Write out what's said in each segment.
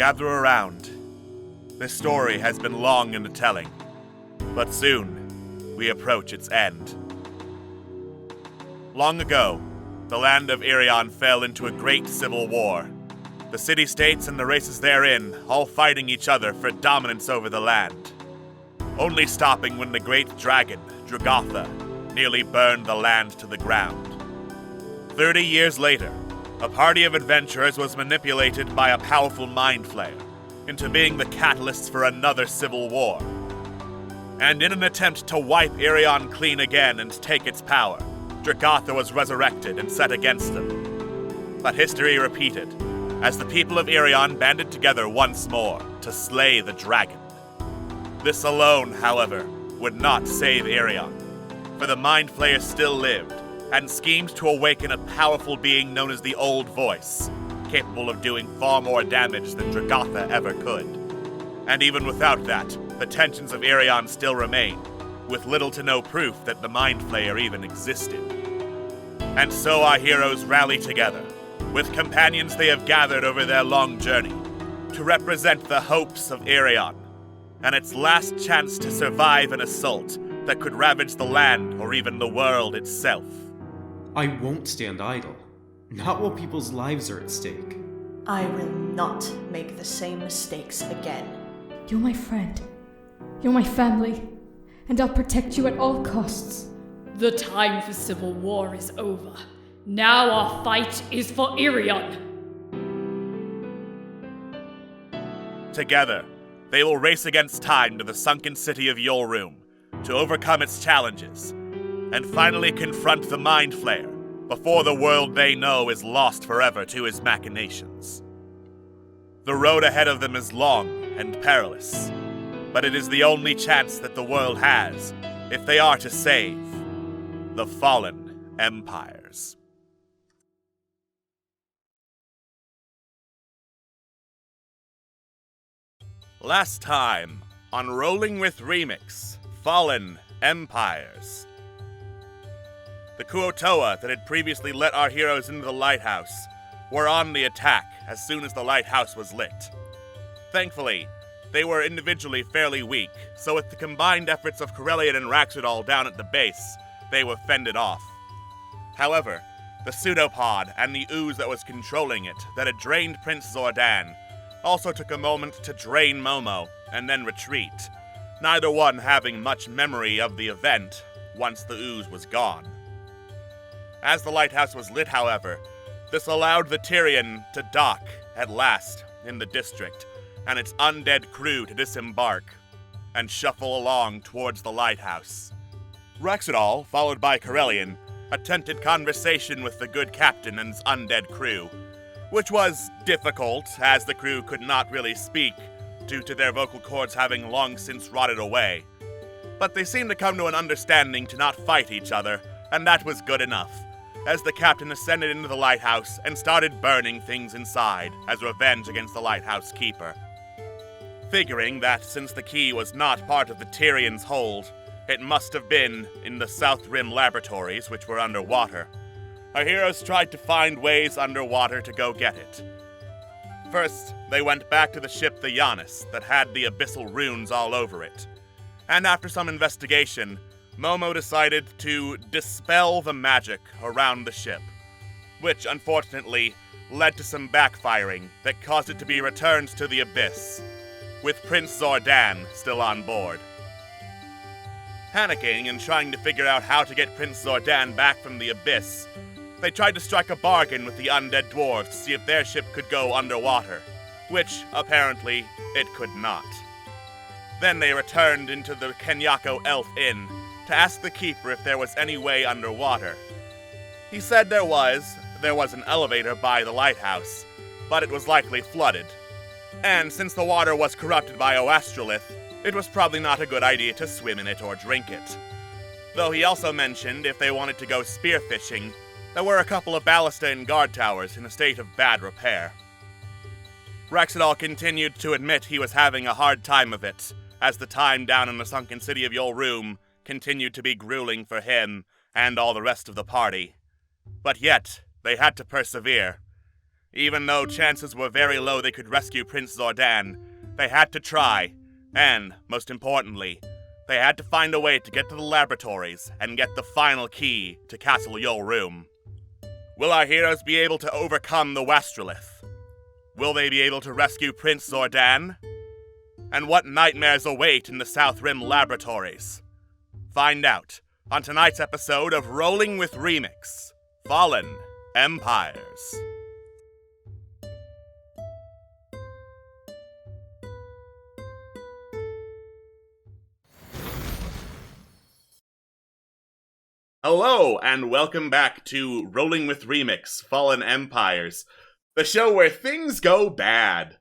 gather around. This story has been long in the telling, but soon we approach its end. Long ago, the land of Irion fell into a great civil war. The city-states and the races therein all fighting each other for dominance over the land, only stopping when the great dragon, Dragatha, nearly burned the land to the ground. 30 years later, a party of adventurers was manipulated by a powerful mind flayer into being the catalyst for another civil war. And in an attempt to wipe Irion clean again and take its power, Dragatha was resurrected and set against them. But history repeated, as the people of Irion banded together once more to slay the dragon. This alone, however, would not save Irion, for the Mind Flayer still lived, and schemed to awaken a powerful being known as the Old Voice, capable of doing far more damage than Dragatha ever could. And even without that, the tensions of Irion still remain, with little to no proof that the Mind Flayer even existed. And so our heroes rally together, with companions they have gathered over their long journey, to represent the hopes of Irion, and its last chance to survive an assault that could ravage the land or even the world itself. I won't stand idle. Not while people's lives are at stake. I will not make the same mistakes again. You're my friend. You're my family. And I'll protect you at all costs. The time for civil war is over. Now our fight is for Irion. Together, they will race against time to the sunken city of Yolroom to overcome its challenges, and finally confront the Mind Flayer before the world they know is lost forever to his machinations. The road ahead of them is long and perilous, but it is the only chance that the world has if they are to save the fallen empires. Last time on Rolling with Remix, Fallen Empires. The Kuo-toa that had previously let our heroes into the lighthouse were on the attack as soon as the lighthouse was lit. Thankfully, they were individually fairly weak, so with the combined efforts of Corellian and Raxodal down at the base, they were fended off. However, the pseudopod and the ooze that was controlling it, that had drained Prince Zordan, also took a moment to drain Momo and then retreat, neither one having much memory of the event once the ooze was gone. As the lighthouse was lit, however, this allowed the Tyrian to dock at last in the district, and its undead crew to disembark and shuffle along towards the lighthouse. Raxodal, followed by Corellian, attempted conversation with the good captain and his undead crew, which was difficult as the crew could not really speak due to their vocal cords having long since rotted away. But they seemed to come to an understanding to not fight each other, and that was good enough, as the captain ascended into the lighthouse and started burning things inside as revenge against the lighthouse keeper. Figuring that since the key was not part of the Tyrian's hold, it must have been in the South Rim laboratories, which were underwater. Our heroes tried to find ways underwater to go get it. First, they went back to the ship the Giannis that had the abyssal runes all over it. And after some investigation, Momo decided to dispel the magic around the ship, which unfortunately led to some backfiring that caused it to be returned to the abyss, with Prince Zordan still on board. Panicking and trying to figure out how to get Prince Zordan back from the abyss, they tried to strike a bargain with the undead dwarves to see if their ship could go underwater, which, apparently, it could not. Then they returned into the Kenyako Elf Inn to ask the keeper if there was any way underwater. He said there was an elevator by the lighthouse, but it was likely flooded. And since the water was corrupted by Oastrolith, it was probably not a good idea to swim in it or drink it. Though he also mentioned if they wanted to go spearfishing, there were a couple of ballista and guard towers in a state of bad repair. Raxodal continued to admit he was having a hard time of it, as the time down in the sunken city of Yolroom continued to be grueling for him and all the rest of the party. But yet, they had to persevere. Even though chances were very low they could rescue Prince Zordan, they had to try, and, most importantly, they had to find a way to get to the laboratories and get the final key to Castle Yolroom. Will our heroes be able to overcome the Westrolith? Will they be able to rescue Prince Zordan? And what nightmares await in the South Rim laboratories? Find out on tonight's episode of Rolling with Remix, Fallen Empires. Hello, and welcome back to Rolling with Remix, Fallen Empires, the show where things go bad.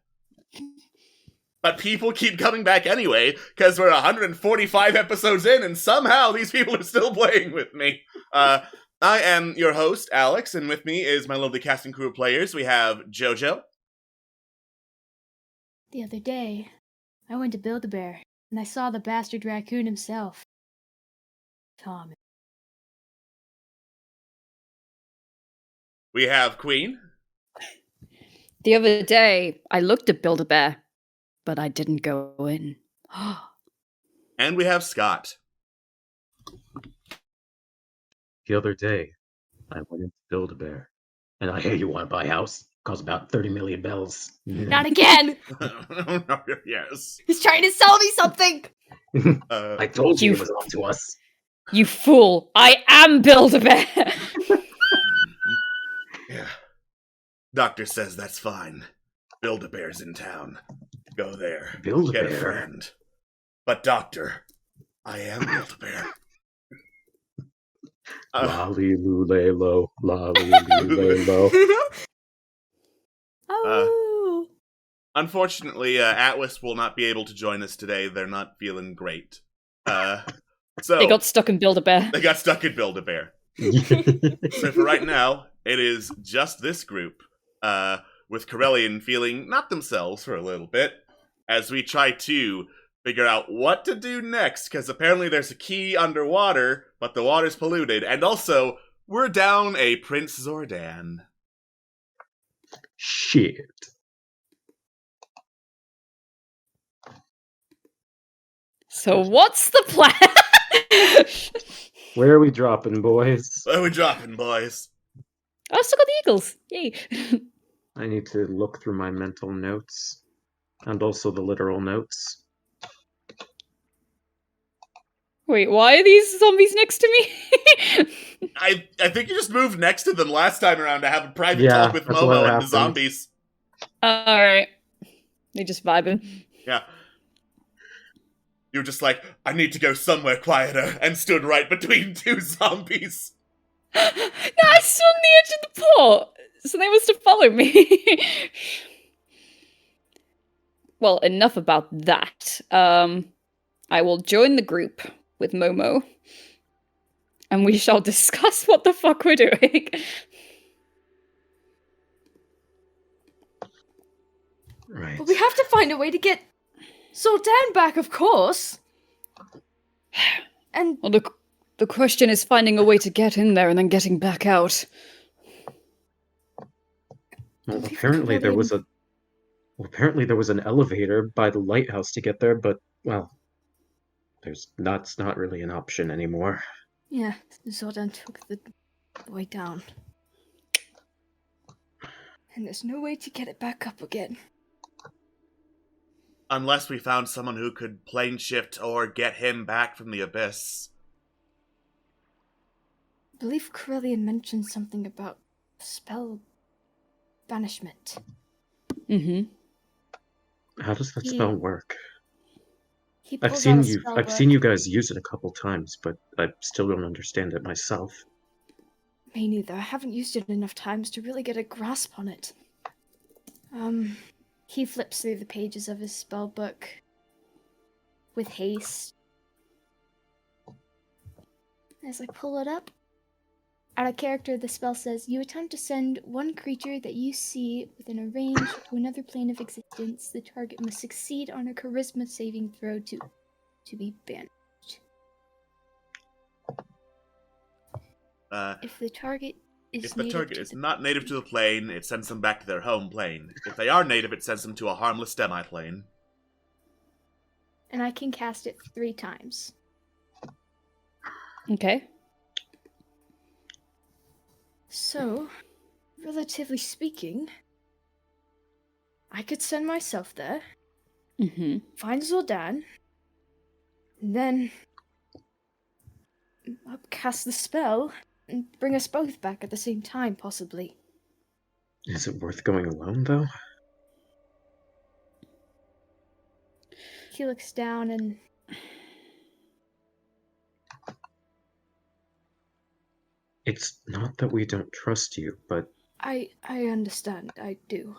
But people keep coming back anyway, because we're 145 episodes in, and somehow these people are still playing with me. I am your host, Alex, and with me is my lovely cast and crew of players. We have Jojo. The other day, I went to Build-A-Bear, and I saw the bastard raccoon himself. Tom. We have Queen. The other day, I looked at Build-A-Bear, but I didn't go in. And we have Scott. The other day, I went into Build-A-Bear, and I hear you want to buy a house. Costs about 30 million bells. Not again! Yes. He's trying to sell me something! I told you it was up to us. You fool! I am Build-A-Bear! Yeah. Doctor says that's fine. Build-A-Bear's in town. Go there. Build-A-Bear? Get a friend. But Doctor, I am Build-A-Bear. Lolly-loo-lay-lo, lolly-loo-lay-lo. Oh! Unfortunately, Atlas will not be able to join us today. They're not feeling great. So They got stuck in Build-A-Bear. They got stuck in Build-A-Bear. So for right now, it is just this group, with Corellian feeling not themselves for a little bit, as we try to figure out what to do next, because apparently there's a key underwater, but the water's polluted, and also, we're down a Prince Zordan. Shit. So what's the plan? Where are we dropping, boys? Where are we dropping, boys? I've still got the Eagles. Yay. I need to look through my mental notes, and also the literal notes. Wait, why are these zombies next to me? I think you just moved next to them last time around to have a private Yeah, talk with that's Momo what and happened. the zombies. Alright. They just vibing. Yeah. You were just like, I need to go somewhere quieter, and stood right between two zombies. No, I stood on the edge of the port, so they must have followed me. Well, enough about that. I will join the group with Momo, and we shall discuss what the fuck we're doing. Right. But we have to find a way to get Zoltan back, of course. And Well, the question is finding a way to get in there and then getting back out. Well, apparently there was an elevator by the lighthouse to get there, but, well, that's not really an option anymore. yeah, Zoltan took the way down. And there's no way to get it back up again. Unless we found someone who could plane shift or get him back from the abyss. I believe Corellian mentioned something about spell banishment. Mm-hmm. How does that Yeah. spell work? He I've pulls seen out a you. spell I've book. seen you guys use it a couple times, but I still don't understand it myself. Me neither. I haven't used it enough times to really get a grasp on it. He flips through the pages of his spell book with haste. As I pull it up, out of character, the spell says, you attempt to send one creature that you see within a range to another plane of existence. The target must succeed on a charisma saving throw to be banished. If the target If the target is not native to the plane, it sends them back to their home plane. If they are native, it sends them to a harmless demi-plane. And I can cast it 3 times. Okay. So, relatively speaking, I could send myself there, Mm-hmm. find Zoldan, and then upcast the spell and bring us both back at the same time, possibly. Is it worth going alone, though? He looks down and It's not that we don't trust you, but I understand. I do.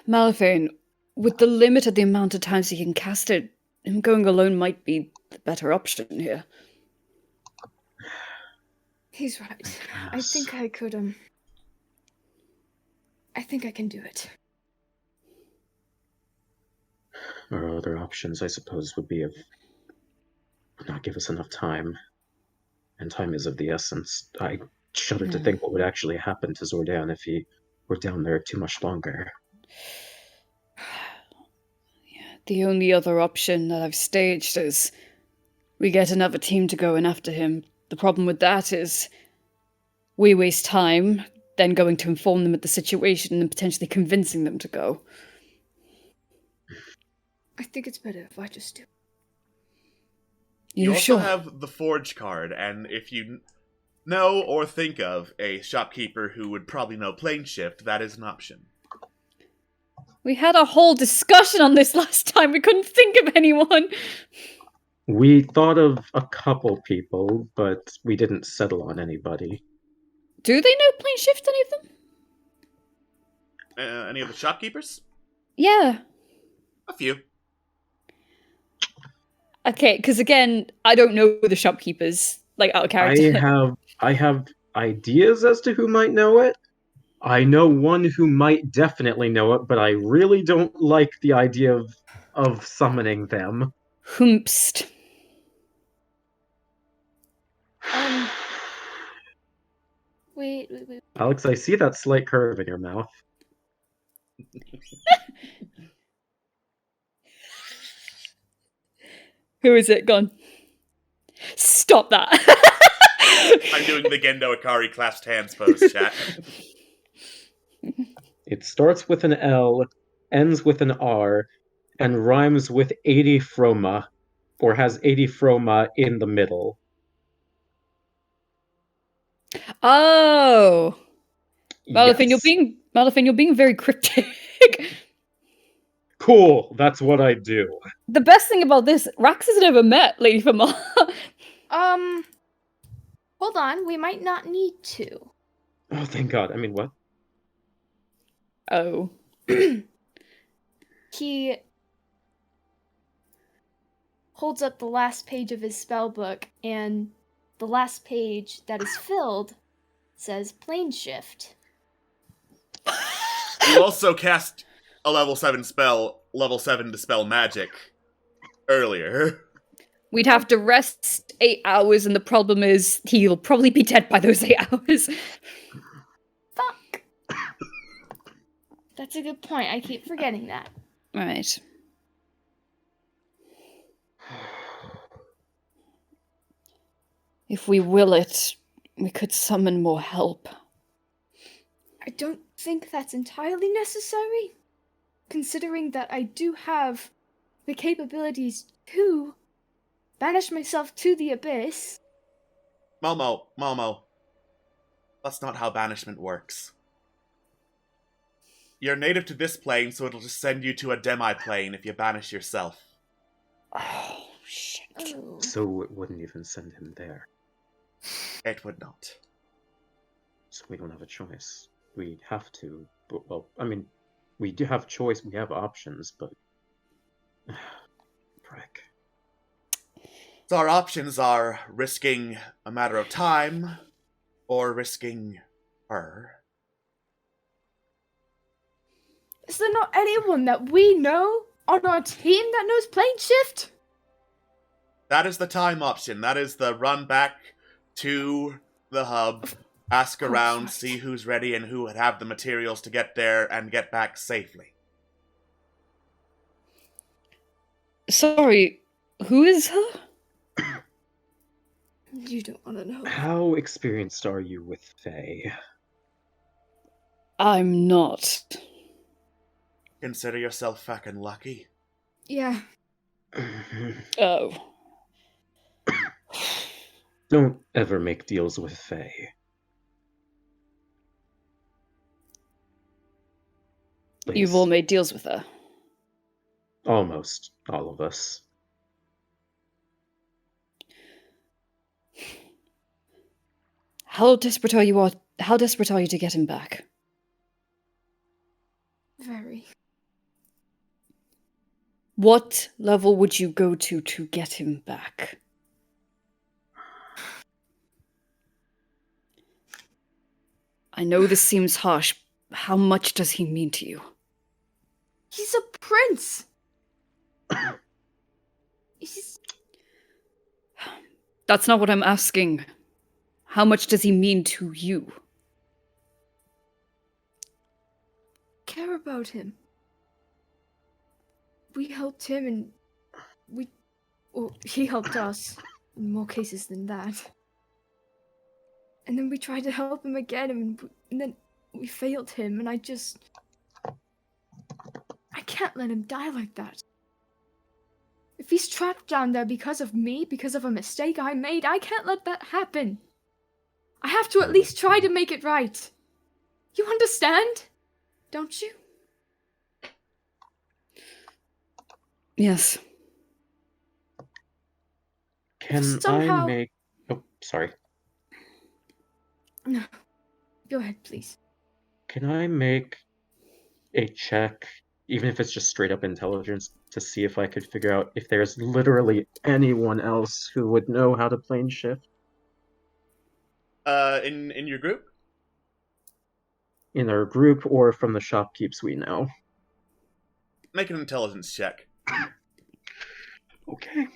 Malifane, with the limit of the amount of times he can cast it, him going alone might be the better option here. He's right. I think I could, I think I can do it. our other options, I suppose, would be if not give us enough time. And time is of the essence. I shudder to think what would actually happen to Zordan if he were down there too much longer. The only other option that I've staged is we get another team to go in after him. The problem with that is we waste time then going to inform them of the situation and potentially convincing them to go. I think it's better if I just do. You also sure? have the Forge card, and if you know or think of a shopkeeper who would probably know plane shift, that is an option. We had a whole discussion on this last time. We couldn't think of anyone. We thought of a couple people, but we didn't settle on anybody. Do they know plane shift, any of them? Any of the shopkeepers? Yeah. A few. Okay, because again, I don't know the shopkeepers, like, out of character. I have ideas as to who might know it. I know one who might definitely know it, but I really don't like the idea of summoning them. Hoomst. Wait. Alex, I see that slight curve in your mouth. Who is it? Gone. Stop that. I'm doing the Gendo Ikari clasped hands pose, chat. It starts with an L, ends with an R, and rhymes with 80 Froma, or has 80 Froma in the middle. Oh. Malifin, Yes. you're being very cryptic. Cool, that's what I do. The best thing about this, Rax has never met Lady Famar. Hold on. We might not need to. Oh, thank God. I mean, what? Oh. He holds up the last page of his spell book, and the last page that is filled says plane shift. You also cast a level 7 spell, level 7 Dispel Magic, earlier. We'd have to rest 8 hours, and the problem is he'll probably be dead by those 8 hours. Fuck! That's a good point. I keep forgetting that. Right. If we will it, we could summon more help. I don't think that's entirely necessary, considering that I do have the capabilities to banish myself to the abyss. Momo. That's not how banishment works. You're native to this plane, so it'll just send you to a demi-plane if you banish yourself. Oh, shit. Oh. So it wouldn't even send him there. It would not. So we don't have a choice. We have to. But, well, I mean, we do have choice. We have options, but... Prick. So our options are risking a matter of time, or risking her. Is there not anyone that we know on our team that knows plane shift? That is the time option. That is the run back to the hub, ask Oh, around, Christ. see who's ready and who would have the materials to get there and get back safely. Sorry, who is her? You don't want to know. How experienced are you with Fae? I'm not. Consider yourself fucking lucky. Yeah. Oh. Don't ever make deals with Fae. Please. You've all made deals with her. Almost all of us. How desperate are you? How desperate are you to get him back? Very. What level would you go to get him back? I know this seems harsh. How much does he mean to you? He's a prince! He's... That's not what I'm asking. How much does he mean to you? care about him. We helped him and he helped us in more cases than that. And then we tried to help him again and then we failed him and I can't let him die like that. If he's trapped down there because of me, because of a mistake I made, I can't let that happen. I have to at least try to make it right. You understand? Don't you? Yes. Can Somehow- I make... Oh, sorry. No. Go ahead, please. Can I make a check, even if it's just straight up intelligence, to see if I could figure out if there's literally anyone else who would know how to plane shift In your group? in our group or from the shopkeepers we know? Make an intelligence check. Okay.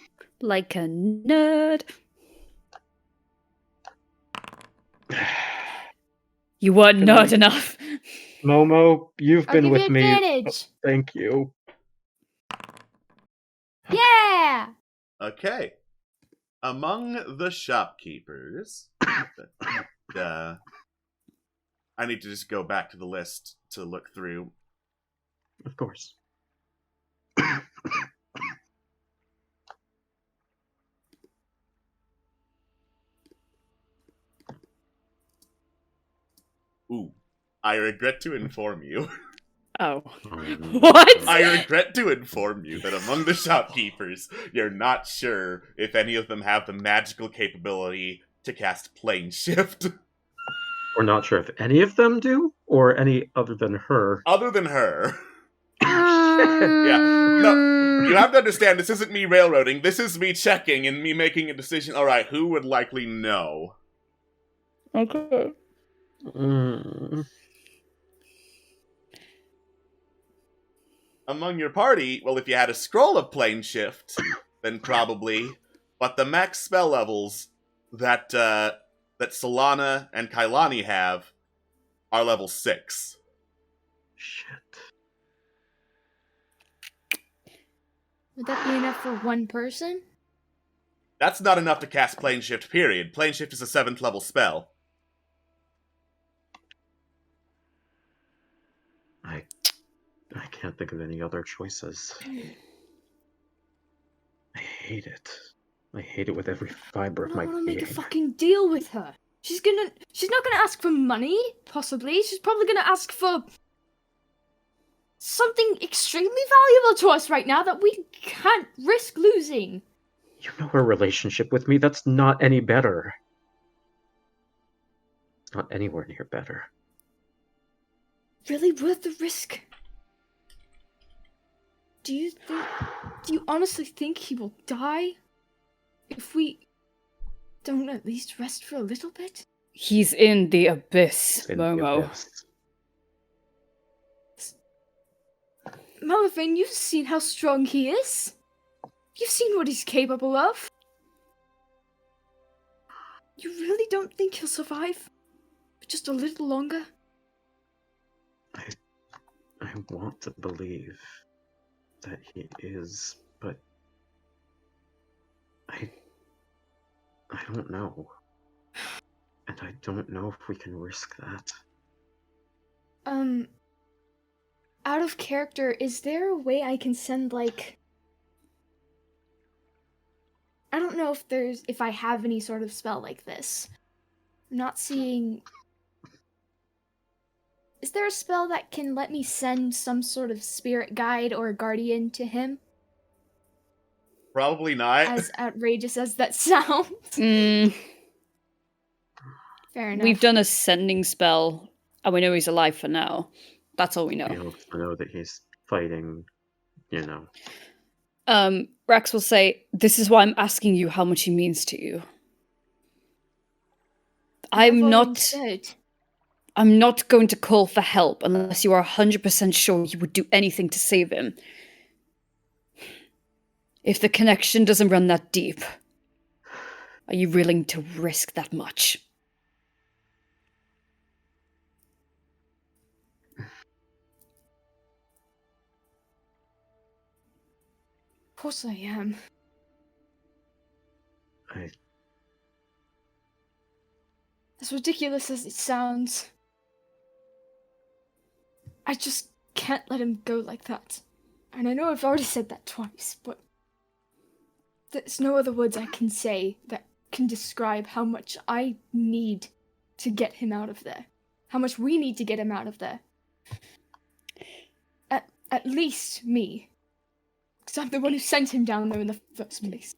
Like a nerd. You weren't Can nerd I- enough. Momo, you've I'll been give with you me. advantage. Thank you. Yeah! Okay. Among the shopkeepers... I need to just go back to the list to look through. Of course. Ooh. I regret to inform you. Oh. Um, What? I regret to inform you that among the shopkeepers, you're not sure if any of them have the magical capability to cast plane shift. We're not sure if any of them do, or any other than her. Other than her. Shit. Yeah. No, you have to understand, this isn't me railroading. This is me checking and me making a decision. Alright, who would likely know? Okay. Mm. Among your party, well, if you had a scroll of plane shift, then probably. But the max spell levels that Solana and Kailani have are level 6. Shit. Would that be enough for one person? That's not enough to cast plane shift, period. Plane shift is a 7th level spell. I can't think of any other choices. I hate it. I hate it with every fiber I of don't my want to make a being. fucking deal with her. She's not gonna ask for money, possibly. She's probably gonna ask for something extremely valuable to us right now that we can't risk losing. You know her relationship with me, that's not any better. It's not anywhere near better. Really worth the risk? Do you honestly think he will die if we don't at least rest for a little bit? He's in the abyss, In the Momo. abyss. Malvin, you've seen how strong he is. You've seen what he's capable of. You really don't think he'll survive? For just a little longer? I want to believe that he is, but I don't know. And I don't know if we can risk that. Out of character, is there a way I can send, like... I don't know if I have any sort of spell like this. I'm not seeing... Is there a spell that can let me send some sort of spirit guide or guardian to him? Probably not. As outrageous as that sounds. Mm, Fair enough. we've done a sending spell, and we know he's alive for now. That's all we know. We also know that he's fighting, you know. Rex will say, "This is why I'm asking you how much he means to you. I've I'm already not said. I'm not going to call for help unless you are 100% sure you would do anything to save him. If the connection doesn't run that deep, are you willing to risk that much?" Of course I am. As ridiculous as it sounds, I just can't let him go like that. And I know I've already said that twice, but there's no other words I can say that can describe how much I need to get him out of there. How much we need to get him out of there. At least me. Because I'm the one who sent him down there in the first place.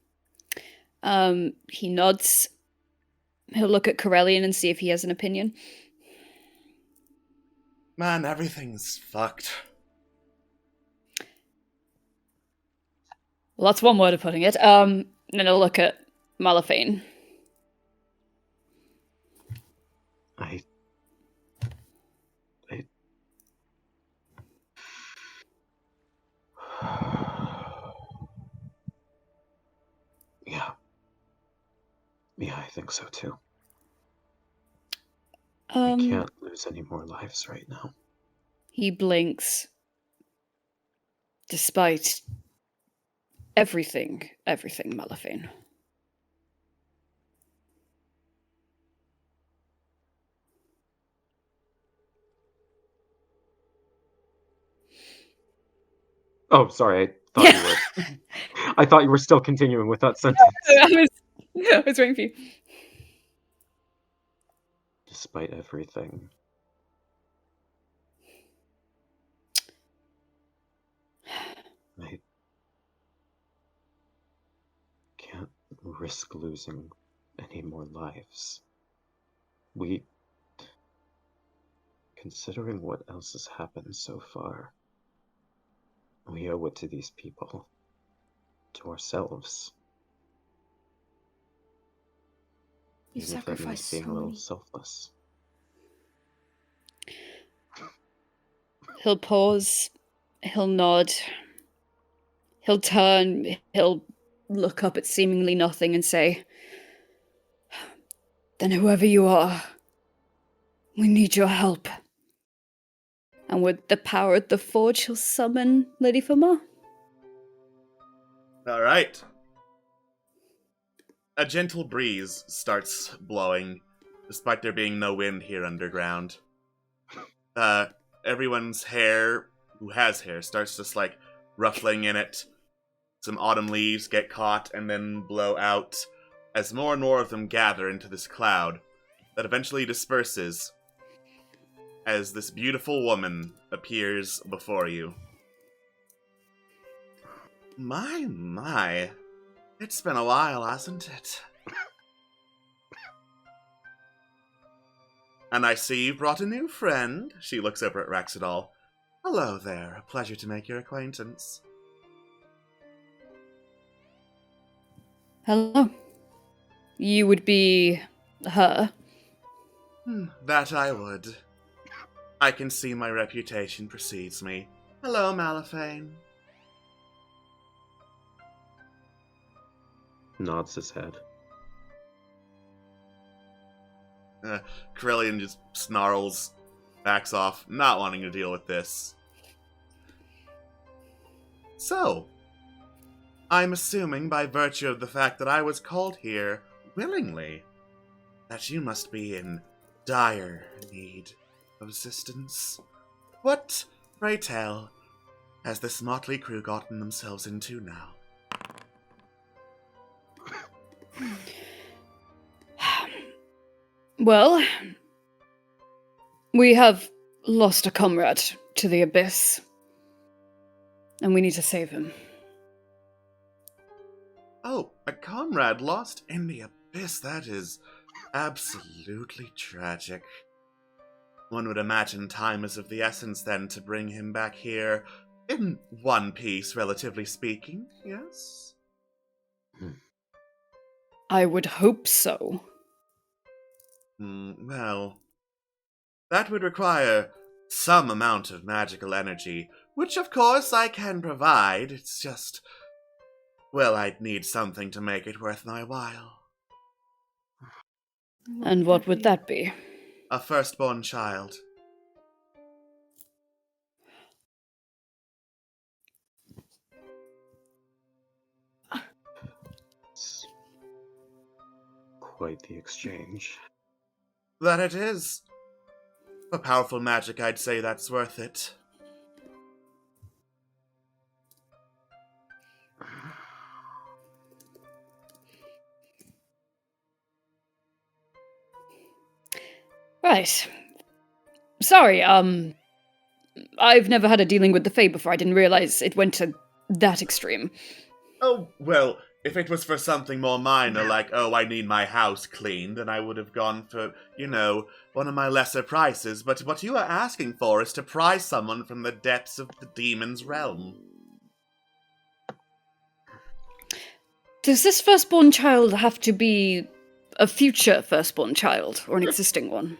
He nods. He'll look at Corellian and see if he has an opinion. Man, everything's fucked. Well, that's one way of putting it. And then he'll look at Malafane. Yeah, I think so too. We can't lose any more lives right now. He blinks. Despite everything, Malafane. Oh, sorry. I thought you were still continuing with that sentence. I was waiting for you. Despite everything. I can't risk losing any more lives. Considering what else has happened so far, we owe it to these people, to ourselves. You Even if that means sacrificed being so a little many. selfless. He'll pause. He'll nod. He'll turn. He'll look up at seemingly nothing and say, "Then whoever you are, we need your help." And with the power of the forge, he'll summon Lady Fama. All right. A gentle breeze starts blowing, despite there being no wind here underground. Everyone's hair, who has hair, starts just like ruffling in it. Some autumn leaves get caught and then blow out as more and more of them gather into this cloud that eventually disperses as this beautiful woman appears before you. My. It's been a while, hasn't it? And I see you brought a new friend. She looks over at Raxidal. Hello there. A pleasure to make your acquaintance. Hello. You would be her. That I would. I can see my reputation precedes me. Hello, Malafane. Nods his head. Krillian just snarls, backs off, not wanting to deal with this. So, I'm assuming by virtue of the fact that I was called here willingly, that you must be in dire need of assistance. What, pray tell, has this motley crew gotten themselves into now? Well, we have lost a comrade to the Abyss, and we need to save him. Oh, a comrade lost in the Abyss. That is absolutely tragic. One would imagine time is of the essence then to bring him back here in one piece, relatively speaking, yes? I would hope so. Well, that would require some amount of magical energy, which of course I can provide. It's just, well, I'd need something to make it worth my while. And what would that be? A firstborn child. It's quite the exchange. That it is. For powerful magic, I'd say that's worth it. Right. Sorry, I've never had a dealing with the Fae before. I didn't realize it went to that extreme. Oh, well, if it was for something more minor, like, oh, I need my house cleaned, then I would have gone for, one of my lesser prices. But what you are asking for is to pry someone from the depths of the demon's realm. Does this firstborn child have to be a future firstborn child, or an existing one?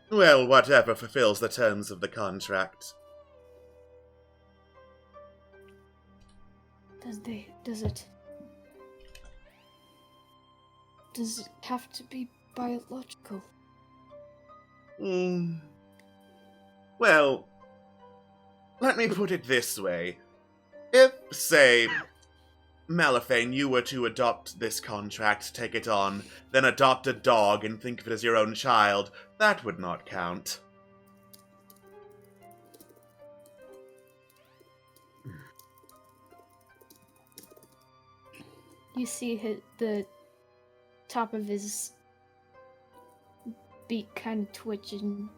Well, whatever fulfills the terms of the contract. Does it have to be biological? Well, let me put it this way. If, say, Malifane, you were to adopt this contract, take it on, then adopt a dog and think of it as your own child, that would not count. You see the top of his beak kind of twitching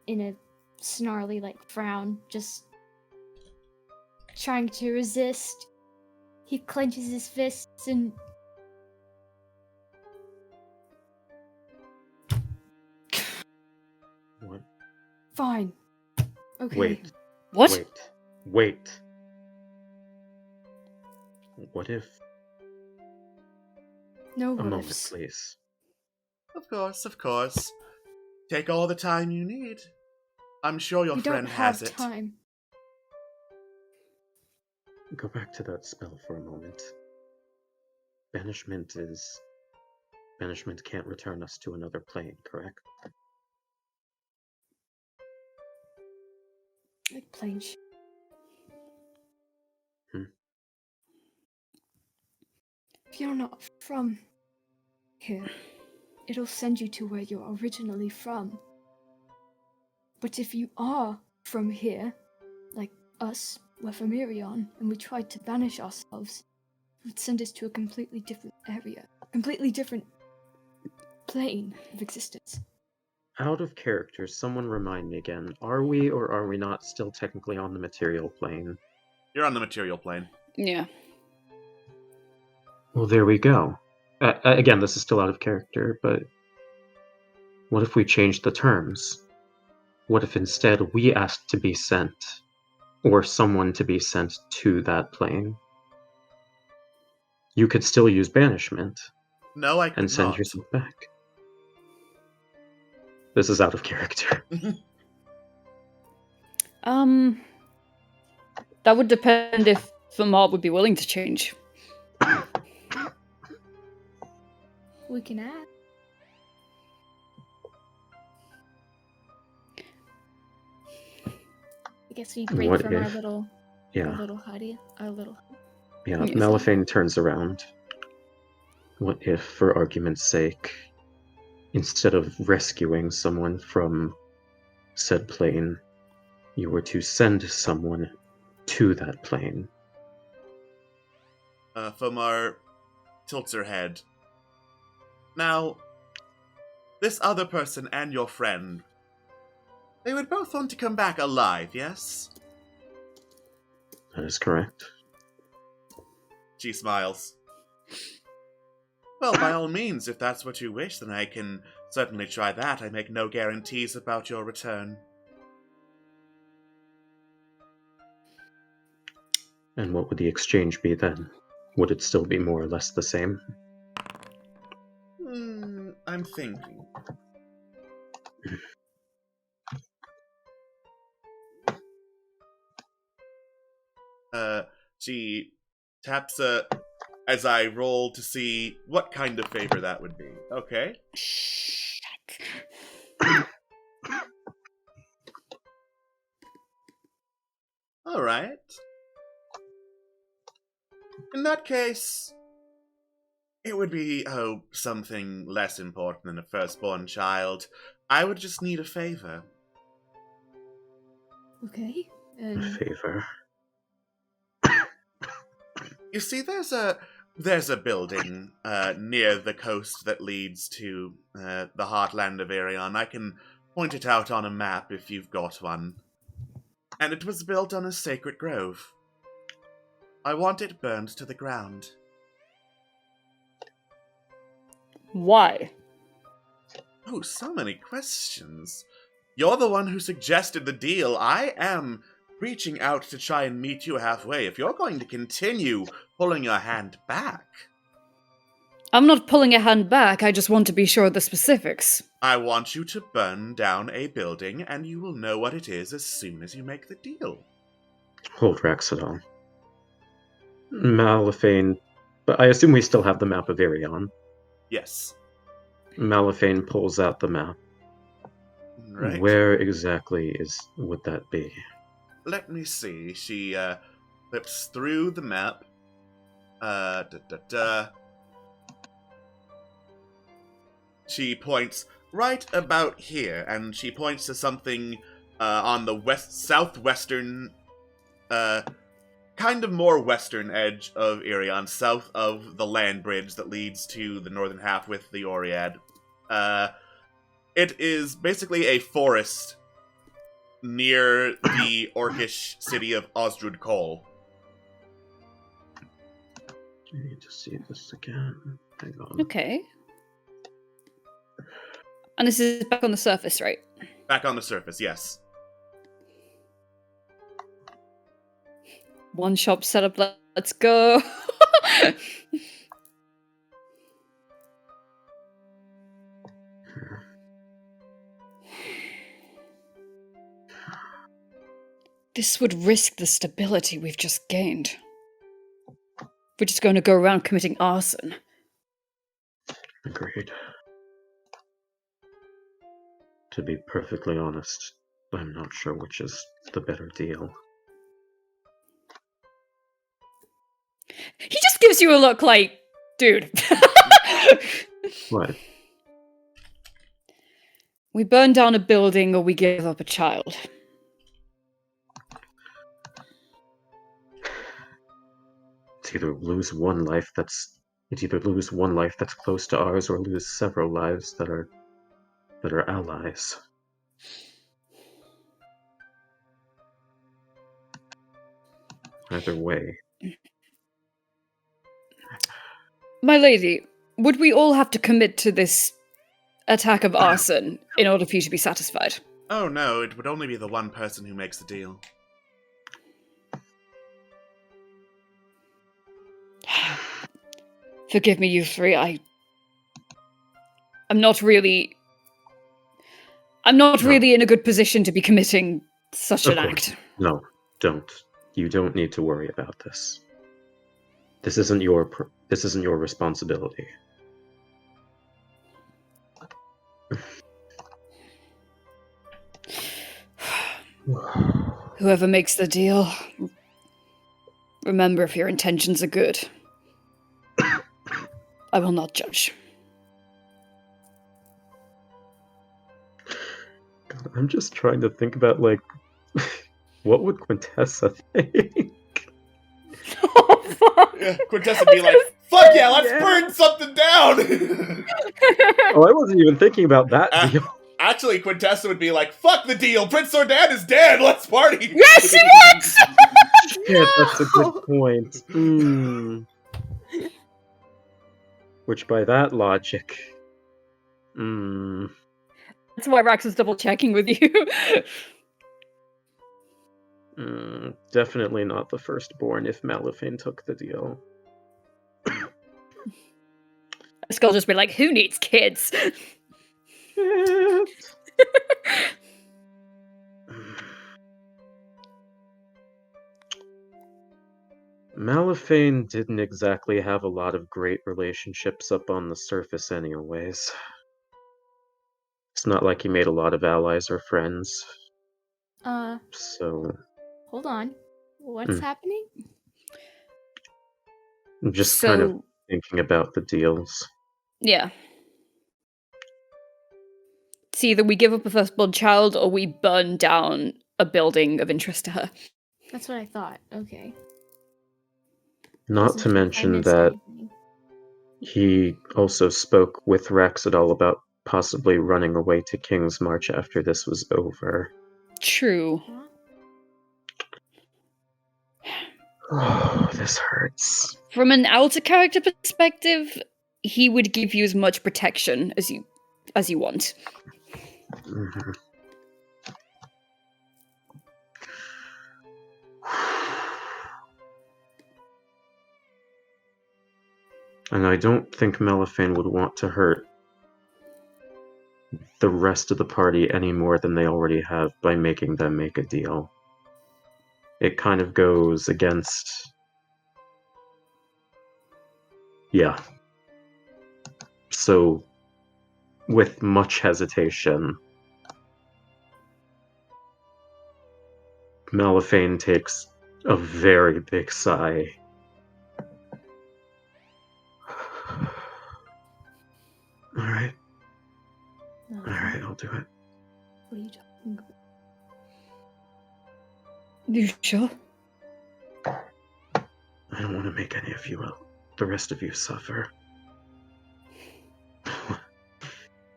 in a snarly, frown, just trying to resist. He clenches his fists and... What? Fine. Okay. Wait. What? Wait. What if... No A what moment, ifs. please. Of course. Take all the time you need. I'm sure your We friend don't has have it. time. Go back to that spell for a moment. Banishment can't return us to another plane, correct? Like plain sh- If you're not from here, it'll send you to where you're originally from. But if you are from here, like us, we're from Irion, and we tried to banish ourselves, it would send us to a completely different area, completely different plane of existence. Out of character, someone remind me again. Are we or are we not still technically on the material plane? You're on the material plane. Yeah. Well, there we go. Again, this is still out of character, but what if we change the terms? What if instead we asked to be sent, or someone to be sent to that plane? You could still use banishment No, I could and send not. yourself back. This is out of character. That would depend if the mob would be willing to change. We can add. I guess we break What from our if- little Yeah, hidey, our little. yeah. Yes. Malifane turns around. What if, for argument's sake, instead of rescuing someone from said plane, you were to send someone to that plane? Fomar tilts her head. Now, this other person and your friend, they would both want to come back alive, yes? That is correct. She smiles. Well, by all means, if that's what you wish, then I can certainly try that. I make no guarantees about your return. And what would the exchange be then? Would it still be more or less the same? I'm thinking. She taps as I roll to see what kind of favor that would be. Okay. Alright. In that case, it would be, something less important than a firstborn child. I would just need a favor. Okay. A And favor. You see, there's a building near the coast that leads to the heartland of Arion. I can point it out on a map if you've got one. And it was built on a sacred grove. I want it burned to the ground. Why? Oh, so many questions. You're the one who suggested the deal. I am reaching out to try and meet you halfway. If you're going to continue pulling your hand back, I'm not pulling a hand back, I just want to be sure of the specifics. I want you to burn down a building, and you will know what it is as soon as you make the deal. Hold Raxodon. Malifane, but I assume we still have the map of Arion. Yes. Malifane pulls out the map. Right. Where exactly would that be? Let me see. She flips through the map. She points right about here, and she points to something on the southwestern, kind of more western edge of Irion, south of the land bridge that leads to the northern half with the Oriad. It is basically a forest near the orcish city of Osdrud Kol. I need to see this again. Hang on. Okay. And this is back on the surface, right? Back on the surface, yes. One shop setup, let's go. This would risk the stability we've just gained. We're just going to go around committing arson. Agreed. To be perfectly honest, I'm not sure which is the better deal. He just gives you a look like, dude. What? We burn down a building or we give up a child. It's either lose one life that's close to ours, or lose several lives that are allies. Either way. My lady, would we all have to commit to this attack of arson in order for you to be satisfied? Oh no, it would only be the one person who makes the deal. Forgive me, you three. I'm not really in a good position to be committing such an Of course. act. No, don't. You don't need to worry about this. This isn't your responsibility. Whoever makes the deal, remember if your intentions are good. I will not judge. I'm just trying to think about, like, what would Quintessa think? Oh, fuck. Yeah, Quintessa would be like, fuck yeah, let's burn something down! Oh, I wasn't even thinking about that deal. Actually, Quintessa would be like, fuck the deal, Prince Zordan is dead, let's party! Yes, she was! Shit, that's a good point. Which, by that logic... That's why Rax was double checking with you. Definitely not the firstborn if Malifane took the deal. Skull just be like, who needs kids? Malifane didn't exactly have a lot of great relationships up on the surface anyways. It's not like he made a lot of allies or friends, so... Hold on. What's happening? I'm just kind of thinking about the deals. Yeah. It's either we give up a firstborn child or we burn down a building of interest to her. That's what I thought. Okay. Not to mention that he also spoke with Raxidal about possibly running away to King's March after this was over. True. Oh, this hurts. From an outer character perspective, he would give you as much protection as you want. Mm-hmm. And I don't think Malifane would want to hurt the rest of the party any more than they already have by making them make a deal. It kind of goes against... Yeah. So, with much hesitation, Malifane takes a very big sigh. Alright. Alright, I'll do it. What are you talking about? You sure? I don't want to make any of you, the rest of you, suffer.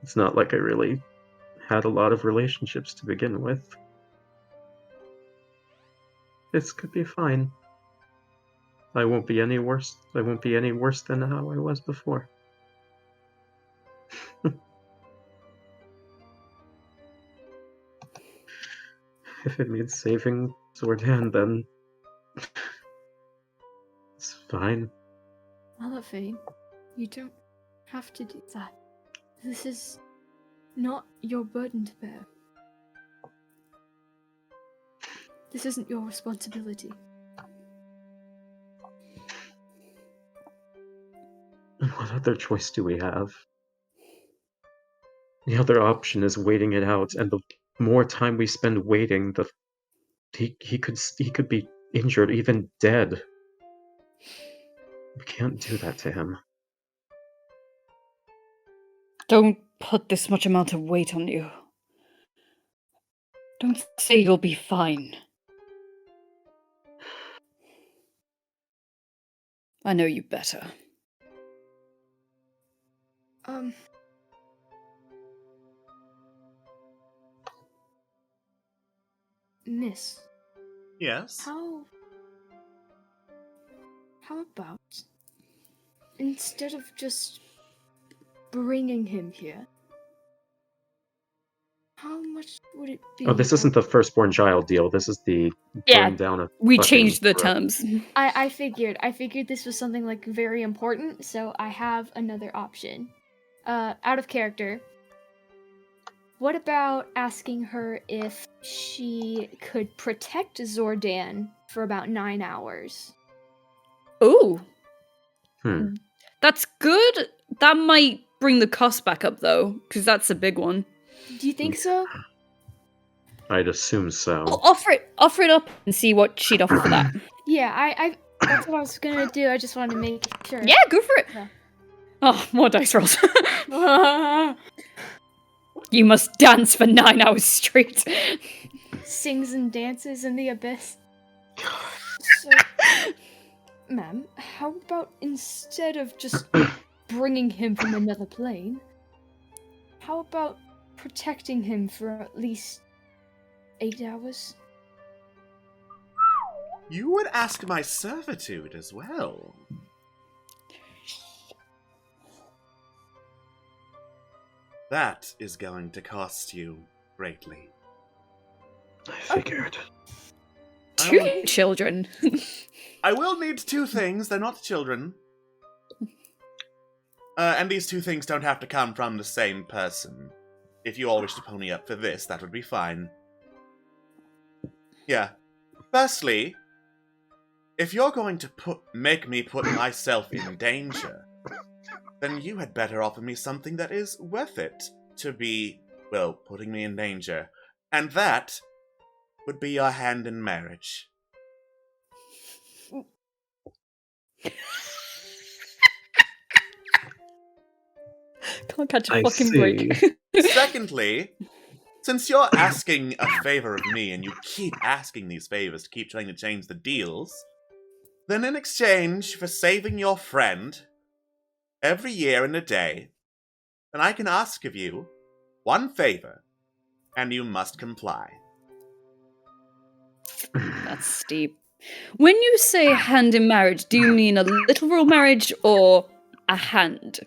It's not like I really had a lot of relationships to begin with. This could be fine. I won't be any worse. I won't be any worse than how I was before. If it means saving Zordan, then it's fine. Malifane, you don't have to do that. This is not your burden to bear. This isn't your responsibility. What other choice do we have? The other option is waiting it out, and the more time we spend waiting, he could be injured, even dead. We can't do that to him. Don't put this much amount of weight on you. Don't say you'll be fine. I know you better. Miss. Yes? How about, instead of just bringing him here, how much would it be? Oh, this isn't the firstborn child deal. This is the burn down a We fucking changed the road. terms. I figured this was something like very important, so I have another option. Out of character. What about asking her if she could protect Zordan for about 9 hours? Ooh. Hmm. That's good. That might bring the cost back up, though, because that's a big one. Do you think so? I'd assume so. Well, offer it up and see what she'd offer for that. Yeah, I that's what I was gonna do. I just wanted to make sure. Yeah, go for it. Yeah. Oh, more dice rolls. You must dance for 9 hours straight. Sings and dances in the abyss. So, ma'am, how about instead of just bringing him from another plane, how about protecting him for at least 8 hours? You would ask my servitude as well. That is going to cost you greatly. I figured. 2 children. I will need 2 things. They're not children. And these 2 things don't have to come from the same person. If you all wish to pony up for this, that would be fine. Yeah. Firstly, if you're going to make me put myself in danger, then you had better offer me something that is worth it to be, well, putting me in danger. And that would be your hand in marriage. Can't catch a I fucking see. break. Secondly, since you're asking a favor of me and you keep asking these favors to keep trying to change the deals, then in exchange for saving your friend every year and a day, then I can ask of you 1 favor, and you must comply. That's steep. When you say hand in marriage, do you mean a literal marriage or a hand?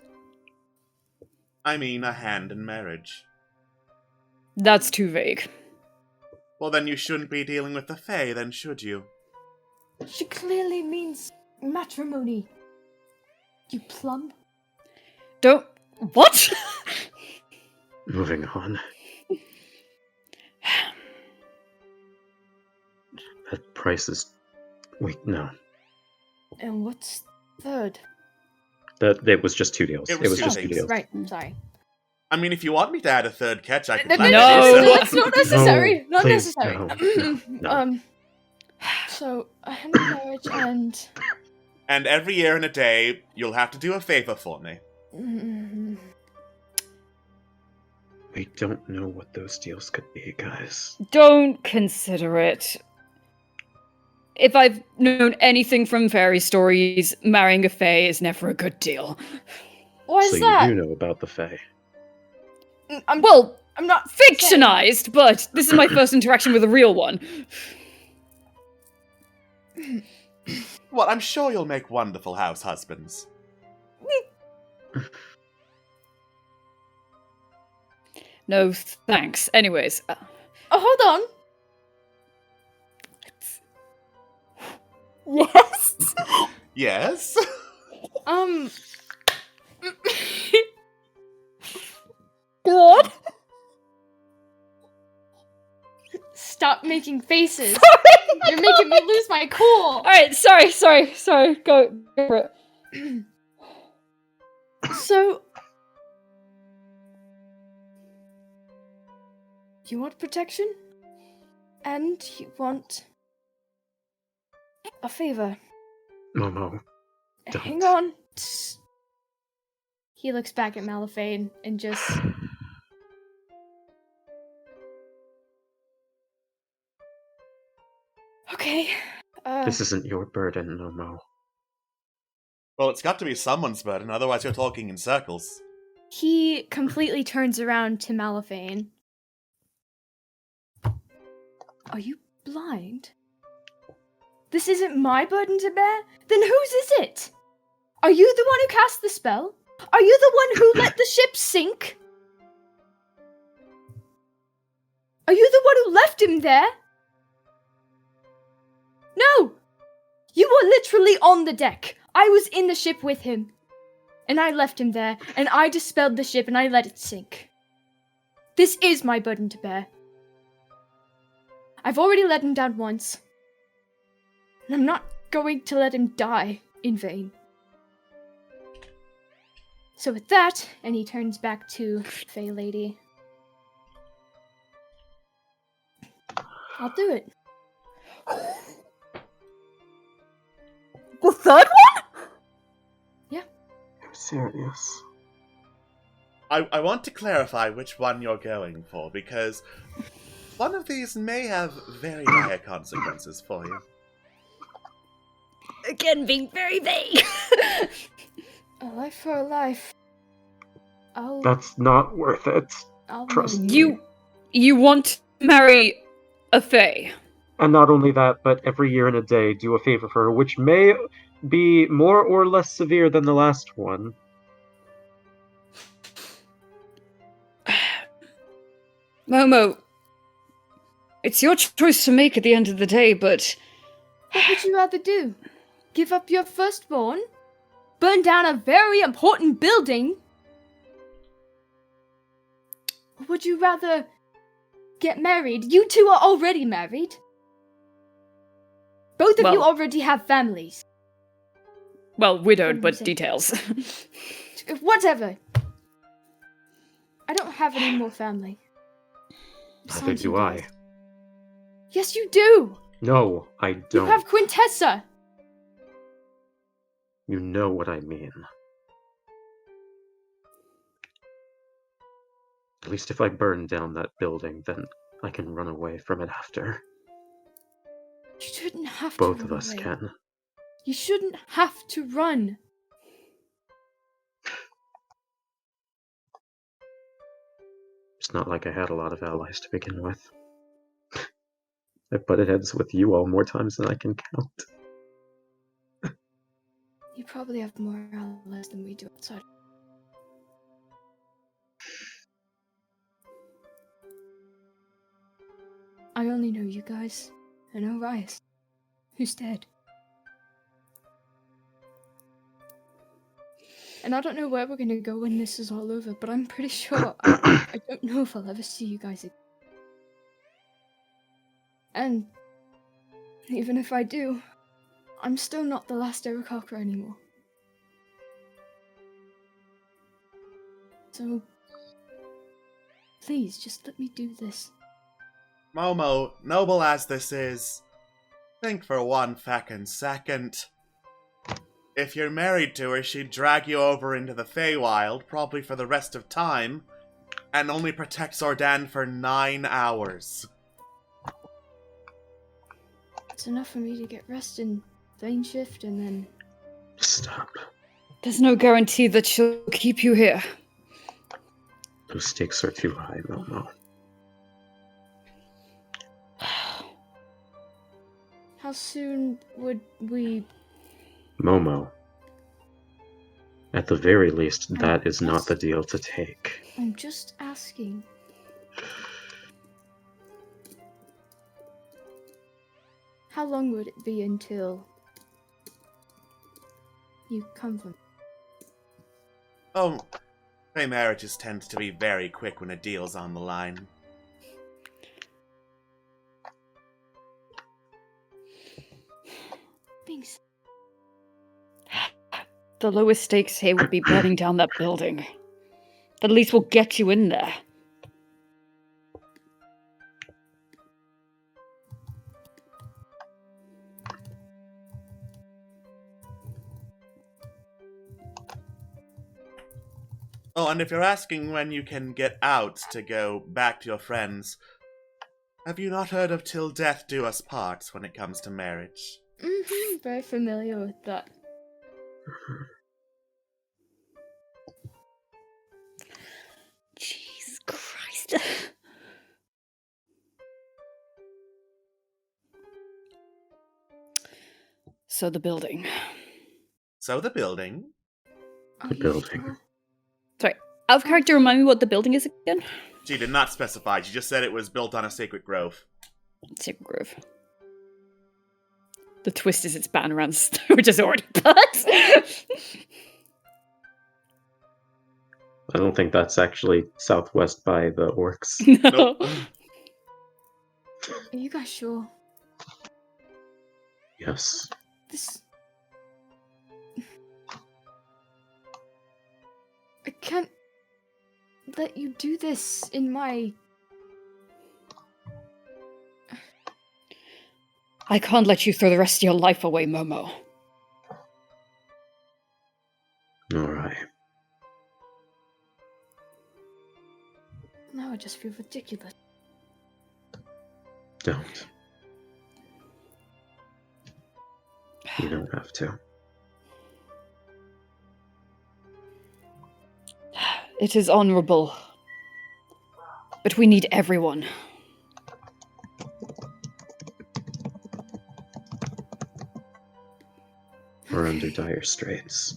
I mean a hand in marriage. That's too vague. Well, then you shouldn't be dealing with the Fae, then should you? She clearly means matrimony. You plum? Don't. What? Moving on. That price is... Wait, no. And what's third? It was just 2 deals. It It was was two just things. 2 deals. Right, sorry. I mean, if you want me to add a 3rd catch, I can No, gladly no, do so. That's not necessary. No, Not please, necessary. no. So a hand in marriage and And every year and a day, you'll have to do a favor for me. We don't know what those deals could be, guys. Don't consider it. If I've known anything from fairy stories, marrying a fae is never a good deal. why is So that? you do know about the Fae. I'm not Fictionized, but this is my first interaction with a real one. Well, I'm sure you'll make wonderful house husbands. No, thanks. Anyways, Oh, hold on. Yes. Yes? Good. Stop making faces. You're making me lose my cool. alright, sorry, go for it. So, you want protection? And you want a favor. Momo, Hang Don't. on. He looks back at Malifane and just... Okay. this isn't your burden, Momo. Well, it's got to be someone's burden, otherwise you're talking in circles. He completely turns around to Malifane. Are you blind? This isn't my burden to bear? Then whose is it? Are you the one who cast the spell? Are you the one who let the ship sink? Are you the one who left him there? No! You were literally on the deck. I was in the ship with him. And I left him there, and I dispelled the ship and I let it sink. This is my burden to bear. I've already let him down once. And I'm not going to let him die in vain. So with that, and he turns back to Fey Lady. I'll do it. The third one? You're serious? I want to clarify which one you're going for, because one of these may have very dire consequences for you. Again, being very vague. A life for a life. That's not worth it. I'll trust marry me. You want to marry a fae? And not only that, but every year and a day do a favor for her, which may be more or less severe than the last one. Momo, it's your choice to make at the end of the day, but What would you rather do? Give up your firstborn? Burn down a very important building? Or would you rather get married? You two are already married. Both of you Well- already have families. well, widowed, I'm but saying- details. Whatever. I don't have any more family. Neither Besides do you I. guys. Yes, you do. No, I You don't. have Quintessa. You know what I mean. At least if I burn down that building, then I can run away from it after. You shouldn't have to Both run of us away. can. You shouldn't have to run. It's not like I had a lot of allies to begin with. I butted heads with you all more times than I can count. You probably have more allies than we do outside. I only know you guys. I know Rias. Who's dead. And I don't know where we're gonna go when this is all over, but I'm pretty sure I don't know if I'll ever see you guys again. And even if I do, I'm still not the last Aarakocra anymore. So, please, just let me do this. Momo, noble as this is, think for one feckin' second. If you're married to her, she'd drag you over into the Feywild, probably for the rest of time, and only protect Zordan for 9 hours. It's enough for me to get rest and lane shift and then... Stop. There's no guarantee that she'll keep you here. Those stakes are too high, Momo. How soon would we... Momo. At the very least, that is not the deal to take. I'm just asking. How long would it be until you come from? Oh, Fey marriages tend to be very quick when a deal's on the line. Being s- The lowest stakes here would be burning down that building. At least we'll get you in there. Oh, and if you're asking when you can get out to go back to your friends, have you not heard of till death do us part when it comes to marriage? very familiar with that. Jesus Christ. So the building. So the building. Are The you building. sure? Sorry, out of character, remind me what the building is again? She did not specify, she just said it was built on a sacred grove. Sacred Grove. The twist is it's Bannerans, which is already bad. I don't think that's actually southwest by the orcs. No. Nope. Are you guys sure? Yes. This... I can't let you do this in my... I can't let you throw the rest of your life away, Momo. Alright. Now I just feel ridiculous. Don't. You don't have to. It is honorable. But we need everyone. We're under dire straits.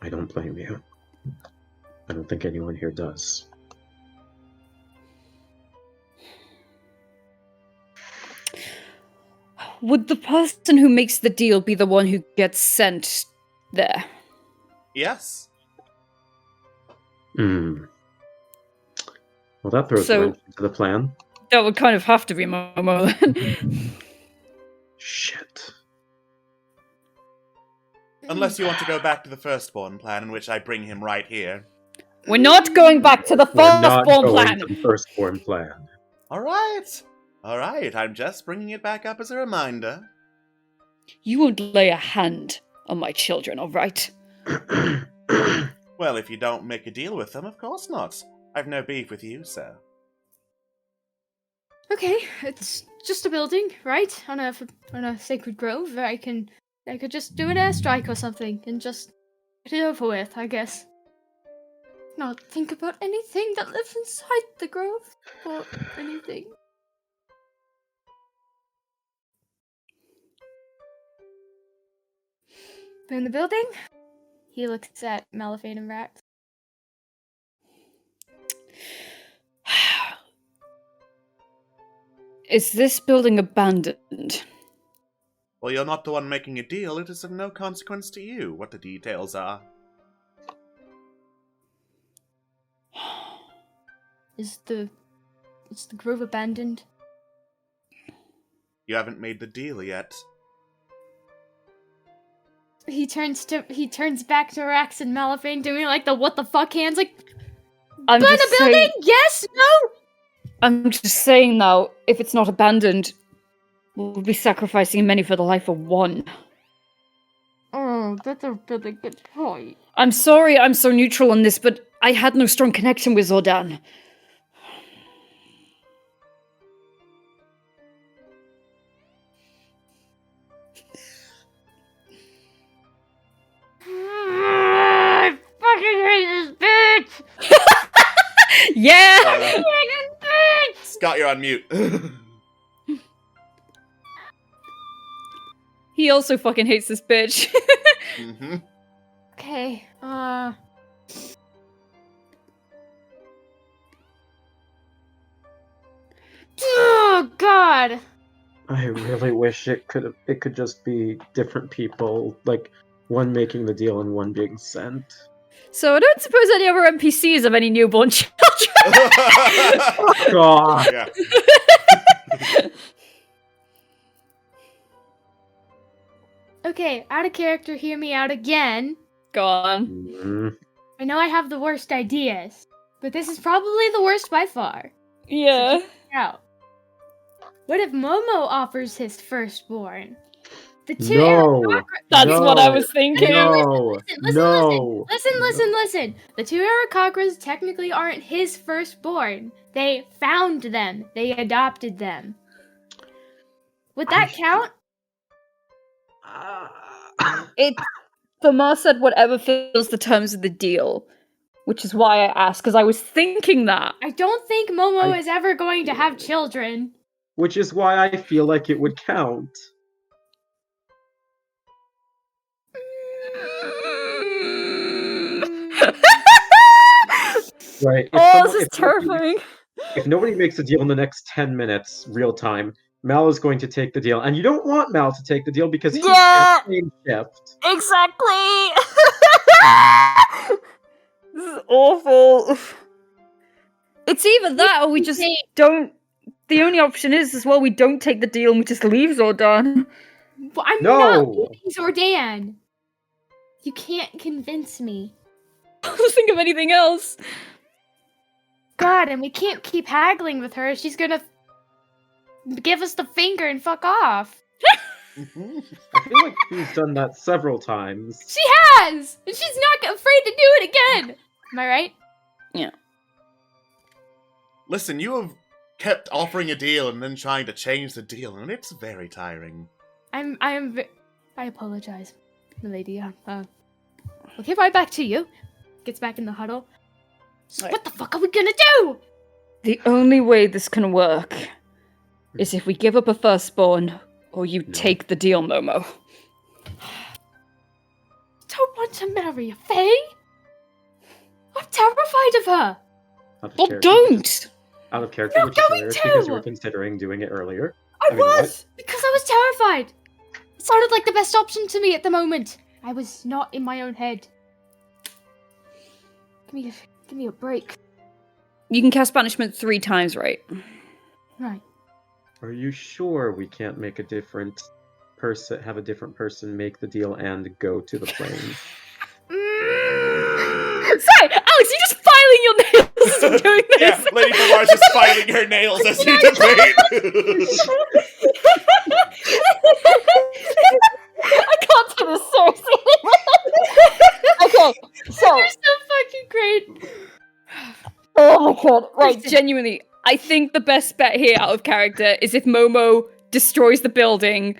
I don't blame you. I don't think anyone here does. Would the person who makes the deal be the one who gets sent there? Yes. Hmm. Well, that throws So- a wrench into the plan. That would kind of have to be Momo then. Shit. Unless you want to go back to the firstborn plan, in which I bring him right here. We're not going back to the We're not firstborn going plan! to the firstborn plan. Alright. Alright, I'm just bringing it back up as a reminder. You won't lay a hand on my children, alright? Well, if you don't make a deal with them, of course not. I've no beef with you, sir. Okay, it's just a building, right? On a sacred grove. I could just do an airstrike or something and just get it over with, I guess. Not think about anything that lives inside the grove or anything. In the building, he looks at Malafane and Rax. Is this building abandoned? Well, you're not the one making a deal. It is of no consequence to you what the details are. Is the grove abandoned? You haven't made the deal yet. He turns back to Rax and Malafane doing like the what the fuck hands like I'm burn just the building? saying- Yes? No? I'm just saying now, if it's not abandoned, we'll be sacrificing many for the life of one. Oh, that's a really good point. I'm sorry I'm so neutral on this, but I had no strong connection with Zordon. I fucking hate this bitch! Yeah! I hate this bitch! Scott, you're on mute. He also fucking hates this bitch. Mm-hmm. Okay, oh god! I really wish it could just be different people, like one making the deal and one being sent. So I don't suppose any other NPCs have any newborn children. God. Yeah. Okay, out of character, hear me out again. Go on. Mhm. I know I have the worst ideas, but this is probably the worst by far. Yeah. Now, what if Momo offers his firstborn? The two No. Aarakocra- That's No. what I was thinking. No. listen, No. Listen. The two Aarakocras technically aren't his firstborn. They found them. They adopted them. Would that count? The Ma said whatever fills the terms of the deal, which is why I asked, because I was thinking that. I don't think Momo I- is ever going to have children. Which is why I feel like it would count. Right. Oh, this is terrifying. If nobody makes a deal in the next 10 minutes, real time, Mal is going to take the deal. And you don't want Mal to take the deal because he's Yeah. campaign shift. Exactly. This is awful. It's either that or we just don't. The only option is well, we don't take the deal and we just leave Zordon. But I'm No. not leaving Zordan. You can't convince me. I don't think of anything else. God, and we can't keep haggling with her. She's gonna give us the finger and fuck off. I feel like she's done that several times. She has! And she's not afraid to do it again! Am I right? Listen, you have kept offering a deal and then trying to change the deal, and it's very tiring. I apologize, milady. We'll get right back to you. Gets back in the huddle. So what the fuck are we gonna do? The only way this can work is if we give up a firstborn, or you take the deal, Momo. Don't want to marry a fae? I'm terrified of her! Out of Well, character. don't! Out of character, You're which is going hilarious to! because you were considering doing it earlier. I mean, was! Because I was terrified! It sounded like the best option to me at the moment. I was not in my own head. Give me a break. You can cast banishment 3 times, right? Right. Are you sure we can't make a different person, have a different person make the deal and go to the plane? Sorry, Alex, you're just filing your nails as you're doing this. Yeah, Lady Famars is filing her nails as you debate. I can't do this seriously. Okay, so. You're so fucking great! Oh my god. Right, genuinely, I think the best bet here out of character is if Momo destroys the building,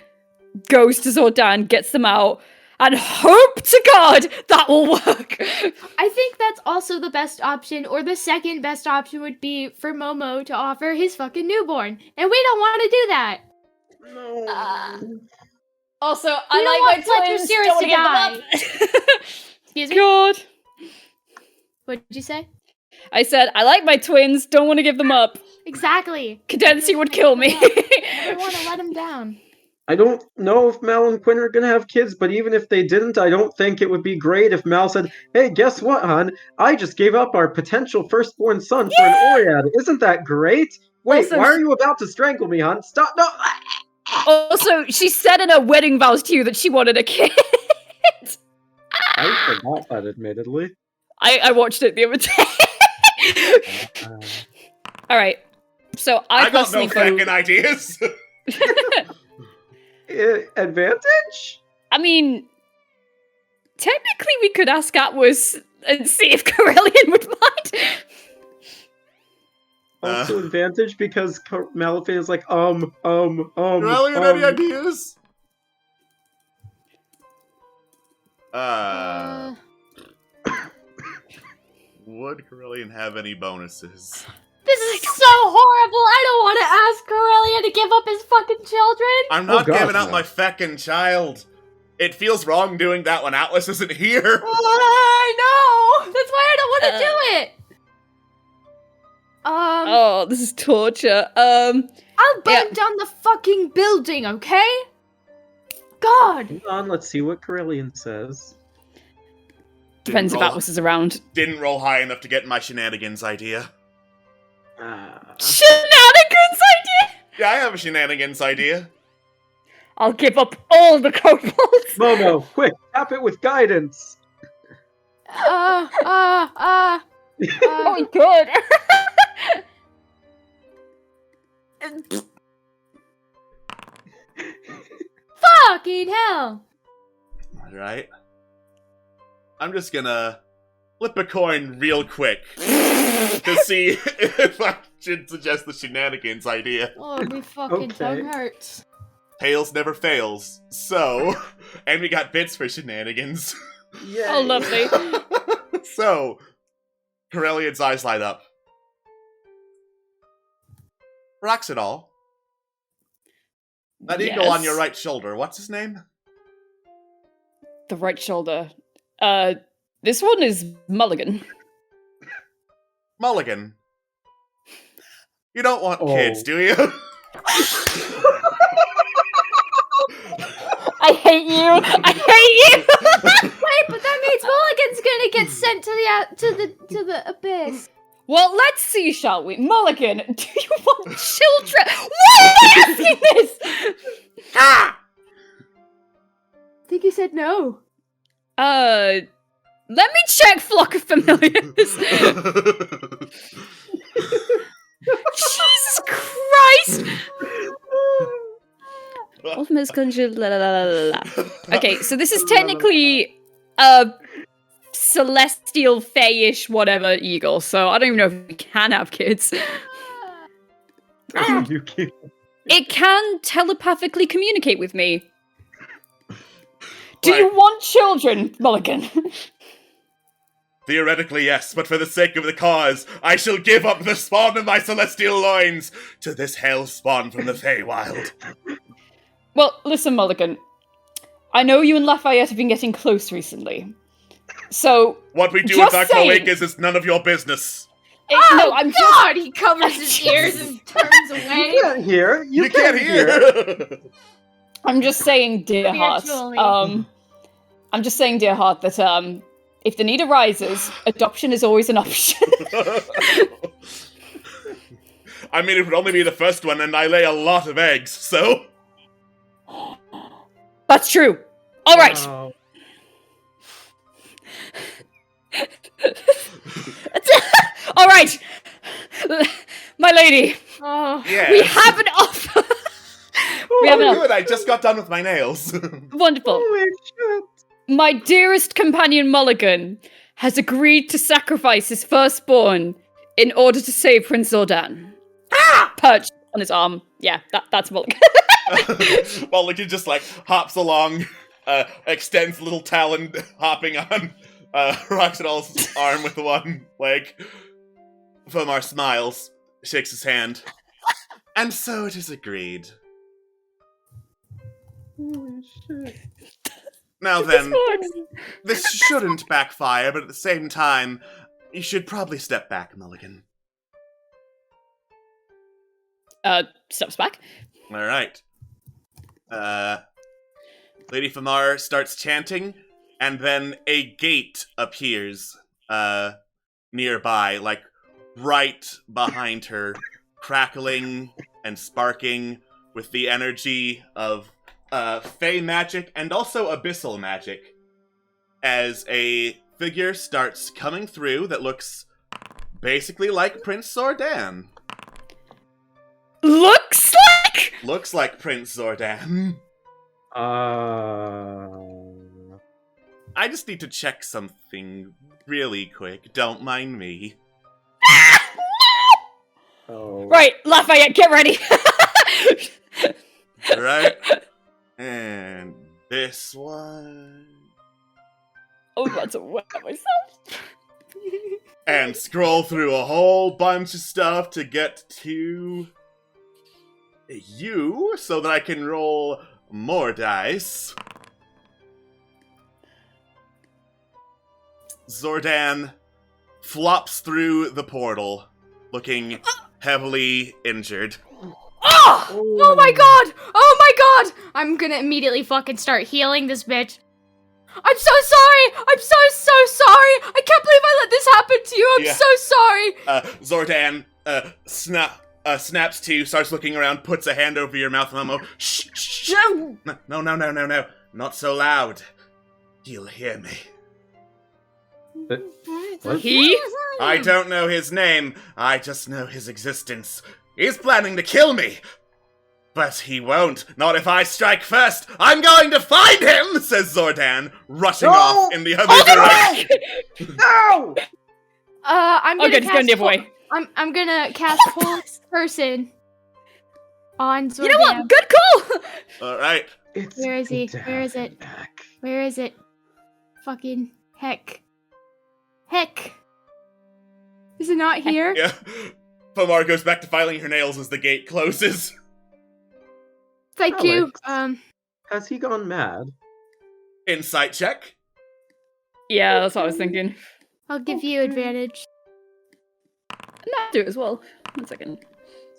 goes to Zordan, gets them out, and hope to God that will work. I think that's also the best option, or the second best option would be for Momo to offer his fucking newborn. And we don't want to do that! No. Also, You I don't like want my Fletcher twins. Cirrus Don't want to to give them up. Excuse me? God. What did you say? I said, I like my twins, don't want to give them up. Exactly! Cadency would kill me. I don't want to let him down. I don't know if Mal and Quinn are gonna have kids, but even if they didn't, I don't think it would be great if Mal said, "Hey, guess what, hon? I just gave up our potential firstborn son for an Oread. Isn't that great? Wait, Also, why are you about to strangle me, hon? Stop! No!" Also, she said in her wedding vows to you that she wanted a kid. I forgot that, admittedly. I watched it the other day. Alright. So I got no personally vote. fucking ideas. Advantage? I mean, technically we could ask Atwas and see if Corellian would mind. Also advantage because Malafine is like, Corellian, any ideas? Would Corellian have any bonuses? This is so horrible! I don't want to ask Corellia to give up his fucking children! I'm not God, giving up no. my feckin' child. It feels wrong doing that when Atlas isn't here. I know! That's why I don't want to do it! Oh, this is torture. I'll burn yeah. down the fucking building, okay? God! Hold on, let's see what Corellian says. Depends if Didn't roll- Atwas is around. Didn't roll high enough to get my shenanigans idea. Shenanigans idea? Yeah, I have a shenanigans idea. I'll give up all the kobolds. Momo, quick, tap it with guidance. Oh my god. Fucking hell! Alright. I'm just gonna flip a coin real quick to see if I should suggest the shenanigans idea. Oh, my fucking Okay. tongue hurts. Tails never fails. So, and we got bits for shenanigans. Oh, lovely. So, Corellian's eyes light up. Roxadol, that eagle on your Yes. right shoulder, what's his name? The right shoulder. This one is Mulligan. Mulligan. You don't want Oh. kids, do you? I hate you. I hate you. Wait, but that means Mulligan's gonna get sent to the abyss. Well, let's see, shall we? Mulligan, do you want children? Why am I asking this? Ah! I think he said no. Let me check Flock of Familiars. Jesus Christ! Ultimate's conjured. La, la, la, la, la. Okay, so this is technically a celestial, fayish, whatever eagle. So I don't even know if we can have kids. You can. It can telepathically communicate with me. Do Right. you want children, Mulligan? Theoretically, yes, but for the sake of the cause, I shall give up the spawn of my celestial loins to this hell spawn from the Feywild. Well, listen, Mulligan. I know you and Lafayette have been getting close recently. So, What we do Just with our saying. cloacas is none of your business. no, I'm just... God, he covers his ears and turns away. You can't hear. You can't hear. I'm just saying, dear heart. Spiritually. I'm just saying, dear heart, that if the need arises, adoption is always an option. I mean, it would only be the first one, and I lay a lot of eggs, so... That's true. All right. Wow. All right, my lady. Oh, Yeah. We have an offer. We have an offer. Good, I just got done with my nails. Wonderful. Holy shit. My dearest companion Mulligan has agreed to sacrifice his firstborn in order to save Prince Zordan. Perched on his arm. Yeah, that's Mulligan. Mulligan just, like, hops along, extends little talon, hopping on Roxanol's arm with one leg. Fomar smiles, shakes his hand. And so it is agreed. Holy shit. Now then, this shouldn't backfire, but at the same time, you should probably step back, Mulligan. Steps back. Alright. Lady Famar starts chanting, and then a gate appears, nearby, like, right behind her, crackling and sparking with the energy of, Fey magic and also abyssal magic, as a figure starts coming through that looks basically like Prince Zordan. Looks like. Looks like Prince Zordan. I just need to check something really quick. Don't mind me. Oh. Right, Lafayette, get ready. Right? And this one. Oh, about to wet myself. And scroll through a whole bunch of stuff to get to you so that I can roll more dice. Zordan flops through the portal, looking heavily injured. oh my god! Oh my god! I'm gonna immediately fucking start healing this bitch. I'm so sorry! I'm so sorry! I can't believe I let this happen to you! I'm Yeah. so sorry! Zordan snaps to, starts looking around, puts a hand over your mouth, Momo. Shh, shh, shh. No. Not so loud. He'll hear me. What? He? I don't know his name. I just know his existence. He's planning to kill me. But he won't. Not if I strike first. I'm going to find him, says Zordan, rushing off in the other direction. No! I'm Oh, gonna good, he's going the other way. I'm gonna cast Hold Person on Zordan. You know what? Good call. All right. It's Where is he? good to Where have is it? him back. Where is it? Fucking heck. Is it not here? Yeah. Pomar goes back to filing her nails as the gate closes. Thank you. Alex. Has he gone mad? Insight check. Yeah, that's what I was thinking. I'll give you advantage. I'll do it as well. 1 second.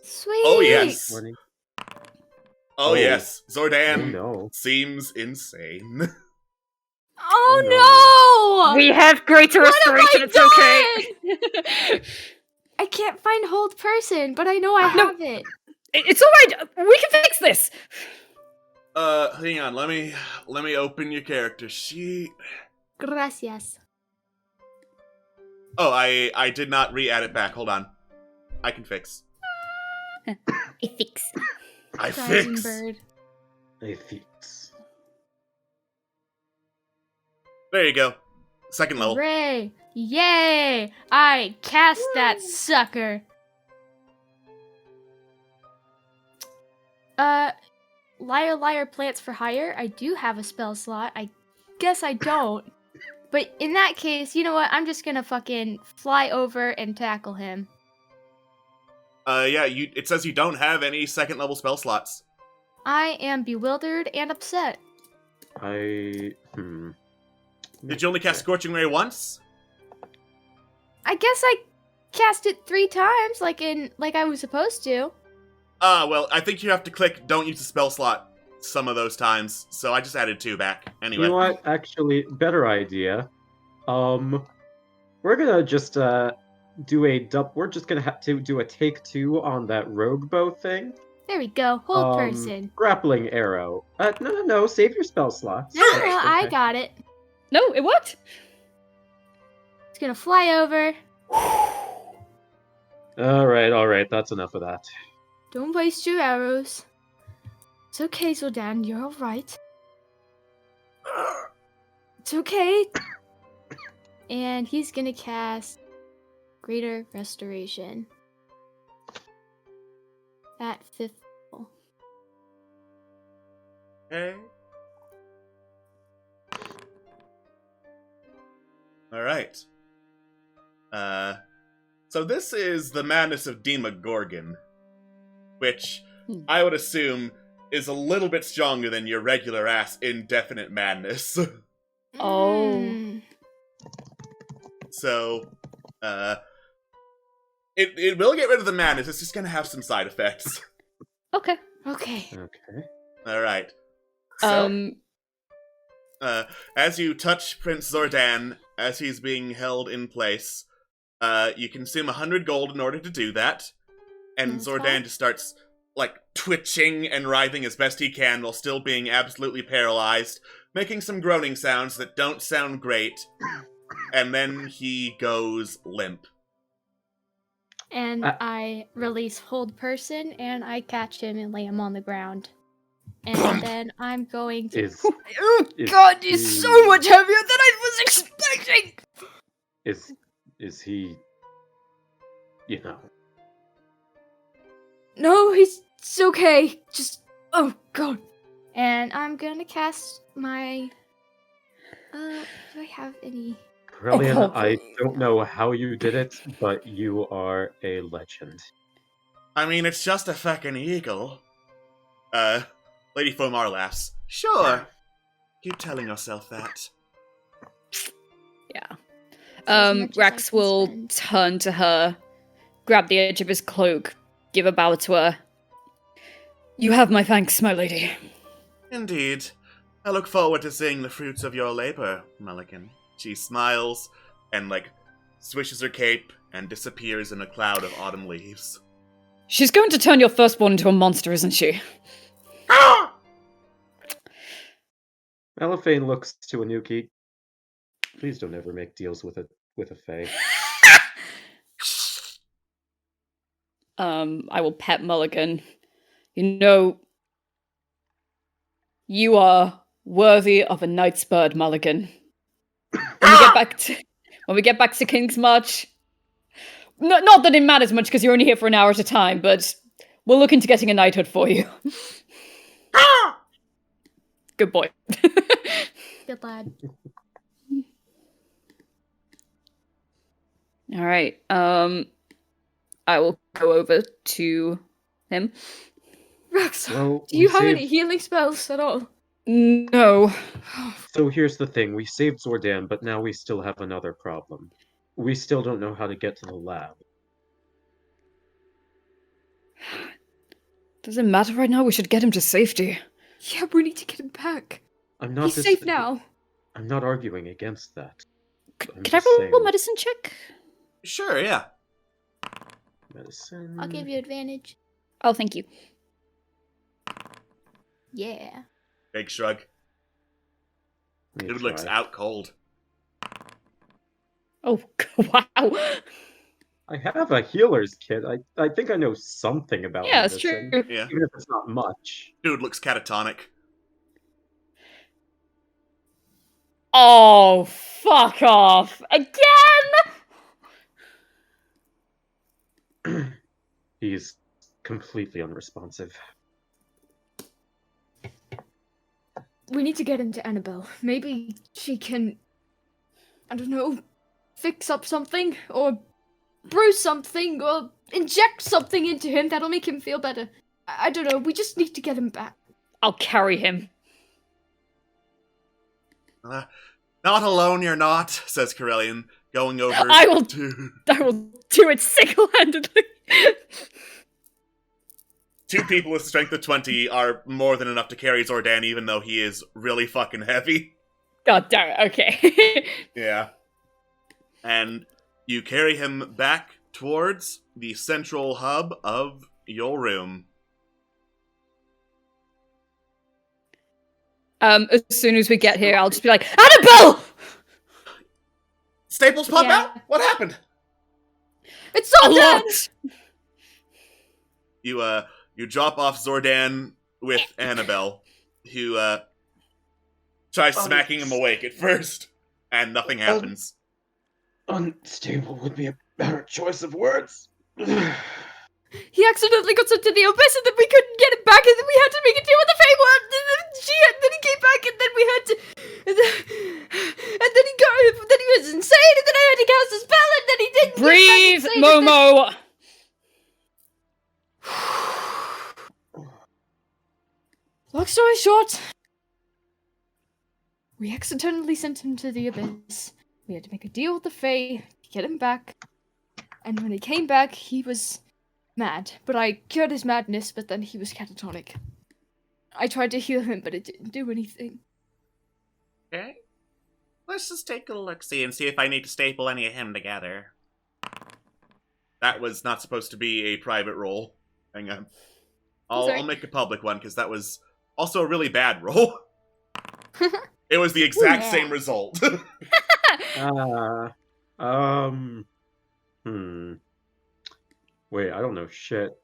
Sweet. Oh, yes. Morning. Oh, yes. Oh Zordan no. seems insane. Oh no! We have greater What have restoration. I It's okay. I can't find Hold Person, but I know I No. have it. It's all right. We can fix this. Hang on. Let me open your character sheet. Gracias. Oh, I did not re-add it back. Hold on. I can fix. I fix. I Rising fix. bird. A feat. There you go. Second level. Hooray! Yay! I cast that sucker. Liar Liar Plants for Hire. I do have a spell slot. I guess I don't. But in that case, you know what? I'm just gonna fucking fly over and tackle him. Yeah, it says you don't have any second level spell slots. I am bewildered and upset. Did you only cast Scorching Ray once? I guess I cast it 3 times, like I was supposed to. Well, I think you have to click don't use the spell slot some of those times, so I just added 2 back. Anyway. You know what? Actually, better idea. We're gonna just we're just gonna have to do a take 2 on that rogue bow thing. There we go. Hold person. Grappling arrow. No, save your spell slots. No, I got it. No, it worked. It's gonna fly over. Alright, that's enough of that. Don't waste your arrows. It's okay, Zoldan, you're alright. It's okay. And he's gonna cast Greater Restoration. At 5th level. Okay. Alright. So this is the Madness of Demogorgon, which I would assume is a little bit stronger than your regular ass Indefinite Madness. Oh. So, it will get rid of the madness, it's just gonna have some side effects. Okay. Okay. Okay. Alright. So, Um, as you touch Prince Zordan, as he's being held in place, you consume 100 gold in order to do that. And That's Zordan fine. just starts, like, twitching and writhing as best he can while still being absolutely paralyzed, making some groaning sounds that don't sound great. And then he goes limp. And I release Hold Person, and I catch him and lay him on the ground. And then I'm going to... oh Is god, he's so he- much heavier than I was expecting! Is he, you know, No, it's okay. Just... Oh, God. And I'm gonna cast my... do I have any... Brilliant. Oh, I don't know how you did it, but you are a legend. I mean, it's just a fucking eagle. Lady Fomar laughs. Sure. Keep telling yourself that. Yeah. as much as I Rex can will spend. turn to her, grab the edge of his cloak, give a bow to her. You have my thanks, my lady. Indeed. I look forward to seeing the fruits of your labor, Mulligan. She smiles and, like, swishes her cape and disappears in a cloud of autumn leaves. She's going to turn your firstborn into a monster, isn't she? Malifane looks to Anuki. Please don't ever make deals with a fae. I will pet Mulligan. You know, you are worthy of a knight's bird, Mulligan. When we get back to King's March, not that it matters much because you're only here for an hour at a time, but we'll look into getting a knighthood for you. Good boy. Good lad. All right. I will go over to him. Rex, Well, do you we have any saved- healing spells at all? No. So here's the thing: we saved Zordan, but now we still have another problem. We still don't know how to get to the lab. Does it matter right now? We should get him to safety. Yeah, we need to get him back. I'm not. He's safe now. I'm not arguing against that. I'm Can I just roll saying a medicine check? Sure, yeah. medicine. I'll give you advantage. Oh, thank you. Yeah. Big shrug. Let me Dude looks try. out cold. Oh, wow. I have a healer's kit. I think I know something about Yeah, it's medicine, true. Yeah. even if it's not much. Dude looks catatonic. Oh, fuck off. Again? He's completely unresponsive. We need to get him to Annabelle. Maybe she can, I don't know, fix up something, or brew something, or inject something into him that'll make him feel better. I don't know, we just need to get him back. I'll carry him. Not alone, you're not, says Corellian, going over I will to... I will do it single-handedly. 2 people with strength of 20 are more than enough to carry Zordan, even though he is really fucking heavy. God damn it, okay. Yeah. And you carry him back towards the central hub of your room. As soon as we get here, I'll just be like, Annabelle! Staples pop Yeah. out? What happened? It's A so dead! lot! You drop off Zordan with Annabelle, who tries smacking him awake at first, and nothing happens. Unstable would be a better choice of words. He accidentally got sent to the abyss, and then we couldn't get him back, and then we had to make a deal with the Fey Word, and then he came back, and then we had to, and then he was insane, and then I had to cast a spell, and then he didn't. Breathe, Momo! Long story short, we accidentally sent him to the abyss. We had to make a deal with the Fae to get him back. And when he came back, he was mad. But I cured his madness, but then he was catatonic. I tried to heal him, but it didn't do anything. Okay. Let's just take a look-see and see if I need to staple any of him together. That was not supposed to be a private roll. Hang on. Sorry. I'll make a public one, because that was also a really bad roll. It was the exact Yeah. same result. Wait, I don't know shit.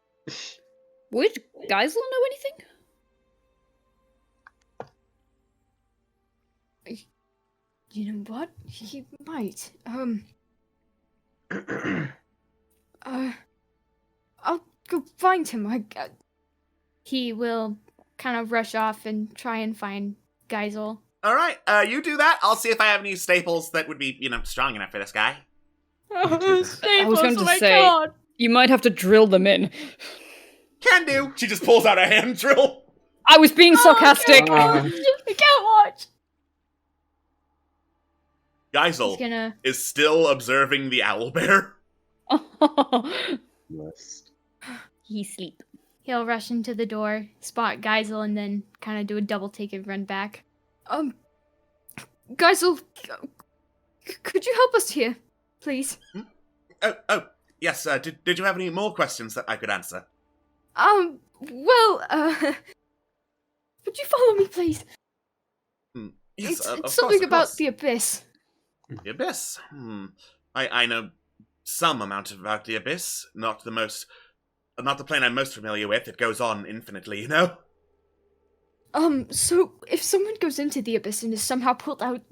Would Geisel know anything? You know what? He might. I'll go find him. He will kind of rush off and try and find Geisel. Alright, you do that. I'll see if I have any staples that would be, strong enough for this guy. I was going to say, you might have to drill them in. Can do. She just pulls out a hand drill. I was being sarcastic! I can't watch. Geisel He's gonna. is still observing the owlbear. List. He sleep. He'll rush into the door, spot Geisel, and then kind of do a double take and run back. Geisel, could you help us here, please? Oh, yes, did you have any more questions that I could answer? Would you follow me, please? Yes, It's of something course, of about course. the abyss. The Abyss? I know some amount about the Abyss, not the plane I'm most familiar with. It goes on infinitely, So if someone goes into the abyss and is somehow pulled out,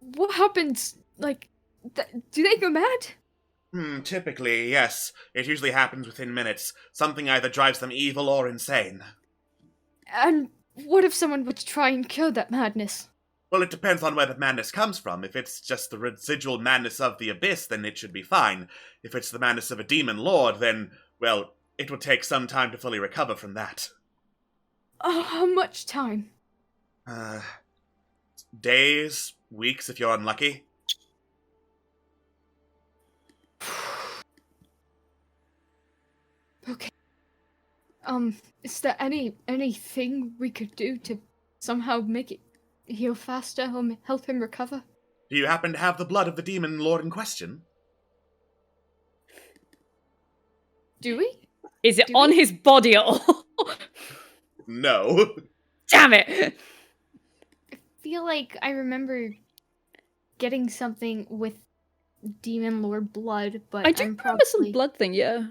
what happens? Like, do they go mad? Typically, yes. It usually happens within minutes. Something either drives them evil or insane. And what if someone were to try and cure that madness? Well, it depends on where the madness comes from. If it's just the residual madness of the Abyss, then it should be fine. If it's the madness of a demon lord, then, well, it would take some time to fully recover from that. How much time? Days, weeks if you're unlucky. Okay. Is there anything we could do to somehow make it heal faster or help him recover? Do you happen to have the blood of the demon lord in question? Do we? Is it Do on we? his body at all? No. Damn it! I feel like I remember getting something with Demon Lord blood, but I do I'm remember probably... some blood thing, yeah.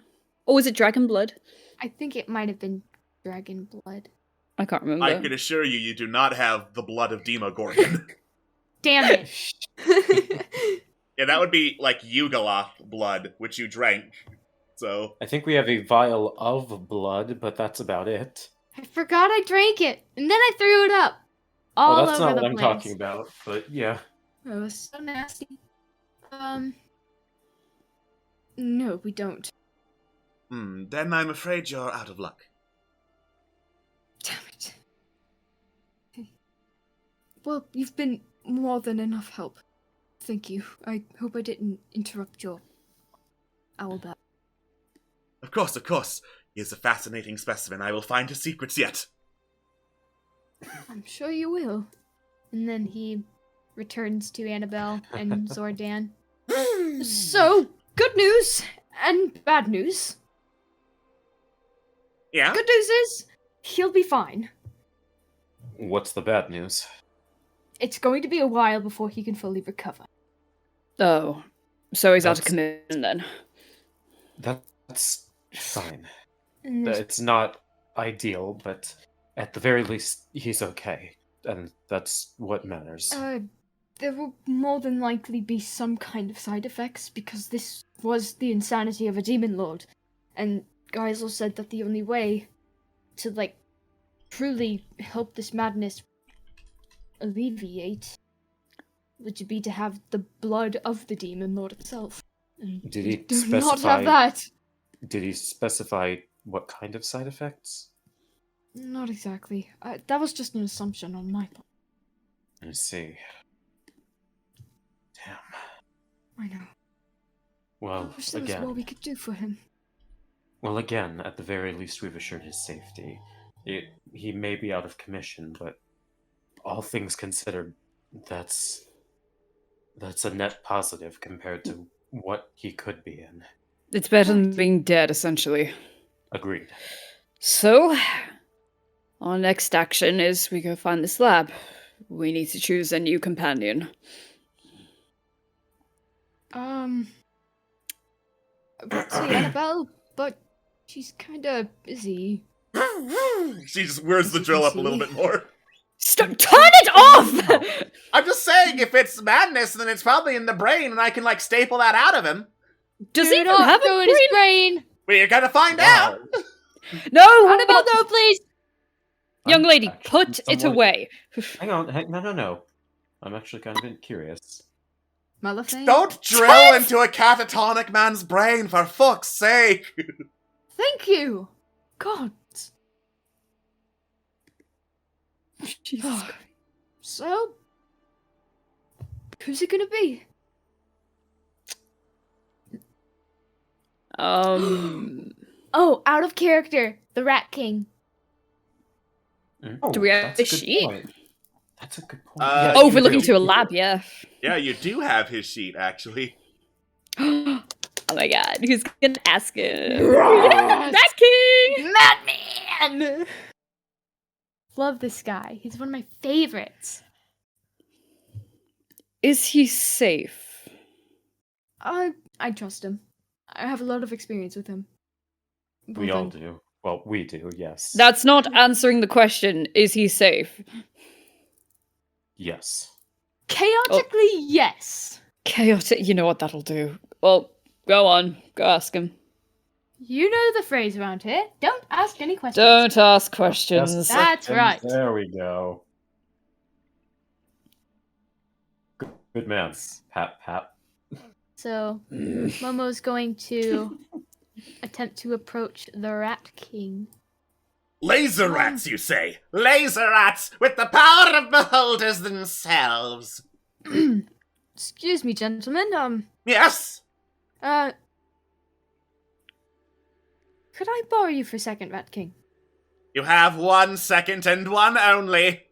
Or was it dragon blood? I think it might have been dragon blood. I can't remember. I can assure you, you do not have the blood of Demogorgon. Damn it. Yeah, that would be like Yugoloth blood, which you drank. So I think we have a vial of blood, but that's about it. I forgot I drank it, and then I threw it up. All Oh, that's over not the what I'm place. talking about, but yeah. It was so nasty. No, we don't. Then I'm afraid you're out of luck. Damn it. Well, you've been more than enough help. Thank you. I hope I didn't interrupt your owl battle. Of course. He is a fascinating specimen. I will find his secrets yet. I'm sure you will. And then he returns to Annabelle and Zordan. So, good news and bad news. Yeah? Good news is, he'll be fine. What's the bad news? It's going to be a while before he can fully recover. Oh, so he's out of That's- commission then. That's fine. And there's It's not ideal, but at the very least, he's okay. And that's what matters. there will more than likely be some kind of side effects because this was the insanity of a demon lord. And Geisel said that the only way to, truly help this madness alleviate would be to have the blood of the demon lord itself. And Did we he do not have specify- that. Did he specify what kind of side effects? Not exactly. That was just an assumption on my part. I see. Damn. I know. Well, I wish there was more again. we could do for him. Well, again, at the very least, we've assured his safety. He may be out of commission, but all things considered, that's a net positive compared to what he could be in. It's better than being dead, essentially. Agreed. So, our next action is we go find this lab. We need to choose a new companion. I would say Annabelle, but she's kinda busy. She just whirs the drill up a little bit more. Stop! Turn it off! I'm just saying, if it's madness, then it's probably in the brain, and I can, staple that out of him. Does Do he even not have a go in brain? his brain! We're gonna find out! No! Annabelle, no, please! Young I'm lady, actually put it somewhat- away. Hang on, no. I'm actually kind of curious. Malafane? Don't drill into a catatonic man's brain, for fuck's sake! Thank you! God. Jesus. So, who's it gonna be? Oh, out of character. The Rat King. Do we have that's a good sheet? point. That's a good point. Uh, Oh, you if we're looking do. to a lab, yeah. Yeah, you do have his sheet, actually. Oh my god, who's gonna ask him? Rat King! Madman! Love this guy. He's one of my favorites. Is he safe? I trust him. I have a lot of experience with him. We Well all then, do. Well, we do, yes. That's not answering the question. Is he safe? Yes. Chaotically, yes. Chaotic. You know what that'll do. Well, go on. Go ask him. You know the phrase around here. Don't ask any questions. Don't ask questions. Just That's seconds. right. There we go. Good man. Pat. So, Momo's going to attempt to approach the Rat King. Laser rats, you say? Laser rats with the power of beholders themselves. Excuse me, gentlemen. Yes? Could I borrow you for a second, Rat King? You have 1 second and one only.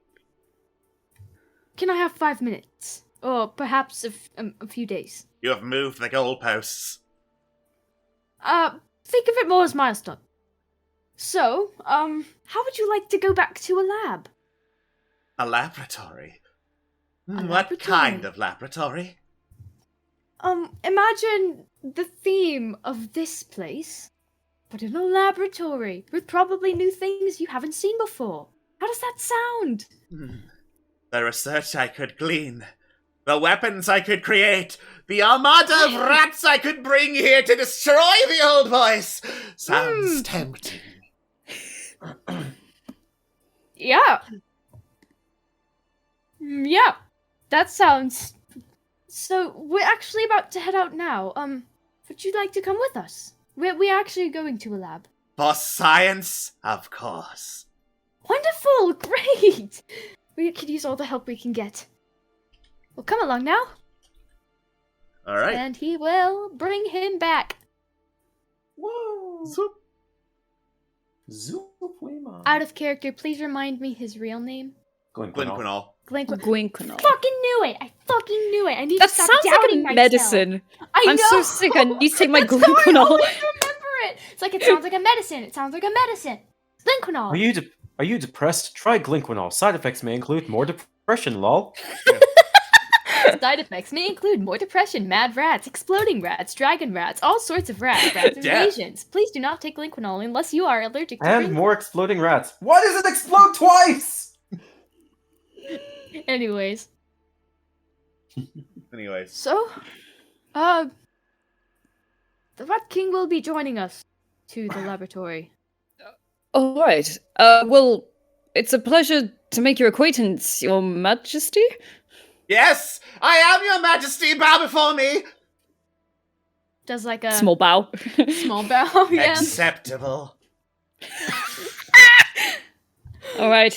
Can I have 5 minutes? Or perhaps a few days? You have moved the goalposts. Think of it more as milestone. So, how would you like to go back to a lab? A laboratory? A What laboratory? kind of laboratory? Imagine the theme of this place, but in a laboratory, with probably new things you haven't seen before. How does that sound? The research I could glean the weapons I could create, the armada of rats I could bring here to destroy the old boys. Sounds tempting. Yeah. Yeah. That sounds... So, we're actually about to head out now. Would you like to come with us? We're actually going to a lab. For science, of course. Wonderful! Great! We could use all the help we can get. Well, come along now. All right. And he will bring him back. Whoa! Zoop. Zoop, Weema. Out of character, please remind me his real name. Glinquinol. Glinquinol. Fucking knew it! I fucking knew it! I need That to stop sounds like a doubting myself. medicine. I'm know. so sick. I need to take my That's how I Glinquinol. always remember it. It's like it sounds like a medicine. It sounds like a medicine. Glinquinol. Are you depressed? Try Glinquinol. Side effects may include more depression, lol. Side effects may include more depression, mad rats, exploding rats, dragon rats, all sorts of rats, rats Death. invasions. Please do not take Glinquinol unless you are allergic to And green- more exploding rats. Why does it explode twice? Anyways, So, the Rat King will be joining us to the laboratory. All right. Well, it's a pleasure to make your acquaintance, Your Majesty. yes, I am your majesty, bow before me. Does like a Small bow. small bow, yeah. Acceptable. All right.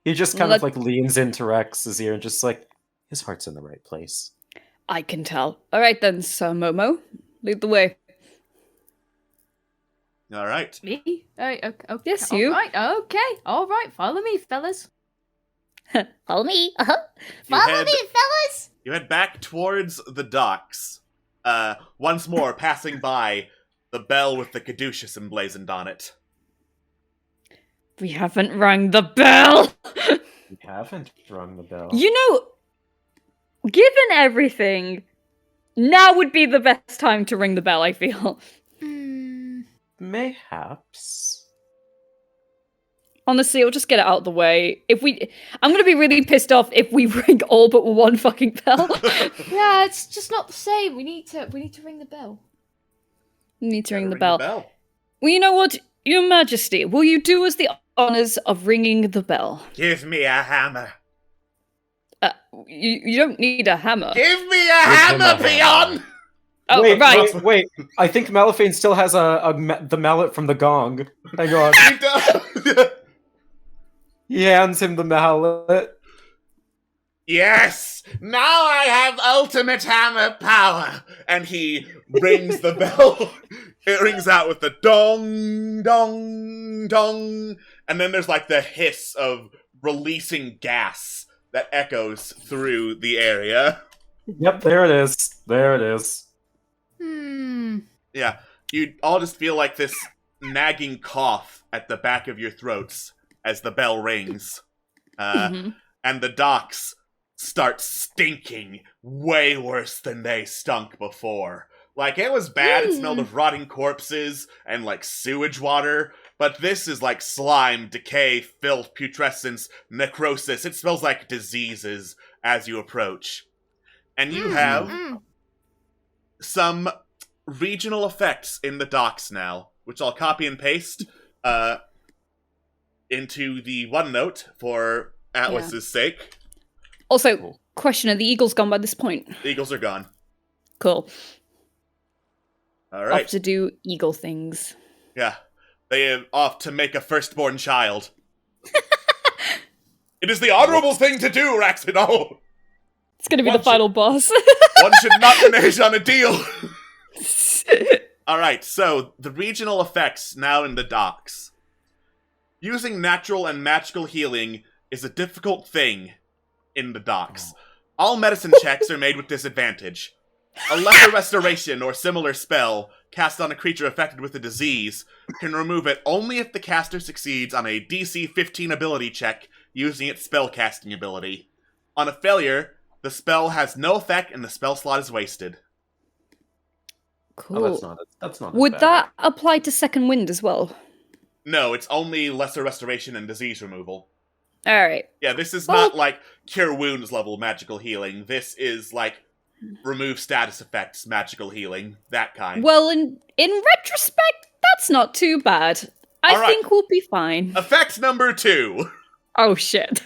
He just kind of like leans into Rex's ear and just like, his heart's in the right place. I can tell. All right then, Sir Momo. Lead the way. All right. Me? Okay. Yes, you. All right. Follow me, fellas. Follow me. Follow me, fellas. You head back towards the docks. Once more passing by the bell with the caduceus emblazoned on it. We haven't rung the bell. We haven't rung the bell. You know, given everything, now would be the best time to ring the bell, I feel. Mayhaps. Honestly, I'll just get it out of the way. I'm gonna be really pissed off if we ring all but one fucking bell. Yeah, it's just not the same. We need to ring the bell. Need to ring the Gotta bell. Well, you know what, Your Majesty, will you do us the honors of ringing the bell? Give me a hammer. You don't need a hammer. Give me a hammer, peon! Oh, wait, right. wait. I think Malifane still has the mallet from the gong. Hang on. He does. He hands him the mallet. Yes! Now I have ultimate hammer power! And he rings the bell. It rings out with the dong, dong, dong. And then there's like the hiss of releasing gas that echoes through the area. Yep, there it is. There it is. Yeah, you all just feel like this nagging cough at the back of your throats as the bell rings. And the docks start stinking way worse than they stunk before. Like, it was bad, it smelled of rotting corpses and, like, sewage water, but this is like slime, decay, filth, putrescence, necrosis. It smells like diseases as you approach. And you have some regional effects in the docks now, which I'll copy and paste into the OneNote for Atlas's sake. Also, question, are the eagles gone by this point? The eagles are gone. Cool. All right. Off to do eagle things. Yeah. They are off to make a firstborn child. It is the honorable thing to do, Raxidol! It's gonna be the final boss. One should not renege on a deal! Alright, so, the regional effects now in the docks. Using natural and magical healing is a difficult thing in the docks. All medicine checks are made with disadvantage. A lesser restoration or similar spell cast on a creature affected with a disease can remove it only if the caster succeeds on a DC 15 ability check using its spellcasting ability. On a failure, the spell has no effect and the spell slot is wasted. Cool. Oh, that's not Would bad. that apply to second wind as well? No, it's only lesser restoration and disease removal. Alright. Yeah, this is not like cure wounds level magical healing. This is like remove status effects magical healing, that kind. Well, in retrospect, that's not too bad. I All right. think we'll be fine. Effect number 2. Oh shit.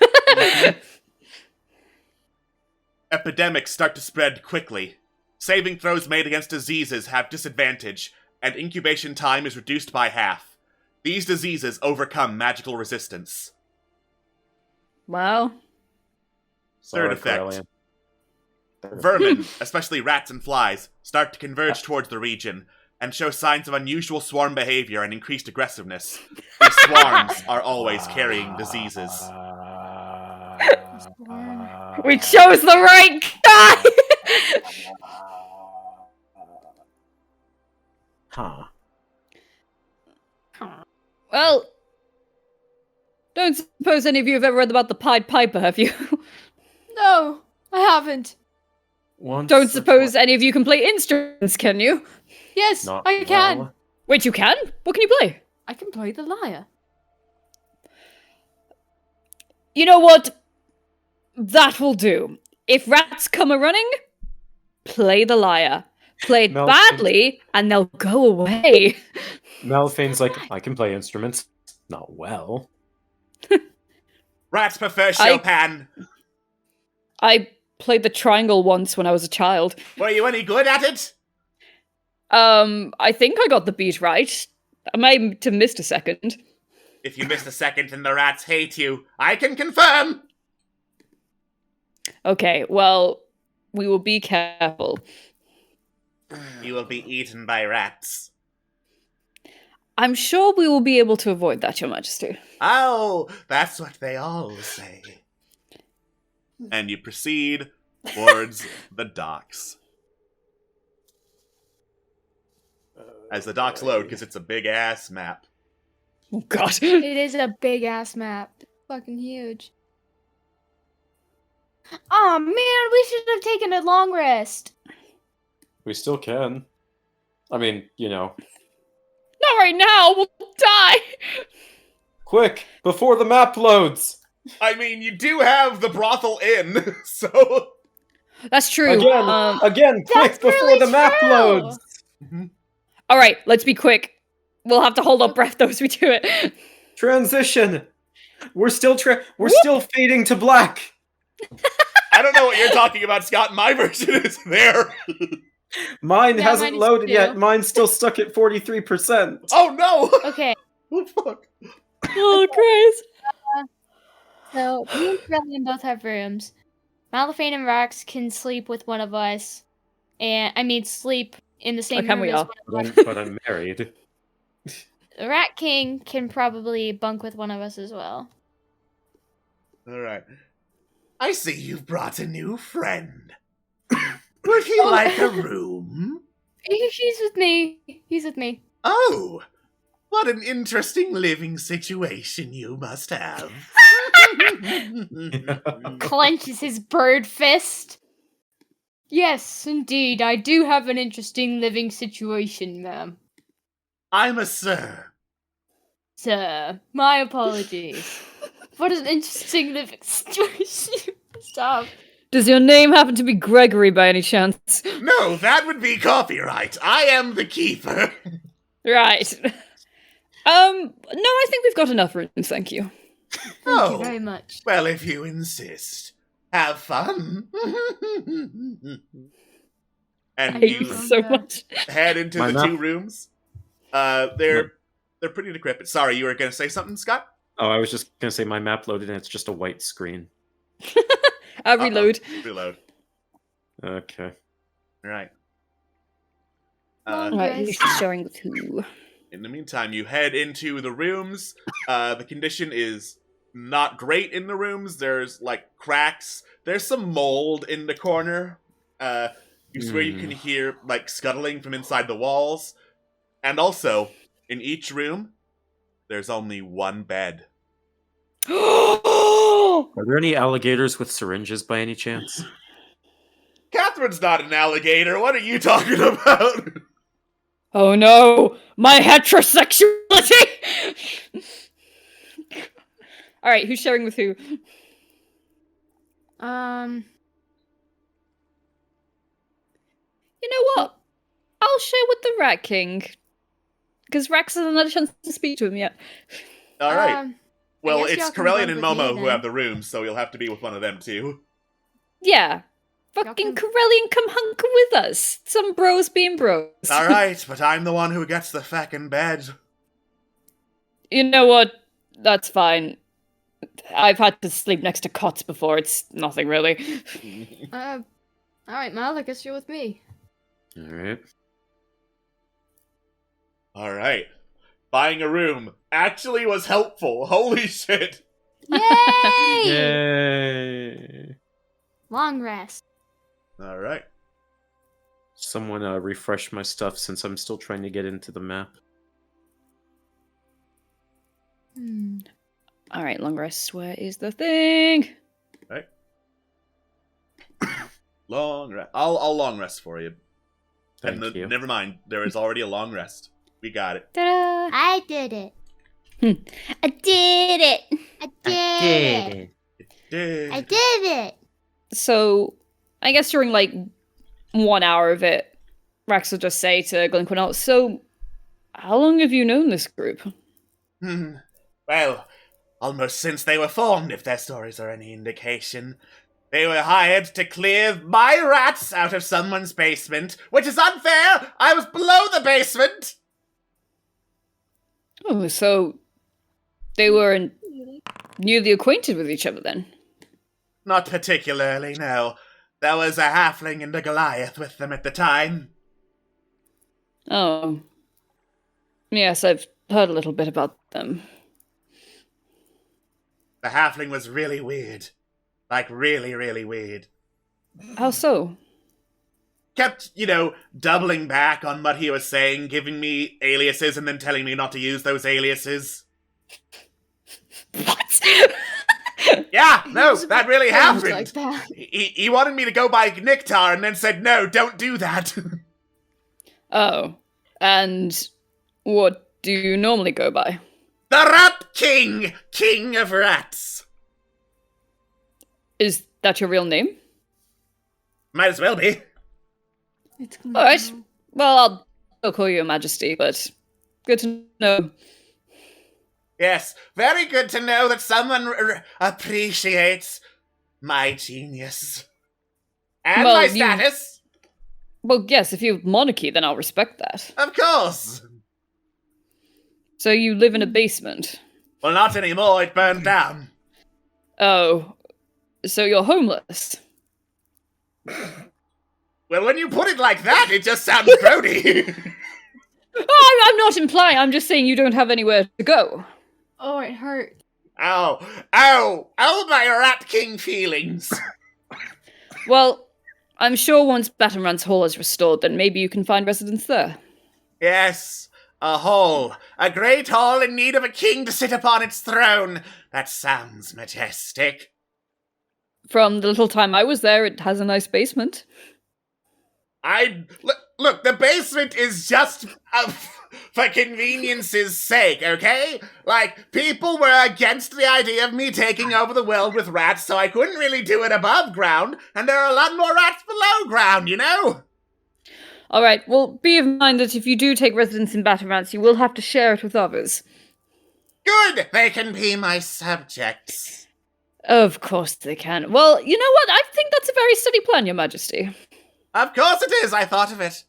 Epidemics start to spread quickly. Saving throws made against diseases have disadvantage, and incubation time is reduced by half. These diseases overcome magical resistance. Well, Third effect. Vermin, especially rats and flies, start to converge towards the region and show signs of unusual swarm behavior and increased aggressiveness. These swarms are always carrying diseases. we chose the right guy! Huh. Well, don't suppose any of you have ever read about the Pied Piper, have you? No, I haven't. Don't suppose any of you can play instruments, can you? Yes, Not I can. well. Wait, you can? What can you play? I can play the lyre. You know what? That will do. If rats come a-running, play the lyre. Play it Mel- badly, and they'll go away. Malphane's like, I can play instruments. Not well. Rats prefer Chopin. I played the triangle once when I was a child. Were you any good at it? I think I got the beat right. I might have missed a second. If you missed a second and the rats hate you, I can confirm! Okay, well, we will be careful. You will be eaten by rats. I'm sure we will be able to avoid that, Your Majesty. Oh, that's what they all say. And you proceed towards the docks. As the docks load, because it's a big-ass map. Oh, God. It is a big ass map. Fucking huge. Aw, man, we should have taken a long rest. We still can. I mean, you know. Not right now, we'll die! Quick! Before the map loads! I mean, you do have the brothel inn, so... That's true. Again, quick! That's Before really the map true! loads! Alright, let's be quick. We'll have to hold our breath though as we do it. Transition! We're still still fading to black! I don't know what you're talking about, Scott. My version is there. Mine Yeah, hasn't mine is loaded too. yet. Mine's still stuck at 43%. Oh, no! Okay, Oh, fuck. Oh, Christ. so me and Brilliant both have rooms. Malphane and Rax can sleep with one of us. And, I mean, sleep in the same can room we as all? one of us. But I'm married. The Rat King can probably bunk with one of us as well. Alright. I see you've brought a new friend. Would he like a room? He's with me. He's with me. Oh, what an interesting living situation you must have. Clenches his bird fist. Yes, indeed, I do have an interesting living situation, ma'am. I'm a sir. Sir, my apologies. What an interesting living situation. Stop. Does your name happen to be Gregory by any chance? No, that would be copyright. I am the keeper. Right. No, I think we've got enough rooms, thank you. Thank Oh. you very much. Well, if you insist. Have fun. And I hate you you so much. head into My the map- two rooms. They're pretty decrepit. Sorry, you were going to say something, Scott? Oh, I was just gonna say my map loaded and it's just a white screen. Reload. Reload. Okay. Right. Well, Right, guys. at least it's showing the two. In the meantime, you head into the rooms. The condition is not great in the rooms. There's, like, cracks. There's some mold in the corner. You swear you can hear, like, scuttling from inside the walls. And also, in each room, there's only one bed. Are there any alligators with syringes by any chance? Catherine's not an alligator. What are you talking about? Oh no! My heterosexuality! All right, who's sharing with who? You know what? I'll share with the Rat King. Because Rax hasn't had a chance to speak to him yet. All right. I Well, guess it's y'all can Corellian bunk and with me Momo who then. have the rooms, so you'll have to be with one of them too. Yeah. Fucking can- Corellian, come hunker with us. Some bros being bros. All right, but I'm the one who gets the feckin' bed. You know what? That's fine. I've had to sleep next to cots before. It's nothing really. Alright, Mal, I guess you're with me. All right. All right. Buying a room actually was helpful. Holy shit. Yay! Yay! Long rest. All right. Someone refresh my stuff since I'm still trying to get into the map. All right, long rest. Where is the thing? Long rest. I'll long rest for you. Thank you. Never mind. There is already a long rest. We got it. Ta-da! I did it. I did it. I did it. Yay. I did it. So, I guess during like 1 hour of it, Rax will just say to Glenquinel, so, how long have you known this group? Well, almost since they were formed, if their stories are any indication. They were hired to clear my rats out of someone's basement, which is unfair! I was below the basement! Oh, so they were newly acquainted with each other then? Not particularly, no. There was a halfling and a Goliath with them at the time. Oh. Yes, I've heard a little bit about them. The halfling was really weird. Like, really, really weird. How so? Kept, doubling back on what he was saying, giving me aliases and then telling me not to use those aliases. What? Yeah, no, that really Sounds happened. like that. He wanted me to go by Niktar and then said, no, don't do that. Oh. And what do you normally go by? The Rat King! King of Rats! Is that your real name? Might as well be. It's Alright. Well, I'll still call you Your Majesty, but good to know. Yes, very good to know that someone appreciates my genius. And Well, my you- status. Well, yes, if you have monarchy, then I'll respect that. Of course. So you live in a basement? Well, not anymore, it burned down. Oh. So you're homeless? Well, when you put it like that, it just sounds grody. Oh, I'm not implying, I'm just saying you don't have anywhere to go. Oh, it hurt. Oh, my Rat King feelings. Well, I'm sure once Battleran's Hall is restored, then maybe you can find residence there. Yes, a hall. A great hall in need of a king to sit upon its throne. That sounds majestic. From the little time I was there, it has a nice basement. Look, the basement is just for convenience's sake, okay? Like, people were against the idea of me taking over the world with rats, so I couldn't really do it above ground, and there are a lot more rats below ground, you know? Alright, well, be in mind that if you do take residence in Battlerance, you will have to share it with others. Good! They can be my subjects. Of course they can. Well, you know what? I think that's a very steady plan, Your Majesty. Of course it is, I thought of it.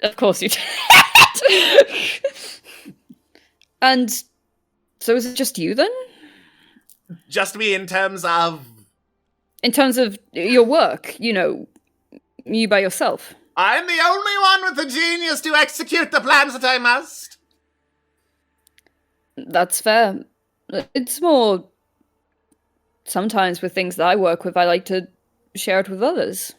Of course you did. And so is it just you then? Just me in terms of... In terms of your work, you by yourself. I'm the only one with the genius to execute the plans that I must. That's fair. It's more... Sometimes with things that I work with, I like to share it with others.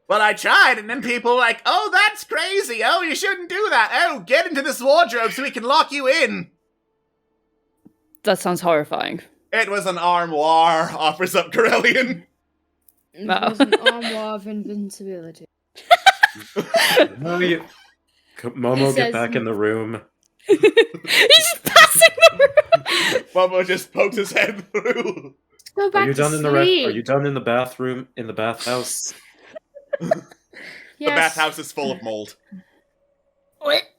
Well, I tried, and then people were like, oh, that's crazy. Oh, you shouldn't do that. Oh, get into this wardrobe so we can lock you in. That sounds horrifying. It was an armoire, offers up Corellian. It Wow. was an armoire of invincibility. Momo, He get says- back in the room. He just passes crossing the room. Momo just pokes his head through. Go back Are you to done in the sleep. Are you done in the bathroom? In the bathhouse? The Yes. bathhouse is full of mold.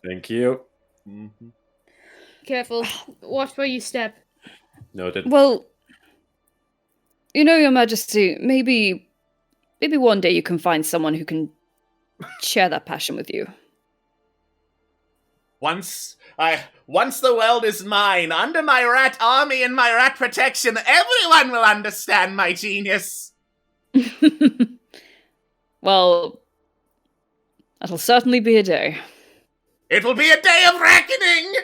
Thank you. Mhm. Careful. Watch where you step. Noted. Well, Your Majesty, maybe one day you can find someone who can share that passion with you. Once the world is mine, under my rat army and my rat protection, everyone will understand my genius. Well, that'll certainly be a day. It will be a day of reckoning.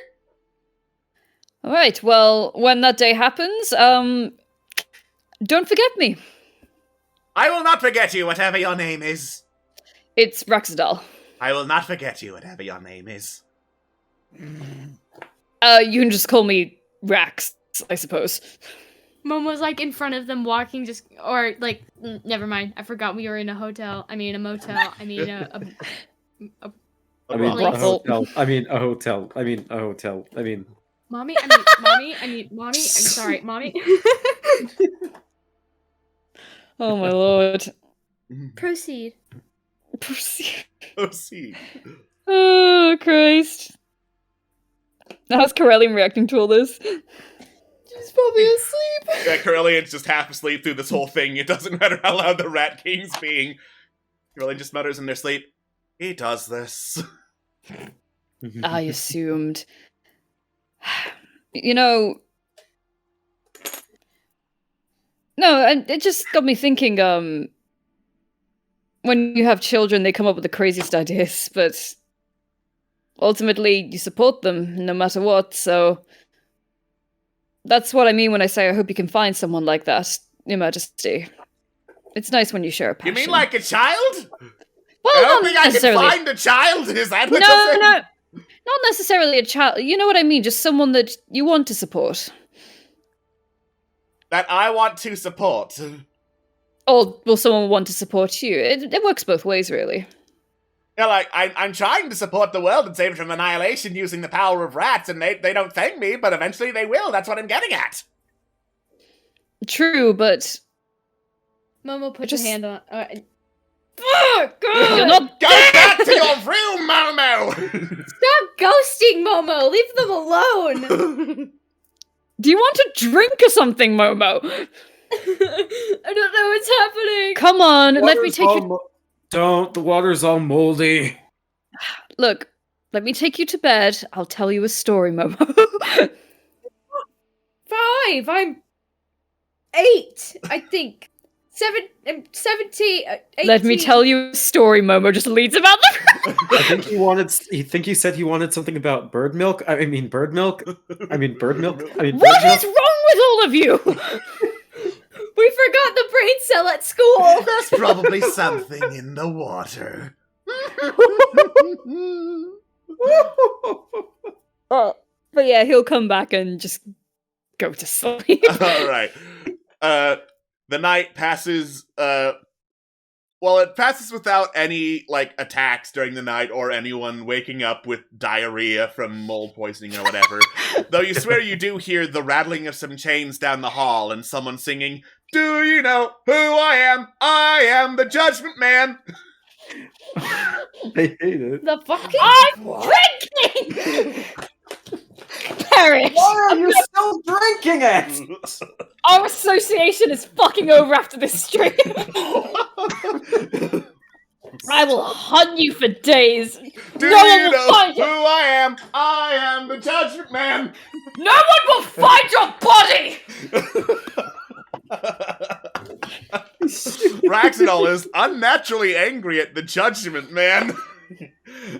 All right, well, when that day happens, don't forget me. I will not forget you, whatever your name is. It's Raxadal. I will not forget you, whatever your name is. You can just call me Rax, I suppose. Momo's like in front of them walking never mind. I forgot we were in a hotel. I mean a motel. I mean a I mean, a brothel. hotel. I mean, a hotel. I mean, a hotel. I mean... mommy. I'm sorry, mommy. Oh my lord. Proceed. Proceed. Proceed. Oh, Christ. How's Corellian reacting to all this? She's probably asleep. Yeah, Corellian's just half asleep through this whole thing. It doesn't matter how loud the Rat King's being. Corellian just mutters in their sleep, he does this. I assumed. No, it just got me thinking, when you have children, they come up with the craziest ideas, but ultimately, you support them no matter what, so that's what I mean when I say I hope you can find someone like that, Your Majesty. It's nice when you share a passion. You mean like a child? Well, I not don't think I can necessarily. find a child. Is that what No, you're saying? no, not necessarily a child. You know what I mean? Just someone that you want to support. That I want to support. Or will someone want to support you? It works both ways, really. Yeah, like, I'm trying to support the world and save it from annihilation using the power of rats, and they don't thank me, but eventually they will. That's what I'm getting at. True, but Momo put Just- her hand on. you're not. Go back to your room, Momo! Stop ghosting Momo. Leave them alone. Do you want a drink or something, Momo? I don't know what's happening. Come on, let me take you. Don't. The water's all moldy. Look, let me take you to bed. I'll tell you a story, Momo. 5. I'm 8. I think. 17. 18. Let me tell you a story, Momo. Just leads about the. I think he wanted. He said he wanted something about bird milk. I mean, bird milk. I mean, bird milk. I mean, What bird is wrong with all of you? We forgot the brain cell at school. There's probably something in the water. But yeah, he'll come back and just go to sleep. Alright. The night passes, it passes without any, attacks during the night or anyone waking up with diarrhea from mold poisoning or whatever. Though you swear you do hear the rattling of some chains down the hall and someone singing, "Do you know who I am? I am the Judgment Man!" I hate it. The fucking. I'm drinking! Perish! Why are you still drinking it? Our association is fucking over after this stream. I will hunt you for days. Do No one you will know find who you. I am? I am the Judgment Man! No one will find your body. Raxidol is unnaturally angry at the Judgment Man.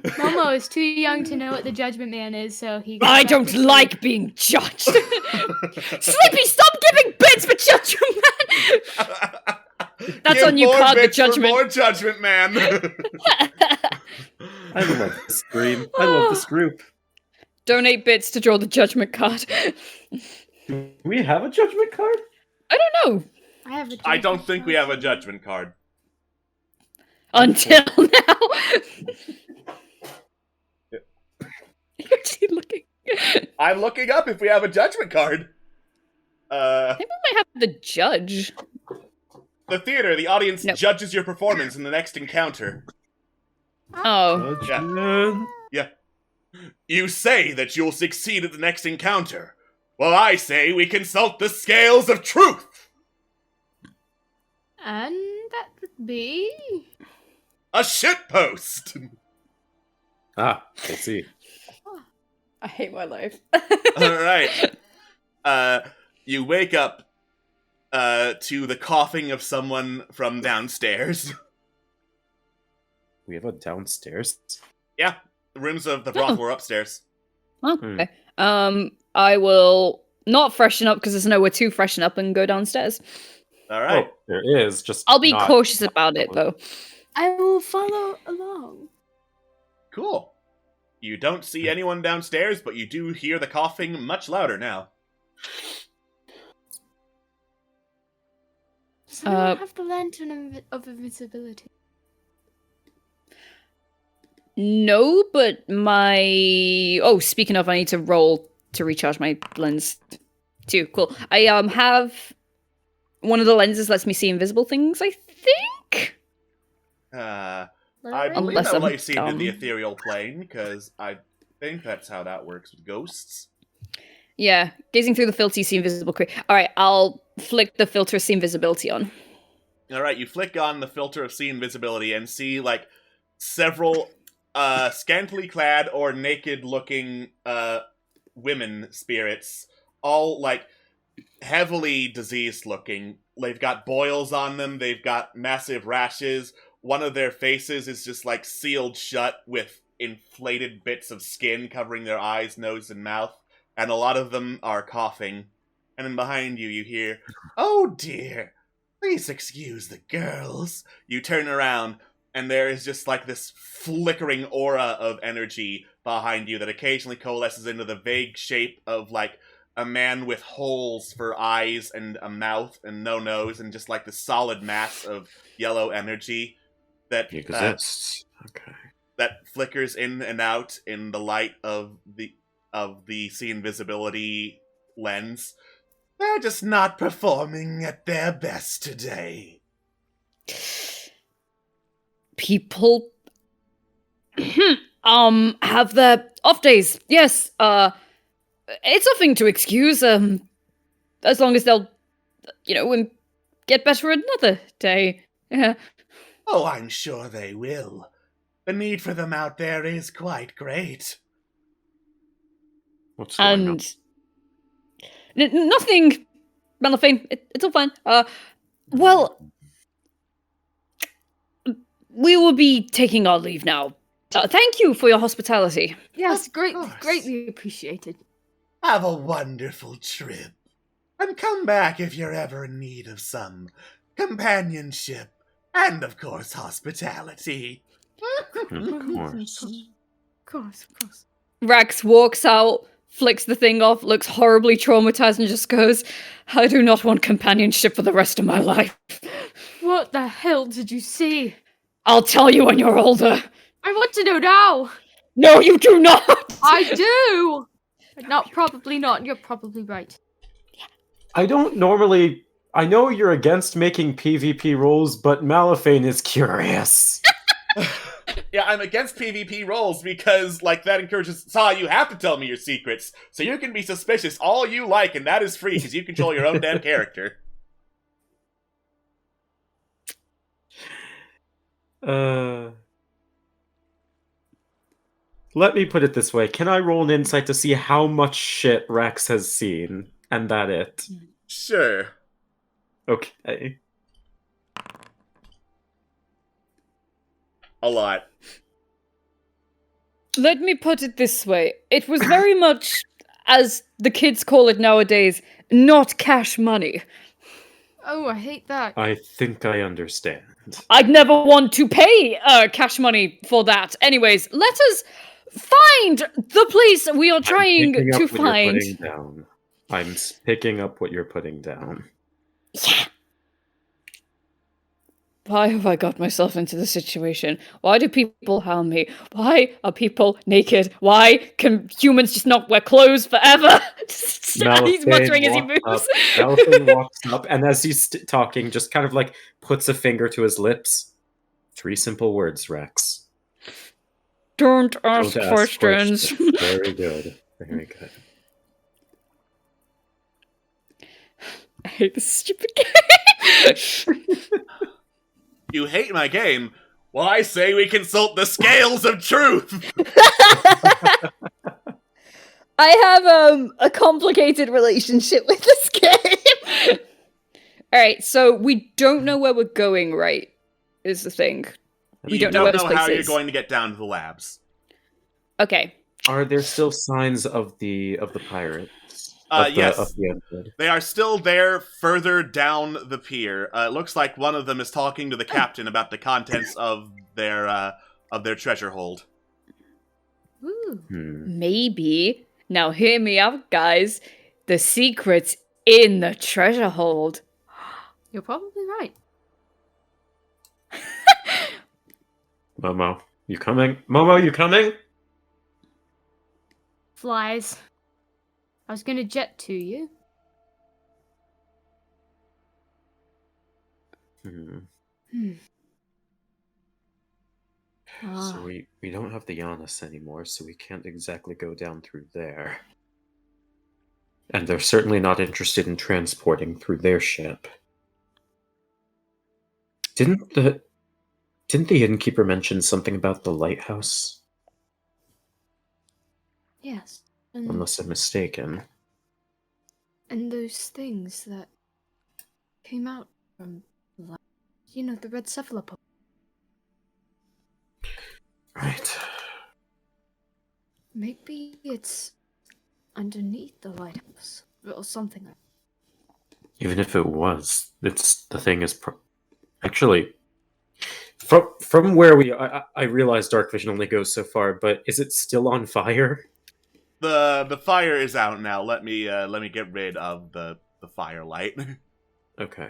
Momo is too young to know what the Judgment Man is, so he. I don't like being judged. Sleepy, stop giving bits for Judgment Man. That's Give on you, more Card the bits for Judgment. More Judgment Man. I love this stream. I love this group. Donate bits to draw the Judgment card. Do we have a judgment card? I don't know. I have a. I don't think we have a Judgment card. Until now. You're actually looking. I'm looking up if we have a judgment card. I think we might have the judge. The theater, the audience Nope. judges your performance in the next encounter. Oh. Judgment. Yeah. You say that you'll succeed at the next encounter. Well, I say we consult the scales of truth. And that would be. A shitpost. Ah, I see. I hate my life. All right. You wake up to the coughing of someone from downstairs. We have a downstairs. Yeah, the rooms of the brothel were upstairs. Okay. I will not freshen up because there's nowhere to freshen up and go downstairs. All right. Oh, there is. Just I'll be not- cautious about it though. I will follow along. Cool. You don't see anyone downstairs, but you do hear the coughing much louder now. Does anyone have the lantern of invisibility? No, but my speaking of, I need to roll to recharge my lens too. Cool. I have one of the lenses lets me see invisible things, I think. I Larry? believe Unless that'll I'm let you see into the dumb. ethereal plane, because I think that's how that works with ghosts. Yeah, gazing through the filter, you see invisible Alright, I'll flick the filter of see invisibility on. Alright, you flick on the filter of see invisibility and see, like, several scantily clad or naked looking women spirits, all, like, heavily diseased looking. They've got boils on them, they've got massive rashes. One of their faces is just, like, sealed shut with inflated bits of skin covering their eyes, nose, and mouth. And a lot of them are coughing. And then behind you, you hear, "Oh dear, please excuse the girls." You turn around, and there is just like this flickering aura of energy behind you that occasionally coalesces into the vague shape of like a man with holes for eyes and a mouth and no nose, and just like the solid mass of yellow energy that exists. Okay. that flickers in and out in the light of the see invisibility lens. They're just not performing at their best today. People have their off days. Yes. It's nothing to excuse, as long as they'll get better another day. Yeah. Oh, I'm sure they will. The need for them out there is quite great. What's going on? And nothing, Malafine. It's all fine. Well, we will be taking our leave now. Thank you for your hospitality. Yes, Of great, course. greatly appreciated. Have a wonderful trip. And come back if you're ever in need of some companionship. And, of course, hospitality. Of course. Of course. Rax walks out, flicks the thing off, looks horribly traumatized, and just goes, "I do not want companionship for the rest of my life. What the hell did you see? I'll tell you when you're older." I want to know now. No, you do not! I do. Probably not. You're probably right. I don't normally. I know you're against making PvP rolls, but Malafane is curious. Yeah, I'm against PvP rolls because, like, that encourages... Saw, you have to tell me your secrets, so you can be suspicious all you like, and that is free, because you control your own damn character. Let me put it this way. Can I roll an insight to see how much shit Rex has seen? And that it? Sure. Okay. A lot. Let me put it this way. It was very much, as the kids call it nowadays, not cash money. Oh, I hate that. I think I understand. I'd never want to pay cash money for that. Anyways, let us find the place we are trying I'm picking to up what you're find. putting down. I'm picking up what you're putting down. Yeah. Why have I got myself into this situation? Why do people harm me? Why are people naked? Why can humans just not wear clothes forever? He's muttering as he moves. Malphane walks up, and as he's talking, just kind of like puts a finger to his lips. 3 simple words, Rex. Don't ask Don't ask questions. Very good. Very good. I hate this stupid game. You hate my game? Well, I say we consult the scales of truth! I have a complicated relationship with this game. Alright, so we don't know where we're going, right? Is the thing. We You don't know where this how place you're is. going to get down to the labs. Okay. Are there still signs of the pirates? Yes. Of the undead? They are still there further down the pier. It looks like one of them is talking to the captain about the contents of their treasure hold. Ooh. Maybe. Now hear me out, guys. The secret's in the treasure hold. You're probably right. Momo, you coming? Momo, you coming? Flies. I was gonna jet to you. So we don't have the Giannis anymore, so we can't exactly go down through there. And they're certainly not interested in transporting through their ship. Didn't the innkeeper mention something about the lighthouse? Yes. Unless I'm mistaken. And those things that came out from, the red cephalopod. Right. Maybe it's underneath the lighthouse or something. Even if it was, the thing is actually from where I realize dark vision only goes so far, but is it still on fire? The fire is out now. Let me get rid of the firelight. Okay.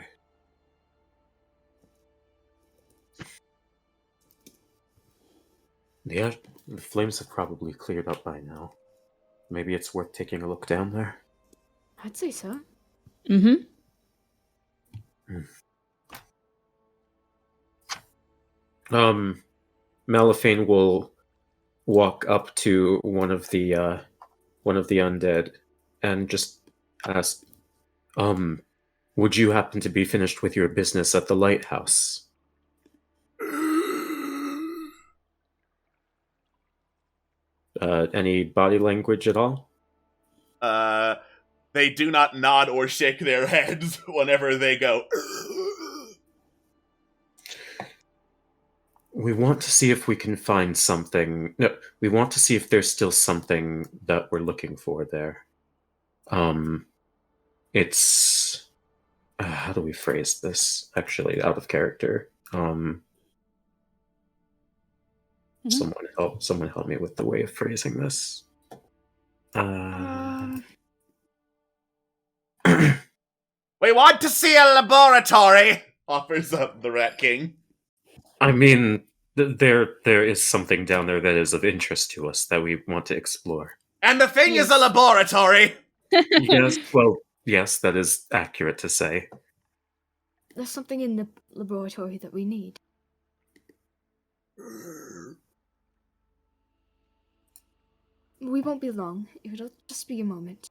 Yeah, the flames have probably cleared up by now. Maybe it's worth taking a look down there. I'd say so. Mm-hmm. Malphane will walk up to one of the undead and just ask, would you happen to be finished with your business at the lighthouse? Any body language at all? They do not nod or shake their heads whenever they go. We want to see if we can find something. No, we want to see if there's still something that we're looking for there. It's how do we phrase this? Actually, out of character. Someone help me with the way of phrasing this. We want to see a laboratory, offers up the Rat King. I mean, there is something down there that is of interest to us that we want to explore. And the thing is a laboratory! Yes, well, yes, that is accurate to say. There's something in the laboratory that we need. We won't be long. It'll just be a moment.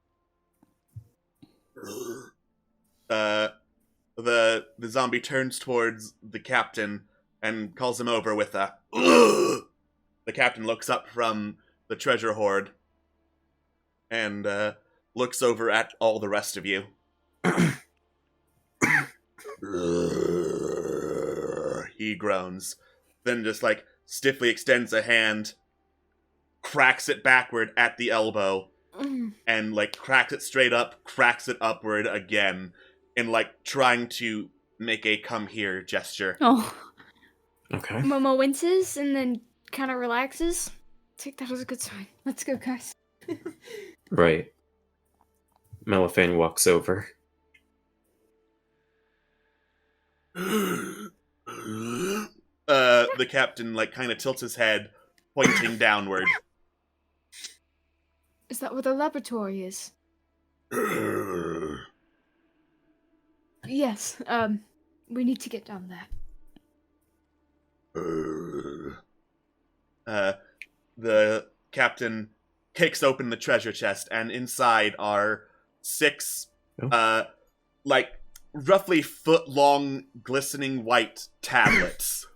The zombie turns towards the captain and calls him over with a "Ugh!" The captain looks up from the treasure hoard and looks over at all the rest of you. He groans, then just like stiffly extends a hand, cracks it backward at the elbow, and like cracks it straight up, cracks it upward again, in like trying to make a come here gesture. Oh. Okay. Momo winces and then kind of relaxes. Take that as a good sign. Let's go, guys. Right. Malphane walks over. the captain like kind of tilts his head, pointing downward. Is that where the laboratory is? Yes, we need to get down there. The captain kicks open the treasure chest, and inside are 6, like, roughly foot-long, glistening white tablets.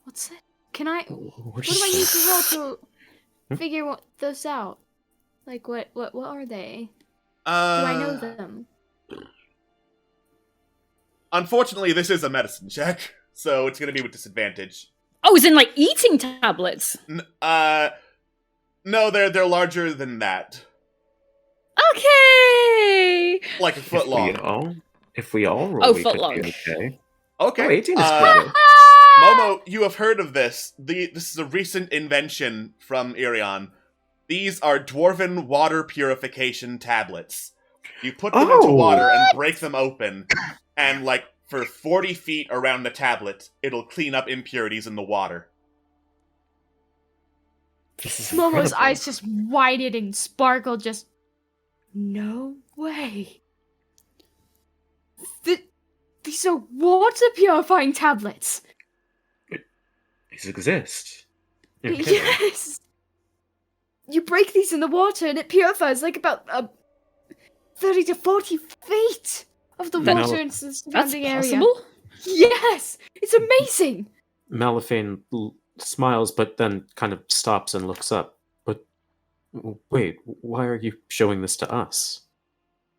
What's it? Can I... What What do I need to roll to figure those out? Like, what are they? Do I know them? Unfortunately, this is a medicine check, so it's gonna be with disadvantage. Oh, as in like eating tablets? No, they're larger than that. Okay! Like a foot long. If we all roll, Oh, we foot could long. be okay. Okay. Oh, 18 is pretty good. Momo, you have heard of this. This is a recent invention from Irion. These are dwarven water purification tablets. You put them into water and break them open, and like for 40 feet around the tablet, it'll clean up impurities in the water. This is Momo's incredible. eyes just widened and sparkled, just... No way. These are water-purifying tablets! These exist. You're kidding. Yes! You break these in the water and it purifies like about 30 to 40 feet of the That- water in the That's surrounding area. possible? Yes! It's amazing! Malifane smiles, but then kind of stops and looks up. But wait, why are you showing this to us?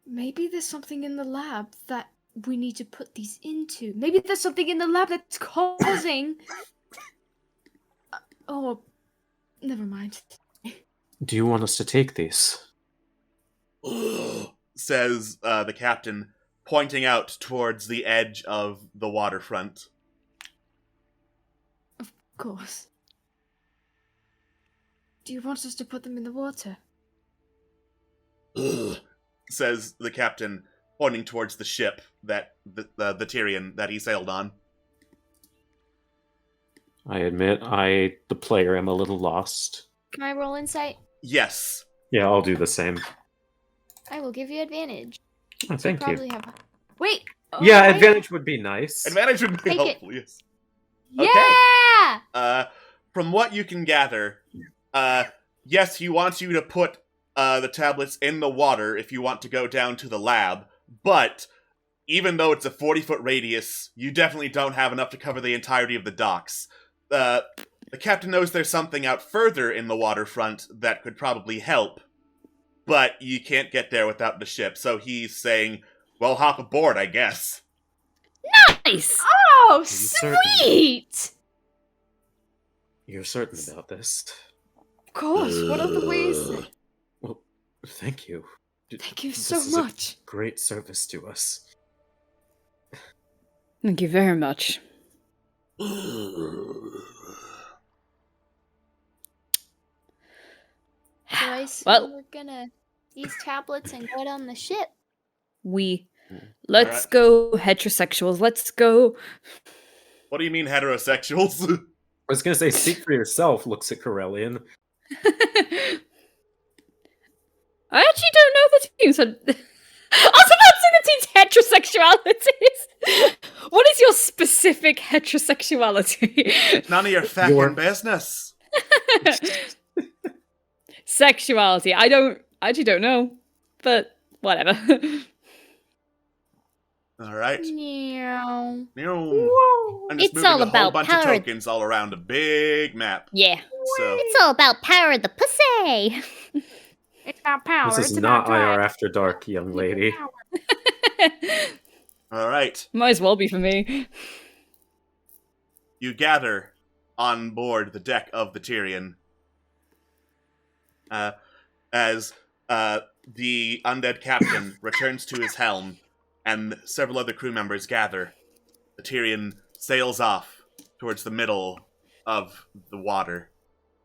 Maybe there's something in the lab that we need to put these into. Maybe there's something in the lab that's causing... oh, never mind. Do you want us to take these? Says the captain, pointing out towards the edge of the waterfront. Of course. Do you want us to put them in the water? Says the captain, pointing towards the ship that the Tyrion that he sailed on. I admit, the player, am a little lost. Can I roll insight? Yes. Yeah, I'll do the same. I will give you advantage. Oh, thank you. Probably have. Wait! Yeah, I- advantage would be nice. Advantage would be Take it. helpful, yes. Okay. Yeah! From what you can gather, yes, he wants you to put the tablets in the water if you want to go down to the lab, but even though it's a 40-foot radius, you definitely don't have enough to cover the entirety of the docks. The captain knows there's something out further in the waterfront that could probably help, but you can't get there without the ship, so he's saying, well, hop aboard, I guess. Nice! Oh, certain? sweet! You're certain about this? Of course, what other way is there? Well, thank you. Thank you This so is a much. great service to us. Thank you very much. So I see Well- we're gonna use tablets and go on the ship. Let's Alright. go heterosexuals. Let's go. What do you mean, heterosexuals? I was gonna say, speak for yourself, looks at Corellian. I actually don't know the teams. I was about to say the team's heterosexuality. What is your specific heterosexuality? None of your fucking Your- business. Sexuality. I actually don't know. But whatever. All right. Meow. I'm just It's moving all a whole about bunch power. of tokens all around a big map. Yeah. So It's all about power of the pussy. It's about power. This is it's not about drive. IR After Dark, young lady. all right, Might as well be for me. you gather on board the deck of the Tyrion. As the undead captain returns to his helm, and several other crew members gather, the Tyrion sails off towards the middle of the water.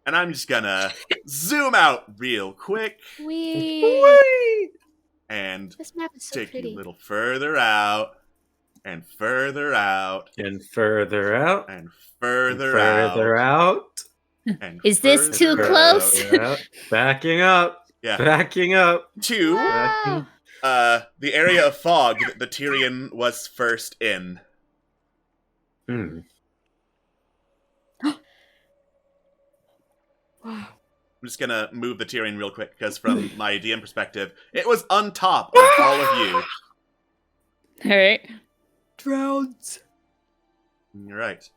And I'm just gonna zoom out real quick Wee. and This map is so take you pretty. a little further out. And further out. And further out. And And further further out. out. And Is this too further close? Further out. Backing up. Yeah. Backing up. To Wow. the area of fog that the Tyrion was first in. Hmm. Wow. I'm just gonna move the Tyrion real quick, because from my DM perspective, it was on top of all of you. All right. Drowns. You're right.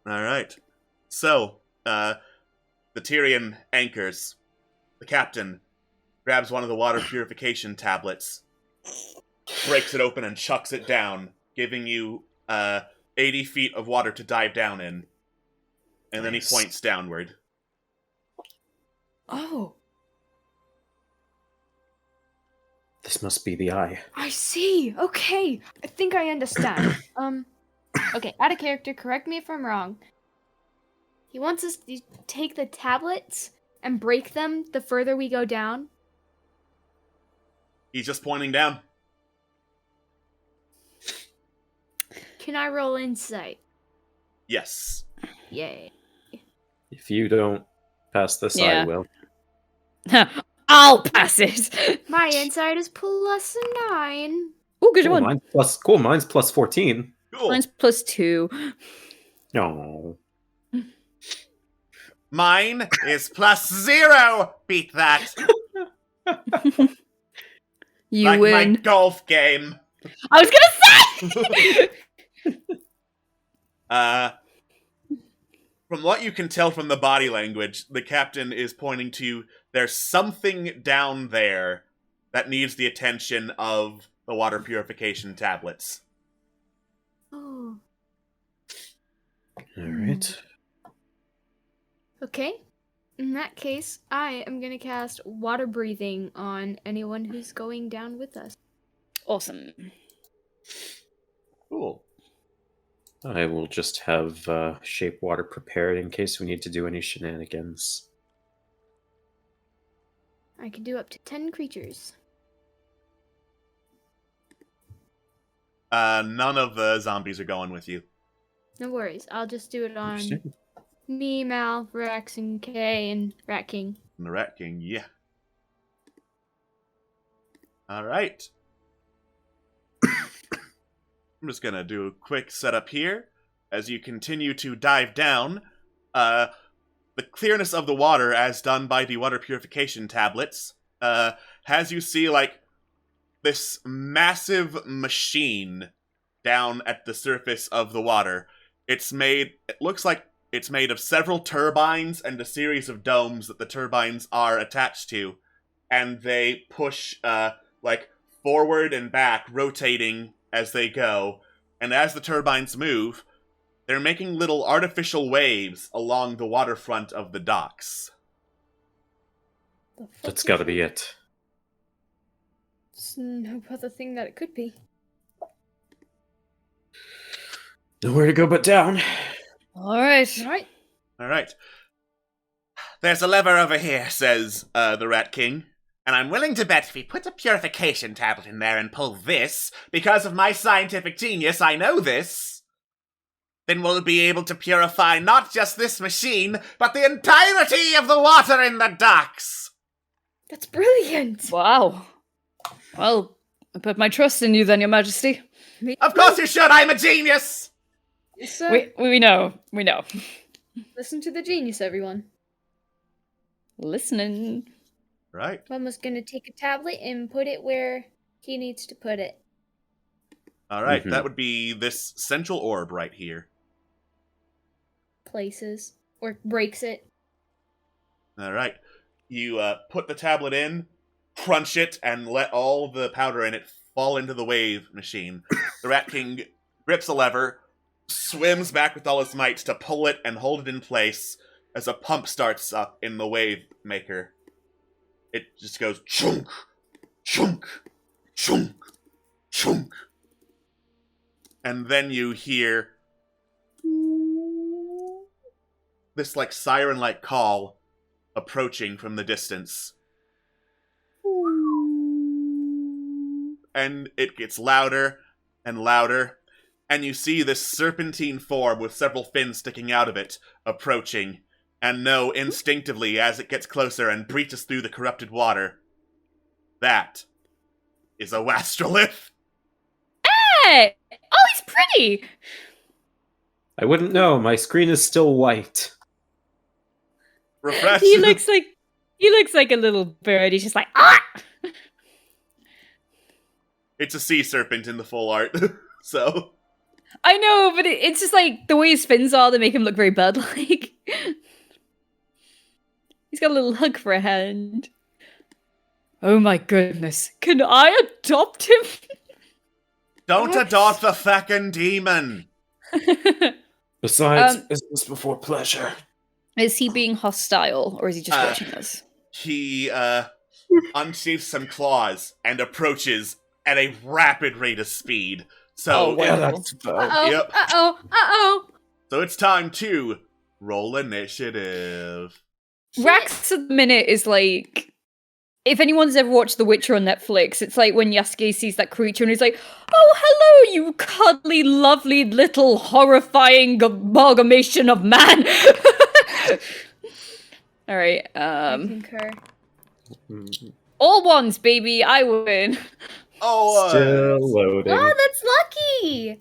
Alright. So, the Tyrion anchors. The captain grabs one of the water purification tablets, breaks it open, and chucks it down, giving you 80 feet of water to dive down in. And then he Nice. points downward. Oh, This must be the eye. I see. Okay, I think I understand. Okay, out of character. Correct me if I'm wrong. He wants us to take the tablets and break them the further we go down. He's just pointing down. Can I roll insight? Yes. Yay. If you don't pass this, Yeah. I will. I'll pass it. My insight is plus 9. Oh, good Cool, one. mine's plus 14. Cool. Mine's +2. No. Mine is +0. Beat that. You Like win. my golf game. I was gonna say. From what you can tell from the body language, the captain is pointing to there's something down there that needs the attention of the water purification tablets. Oh. Alright. Okay. In that case, I am gonna cast water breathing on anyone who's going down with us. Awesome. Cool. I will just have shape water prepared in case we need to do any shenanigans. I can do up to 10 creatures. None of the zombies are going with you. No worries. I'll just do it on Understand? me, Mal, Rex, and Kay, and Rat King. And the Rat King, yeah. Alright. I'm just gonna do a quick setup here. As you continue to dive down, the clearness of the water, as done by the water purification tablets, has you see, like, this massive machine down at the surface of the water. It looks like it's made of several turbines and a series of domes that the turbines are attached to. And they push, like, forward and back, rotating as they go. And as the turbines move, they're making little artificial waves along the waterfront of the docks. The fuck That's is gotta it? be it. There's no other thing that it could be. Nowhere to go but down. All right. Alright. Alright. There's a lever over here, says the Rat King. And I'm willing to bet if we put a purification tablet in there and pull this, because of my scientific genius, I know this, then we'll be able to purify not just this machine, but the entirety of the water in the docks. That's brilliant! Wow. Well, I put my trust in you then, Your Majesty. Me Of course you should, I'm a genius! So, We know. We know. listen to the genius, everyone. Listening. Right. Mama's gonna take a tablet and put it where he needs to put it. Alright, Mhm. that would be this central orb right here. Places. Or breaks it. Alright. You put the tablet in, crunch it, and let all the powder in it fall into the wave machine. The Rat King grips a lever, swims back with all his might to pull it and hold it in place as a pump starts up in the wave maker. It just goes chunk, chunk, chunk, chunk. And then you hear this like siren-like call approaching from the distance. and it gets louder and louder, and you see this serpentine form with several fins sticking out of it approaching, and know instinctively as it gets closer and breaches through the corrupted water, that is a Wastrolith. Hey! Oh, he's pretty! I wouldn't know. My screen is still white. Refresh. He looks like a little bird. He's just like, ah! It's a sea serpent in the full art, so... I know, but it's just like the way his fins are, they make him look very bird-like. He's got a little hug for a hand. Oh my goodness. Can I adopt him? Don't adopt the feckin' demon! Besides, business before pleasure. Is he being hostile, or is he just watching us? He, unsheaths some claws and approaches at a rapid rate of speed. So, Yeah, that's about. Uh-oh, Yep. uh-oh. So it's time to roll initiative. Rax at the minute is like... If anyone's ever watched The Witcher on Netflix, it's like when Yasuke sees that creature and he's like, oh, hello, you cuddly, lovely, little, horrifying amalgamation of man. Alright, I concur. all ones, baby, I win. Oh, Still loading. Oh, that's lucky!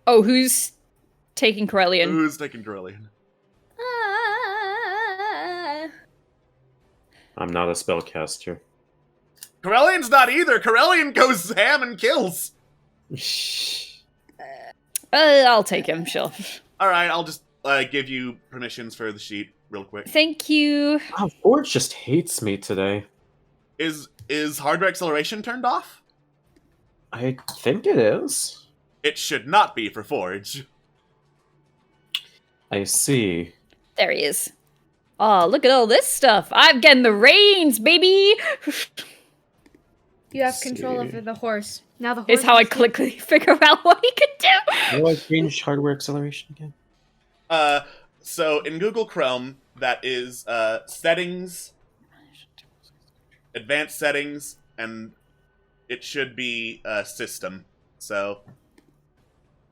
Oh, who's taking Corellian? who's taking Corellian? Ah. I'm not a spellcaster. Corellian's not either. Corellian goes ham and kills. I'll take him, sure. Alright, I'll just give you permissions for the sheet real quick. Thank you. Oh, Forge just hates me today. Is hardware acceleration turned off? I think it is. It should not be for Forge. I see. There he is. Oh, look at all this stuff. I'm getting the reins, baby. You have control See. over the horse. Now the horse It's how I is- quickly figure out what he can do. How do I change hardware acceleration again? So in Google Chrome, that is settings, advanced settings, and it should be system. So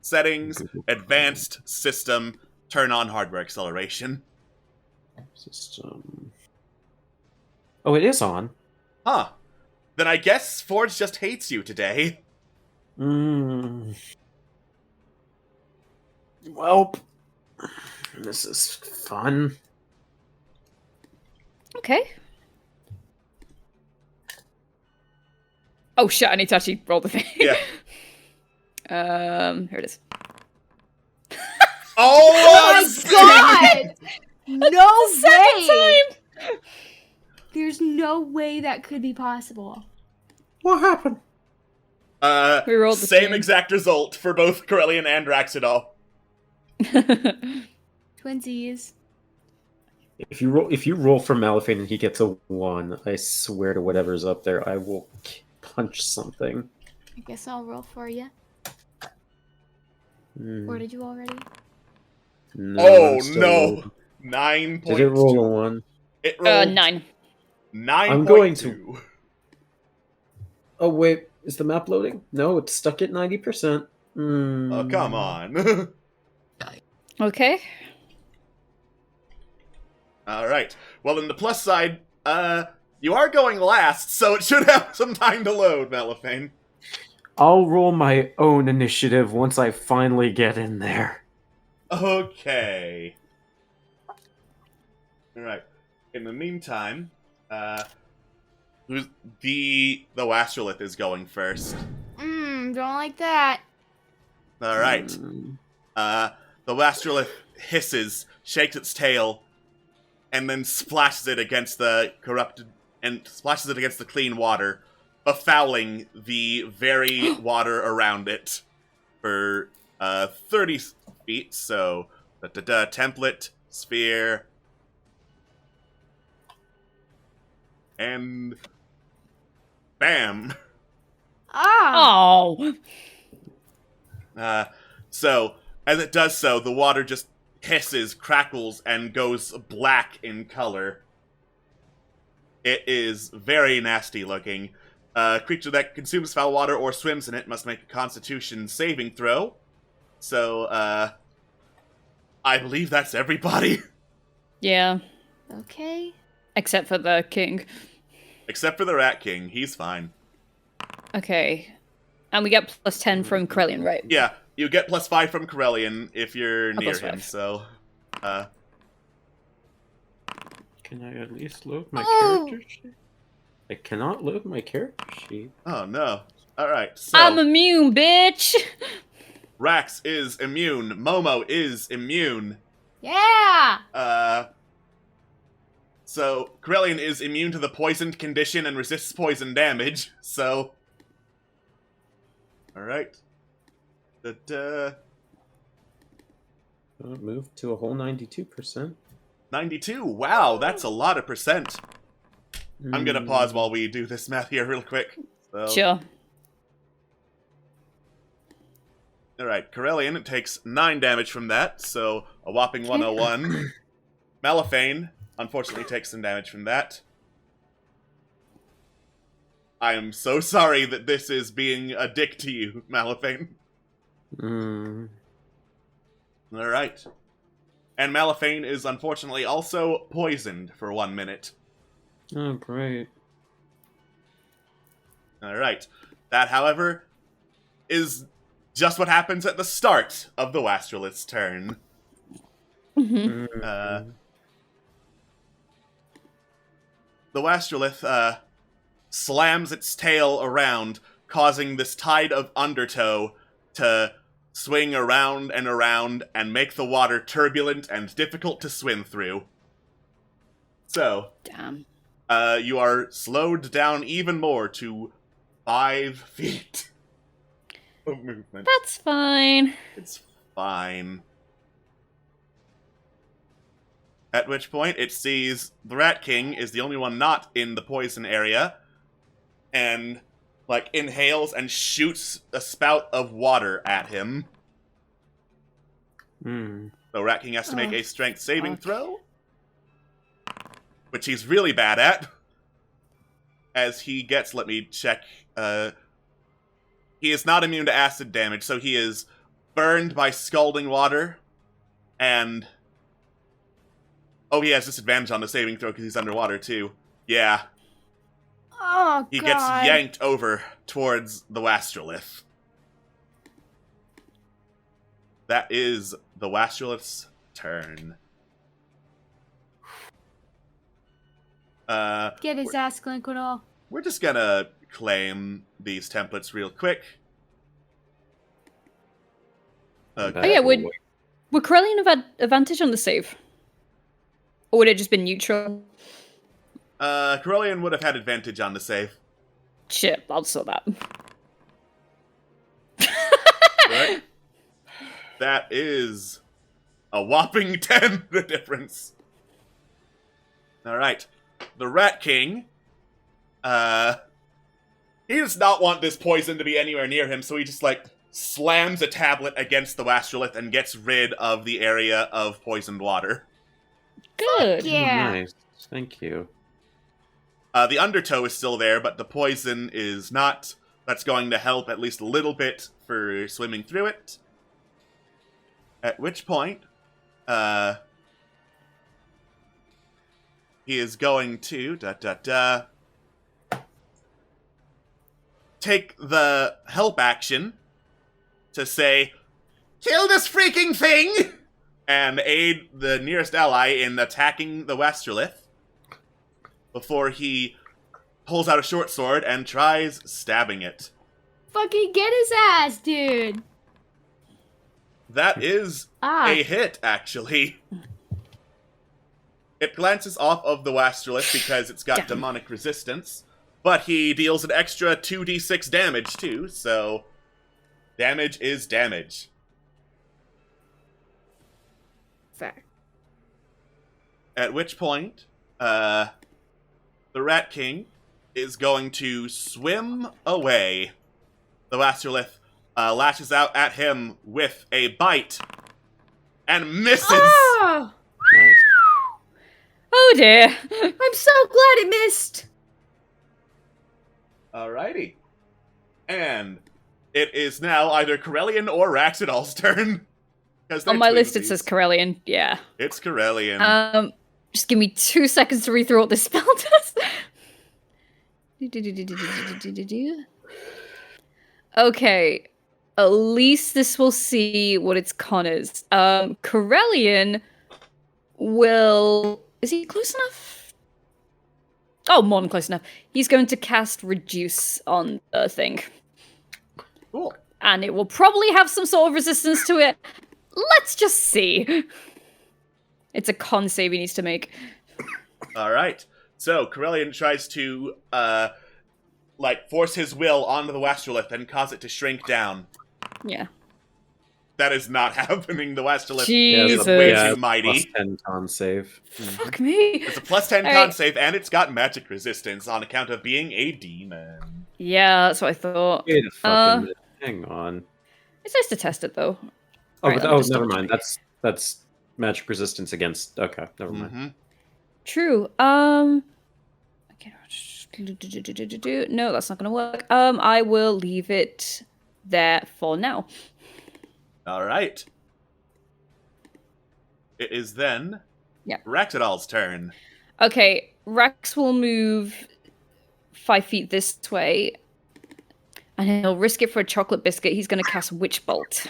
settings, advanced system, turn on hardware acceleration. System. Oh, it is on. Huh. Then I guess Forge just hates you today. Well, this is fun. Okay. Oh shit, I need to actually roll the thing. Yeah. Here it is. Oh God! No Second way! time! There's no way that could be possible. What happened? We rolled the same same. exact result for both Corellian and Raxidol. Twinsies. If you roll for Malifane and he gets a 1, I swear to whatever's up there, I will punch something. I guess I'll roll for you. Mm, Or did you already? no, Oh, I'm still no. rolling. 9.2. Did it roll a 1? It rolled 9. 9. I'm going to- Oh, wait. Is the map loading? No, it's stuck at 90%. Oh, come on. Okay. Alright. Well, on the plus side, you are going last, so it should have some time to load, Malifane. I'll roll my own initiative once I finally get in there. Okay. Alright. In the meantime, who's the Wastrolith is going first. Don't like that. Alright. Mm, The Wastrolith hisses, shakes its tail, and then splashes it against the clean water, befouling the very water around it for 30 feet. So, template, sphere, and bam. Ah! Oh. So, as it does so, the water just hisses, crackles, and goes black in color. It is very nasty looking, A creature that consumes foul water or swims in it must make a Constitution saving throw. So, I believe that's everybody. Yeah, Okay. except for the king. Except for the Rat King. He's fine. Okay. And we get plus 10 from Krellian, right? Yeah, you get +5 from Corellian if you're near plus him, 5. so... Can I at least load my Oh! character sheet? I cannot load my character sheet. Oh, no. Alright, so... I'm immune, bitch! Rax is immune. Momo is immune. Yeah! So, Corellian is immune to the poisoned condition and resists poison damage, so... Alright. Moved to a whole 92%. 92, wow, that's a lot of percent. I'm gonna pause Hmm. while we do this math here real quick. So, Sure. Alright, Corellian takes 9 damage from that, so a whopping 101. Malifane, unfortunately, takes some damage from that. I am so sorry that this is being a dick to you, Malifane. Hmm. Alright. And Malifane is unfortunately also poisoned for 1 minute. Oh, great. Alright. That, however, is just what happens at the start of the Wastrolith's turn. Mhm. The Wastrolith, slams its tail around, causing this tide of undertow to swing around and make the water turbulent and difficult to swim through. So, Damn. you are slowed down even more to 5 feet of movement. That's fine. It's fine. At which point, it sees the Rat King is the only one not in the poison area, and, like, inhales and shoots a spout of water at him. Hmm. So Rat King has to make Oh, a strength saving fuck. throw, which he's really bad at. As he gets, let me check, he is not immune to acid damage, so he is burned by scalding water, and... Oh, he has disadvantage on the saving throw because he's underwater, too. Yeah, Oh, he God. gets yanked over towards the Wastrolith. That is the Wastrolith's turn. Get his ass Glenquidol. We're just gonna claim these templates real quick. Oh yeah, would Krellian have had advantage on the save? Or would it just been neutral? Corellian would have had advantage on the save. Shit, I'll saw that. Right? That is a whopping 10, the difference. Alright. The Rat King, he does not want this poison to be anywhere near him, so he just, like, slams a tablet against the Wastrolith and gets rid of the area of poisoned water. Good. Yeah. Nice. Thank you. The undertow is still there, but the poison is not. That's going to help at least a little bit for swimming through it. At which point, he is going to take the help action to say, "Kill this freaking thing!" and aid the nearest ally in attacking the Wastrolith before he pulls out a short sword and tries stabbing it. Fucking get his ass, dude. That is a hit, actually. It glances off of the Wastrolith because it's got Damn. demonic resistance, but he deals an extra 2d6 damage too, so damage is damage. Fair. At which point, the Rat King is going to swim away. The Wastrolith lashes out at him with a bite and misses. Oh! Nice. Oh dear. I'm so glad it missed. Alrighty. And it is now either Corellian or Raxidal's turn. 'Cause they're On my list, it twinsies. says Corellian. Yeah. It's Corellian. Just give me 2 seconds to read through what this spell does. Okay. At least this will see what its con is. Corellian will... Is he close enough? Oh, more than close enough. He's going to cast Reduce on the thing. Cool. And it will probably have some sort of resistance to it. Let's just see. It's a con save he needs to make. Alright. So, Corellian tries to, force his will onto the Wastrolith and cause it to shrink down. Yeah. That is not happening. The Wastrolith Jesus. is way Yeah, too it's mighty. plus 10 con save. Fuck me. It's a plus 10 con Alright. save, and it's got magic resistance on account of being a demon. Yeah, that's what I thought. Wait a fucking minute. Hang on. It's nice to test it, though. Oh, Alright, let me just never double mind. That's magic resistance against. Okay, never mind. Mm-hmm. True. Okay. No, that's not gonna work. I will leave it there for now. Alright. It is then Yeah. Raxidal's turn. Okay, Rex will move 5 feet this way. And he'll risk it for a chocolate biscuit. He's gonna cast Witch Bolt.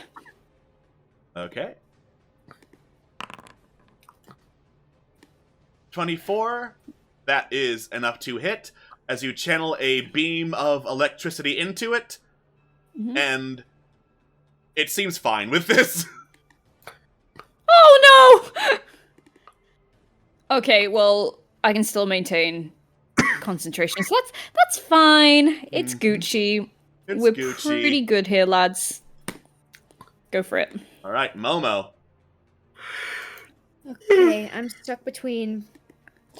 Okay. 24. That is enough to hit as you channel a beam of electricity into it, Mhm. and it seems fine with this. Oh no! Okay, well, I can still maintain concentration, so that's fine. It's Mhm. Gucci. It's We're Gucci. pretty good here, lads. Go for it. All right, Momo. Okay, I'm stuck between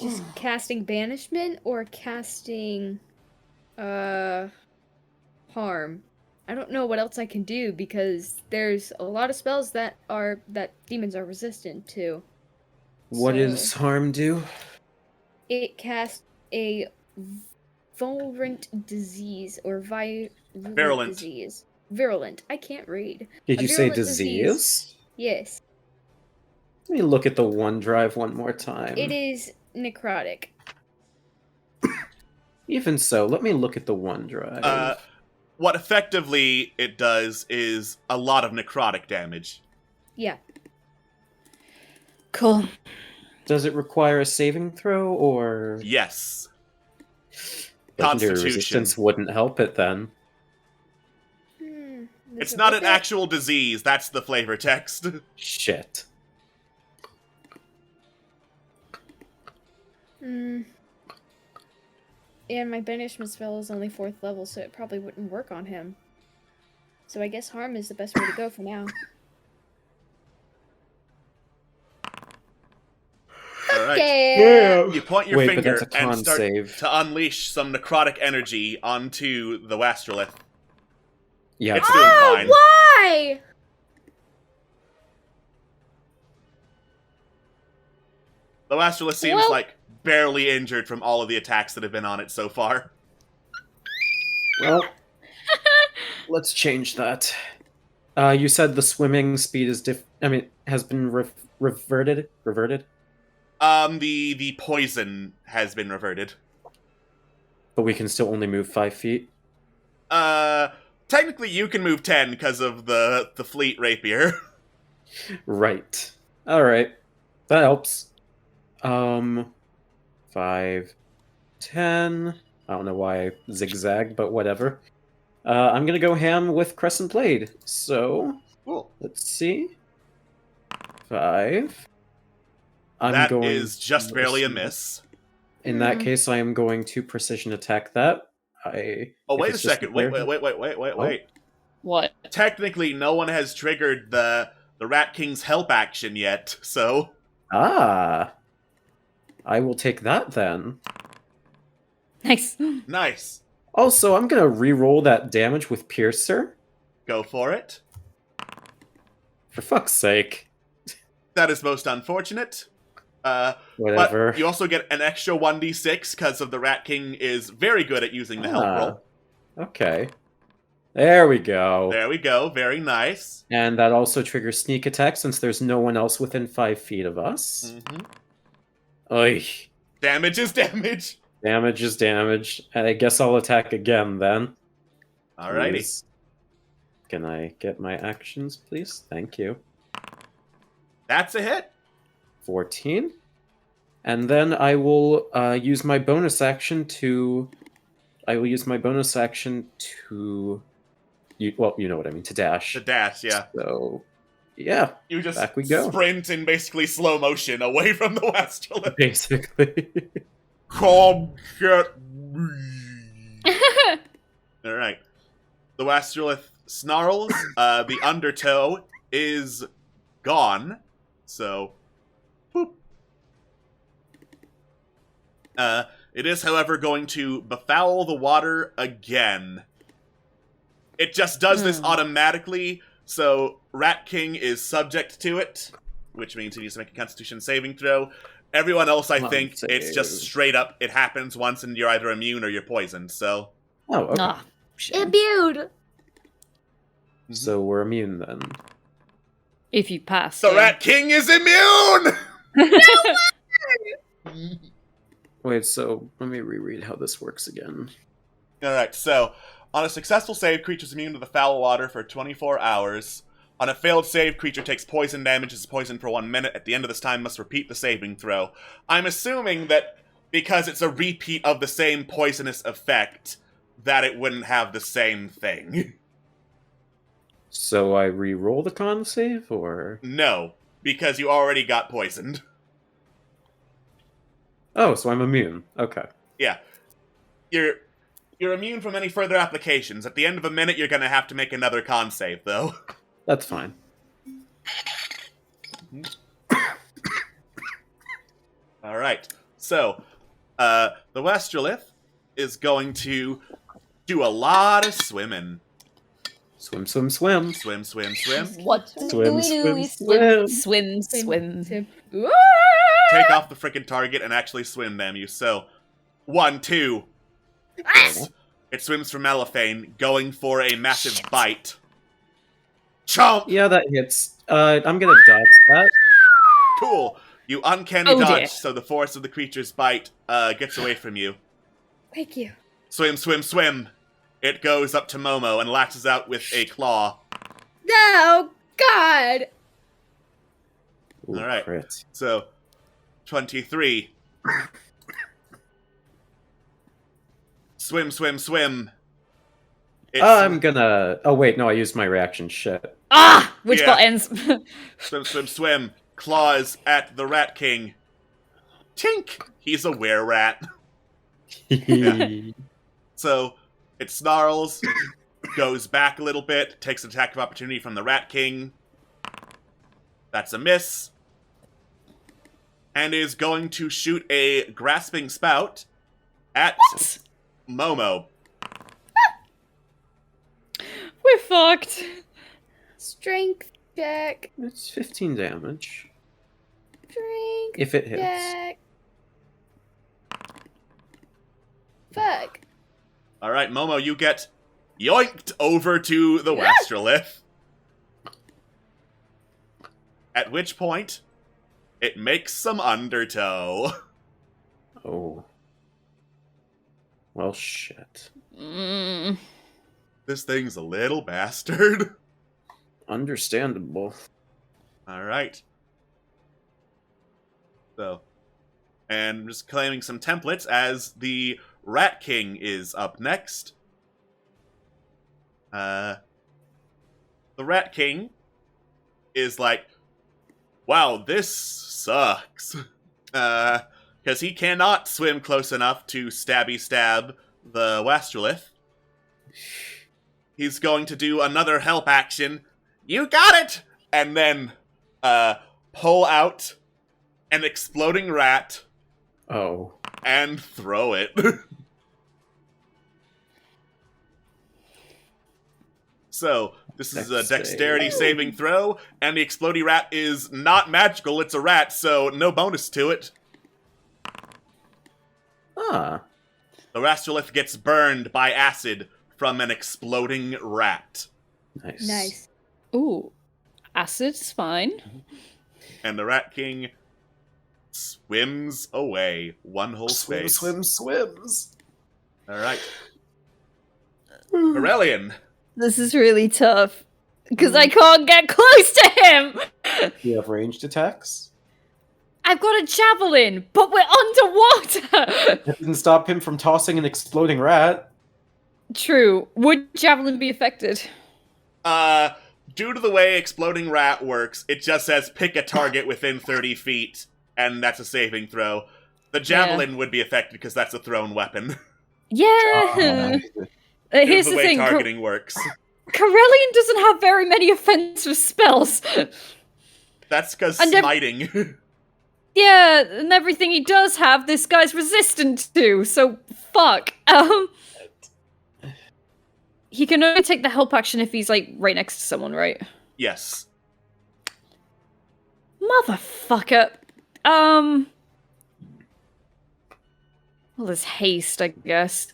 just casting banishment or casting harm. I don't know what else I can do because there's a lot of spells that demons are resistant to. What So- does harm do? It casts a virulent disease or Virulent. disease. Virulent. I can't read. Did A you say virulent disease? disease. Yes. Let me look at the OneDrive one more time. It is necrotic. Even so, let me look at the OneDrive. What effectively it does is a lot of necrotic damage. Yeah. Cool. Does it require a saving throw, or Yes. legendary Constitution. resistance wouldn't help it then? It's not an actual disease, that's the flavor text. Shit. And my banishment spell is only 4th level, so it probably wouldn't work on him. So I guess harm is the best way to go for now. Alright. Okay. You point your Wait, but finger that's a con and start save. to unleash some necrotic energy onto the Wastrolith. Yeah, It's doing fine. Why? The Wastrolith seems Well- like barely injured from all of the attacks that have been on it so far. well, let's change that. You said the swimming speed is has been reverted? The poison has been reverted. But we can still only move 5 feet? Technically you can move 10 because of the fleet rapier. Right. Alright. That helps. 5, 10. I don't know why I zigzag, but whatever. I'm gonna go ham with Crescent Blade. So, Cool. let's see. 5. I'm That going is just barely a miss. In that case, I am going to precision attack that. Oh, if wait a it's just second. player- Wait. What? Technically, no one has triggered the Rat King's help action yet, so... Ah. I will take that then. Nice. Nice. Also, I'm gonna re-roll that damage with Piercer. Go for it. For fuck's sake. That is most unfortunate. Whatever. But you also get an extra 1d6 because of the Rat King is very good at using the help roll. Okay. There we go. There we go. Very nice. And that also triggers sneak attack since there's no one else within 5 feet of us. Oy. Damage is damage. Damage is damage. I guess I'll attack again then. Alrighty. Please. Can I get my actions, please? Thank you. That's a hit. 14. And then I will use my bonus action to... I will use my bonus action to... well, you know what I mean, to dash. The dash, yeah. So, yeah, You just back we go. sprint in basically slow motion away from the Westerlith. Basically. Come get me. Alright. The Westerlith snarls. The undertow is gone. So, boop. It is, however, going to befoul the water again. It just does this automatically, so Rat King is subject to it, which means he needs to make a Constitution saving throw. Everyone else, I think, it's just straight up, it happens once and you're either immune or you're poisoned, so... Oh, okay. Ah, shit. Immune. So we're immune then. If you pass. The yeah. Rat King is immune! Wait, so let me reread how this works again. Alright, so, on a successful save, creature's immune to the foul water for 24 hours. On a failed save, creature takes poison damage, is poisoned for 1 minute. At the end of this time, must repeat the saving throw. I'm assuming that because it's a repeat of the same poisonous effect, that it wouldn't have the same thing. So I re-roll the con save, or...? No, because you already got poisoned. Oh, so I'm immune. Okay. Yeah. You're immune from any further applications. At the end of a minute, you're gonna have to make another con save, though. That's fine. Alright, so, the Westerlith is going to do a lot of swimming. Swim, swim, swim. Swim, swim, swim. What? Swim, swim, swim. Swim. Take off the frickin' target and actually swim, damn you. So, 1, 2. It swims for Meliphane, going for a massive bite. Chomp! Yeah, that hits. I'm gonna dodge that. Cool. You uncanny Oh, dodge, dear. so the force of the creature's bite gets away from you. Thank you. Swim, swim, swim. It goes up to Momo and lashes out with a claw. No, God. Ooh, Alright. crit. So, 23. Swim, swim, swim. It I'm gonna... Oh, wait, no, I used my reaction. Shit. Ah! Which Yeah. buttons? Swim, swim, swim. Claws at the Rat King. Tink! He's a were-rat. So, it snarls, goes back a little bit, takes an attack of opportunity from the Rat King. That's a miss. And is going to shoot a grasping spout at Momo. We're fucked. Strength check. It's 15 damage. Strength If it hits. check. Fuck. Alright, Momo, you get yoinked over to the Westerlith. At which point, it makes some undertow. Oh. Well, shit. Mm. This thing's a little bastard. Understandable. Alright. So, and just claiming some templates as the Rat King is up next. The Rat King is like, wow, this sucks. Because he cannot swim close enough to stabby stab the Westerlith. He's going to do another help action. You got it! And then, pull out an exploding rat Oh. and throw it. So, this is a dexterity saving throw, and the exploding rat is not magical, it's a rat, so no bonus to it. Ah. The Westerlith gets burned by acid from an exploding rat. Nice. Nice. Ooh, acid's fine. And the Rat King swims away one whole space. Swims. Alright. Aurelian. This is really tough because I can't get close to him. Do you have ranged attacks? I've got a javelin, but we're underwater. That didn't stop him from tossing an exploding rat. True. Would javelin be affected? Due to the way exploding rat works, it just says pick a target within 30 feet, and that's a saving throw. The javelin would be affected because that's a thrown weapon. Yeah. Due Here's to the way thing. targeting works. Corellian doesn't have very many offensive spells. That's because And ev- smiting. Yeah, and everything he does have, this guy's resistant to, so fuck. He can only take the help action if he's, like, right next to someone, right? Yes. Motherfucker. Well, there's haste, I guess.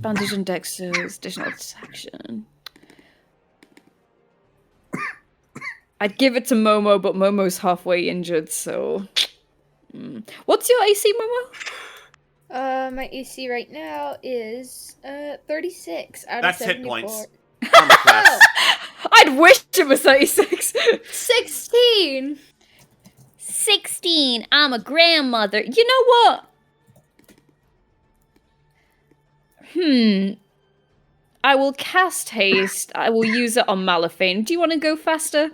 Bandage and dexter's additional action. I'd give it to Momo, but Momo's halfway injured, so... What's your AC, Momo? My AC right now is 36 out That's of hit 74. points. Armor class. I'd wish it was 36! 16. 16! I'm a grandmother. You know what? I will cast haste. I will use it on Malifane. Do you want to go faster?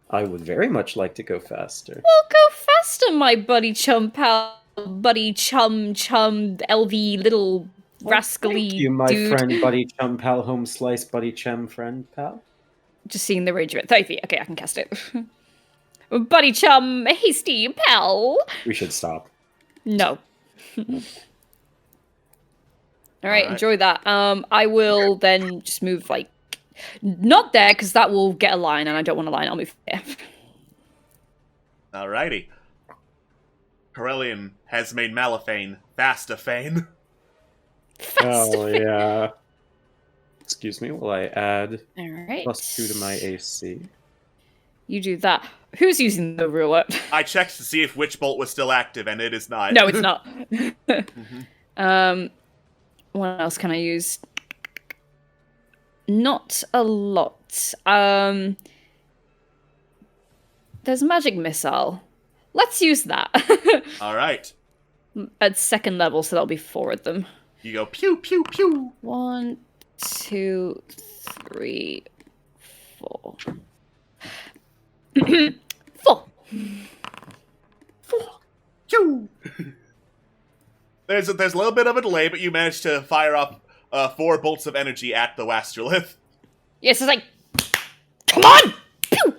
I would very much like to go faster. Well, go faster, my buddy chum pal. Buddy chum LV little rascally Thank you, my dude. friend, buddy chum pal, home slice, buddy chum friend pal. Just seeing the range of it. 30 feet. Okay, I can cast it. Buddy chum hasty pal. We should stop. No. Alright, Alright. enjoy that. I will then just move, like, not there, because that will get a line, and I don't want a line. I'll move there. Alrighty. Corellian has made Malifane Fastafane. Oh, yeah. Excuse me, will I add Alright. +2 to my AC? You do that. Who's using the roulette? I checked to see if Witch Bolt was still active, and it is not. No, it's not. Mhm. What else can I use? Not a lot. There's a magic missile. Let's use that. Alright. At second level, so that'll be 4 of them. You go pew, pew, pew. 1, 2, 3, 4. 4. Pew. There's a little bit of a delay, but you managed to fire off 4 bolts of energy at the Wastrolith. Yes, it's like, come on! Pew!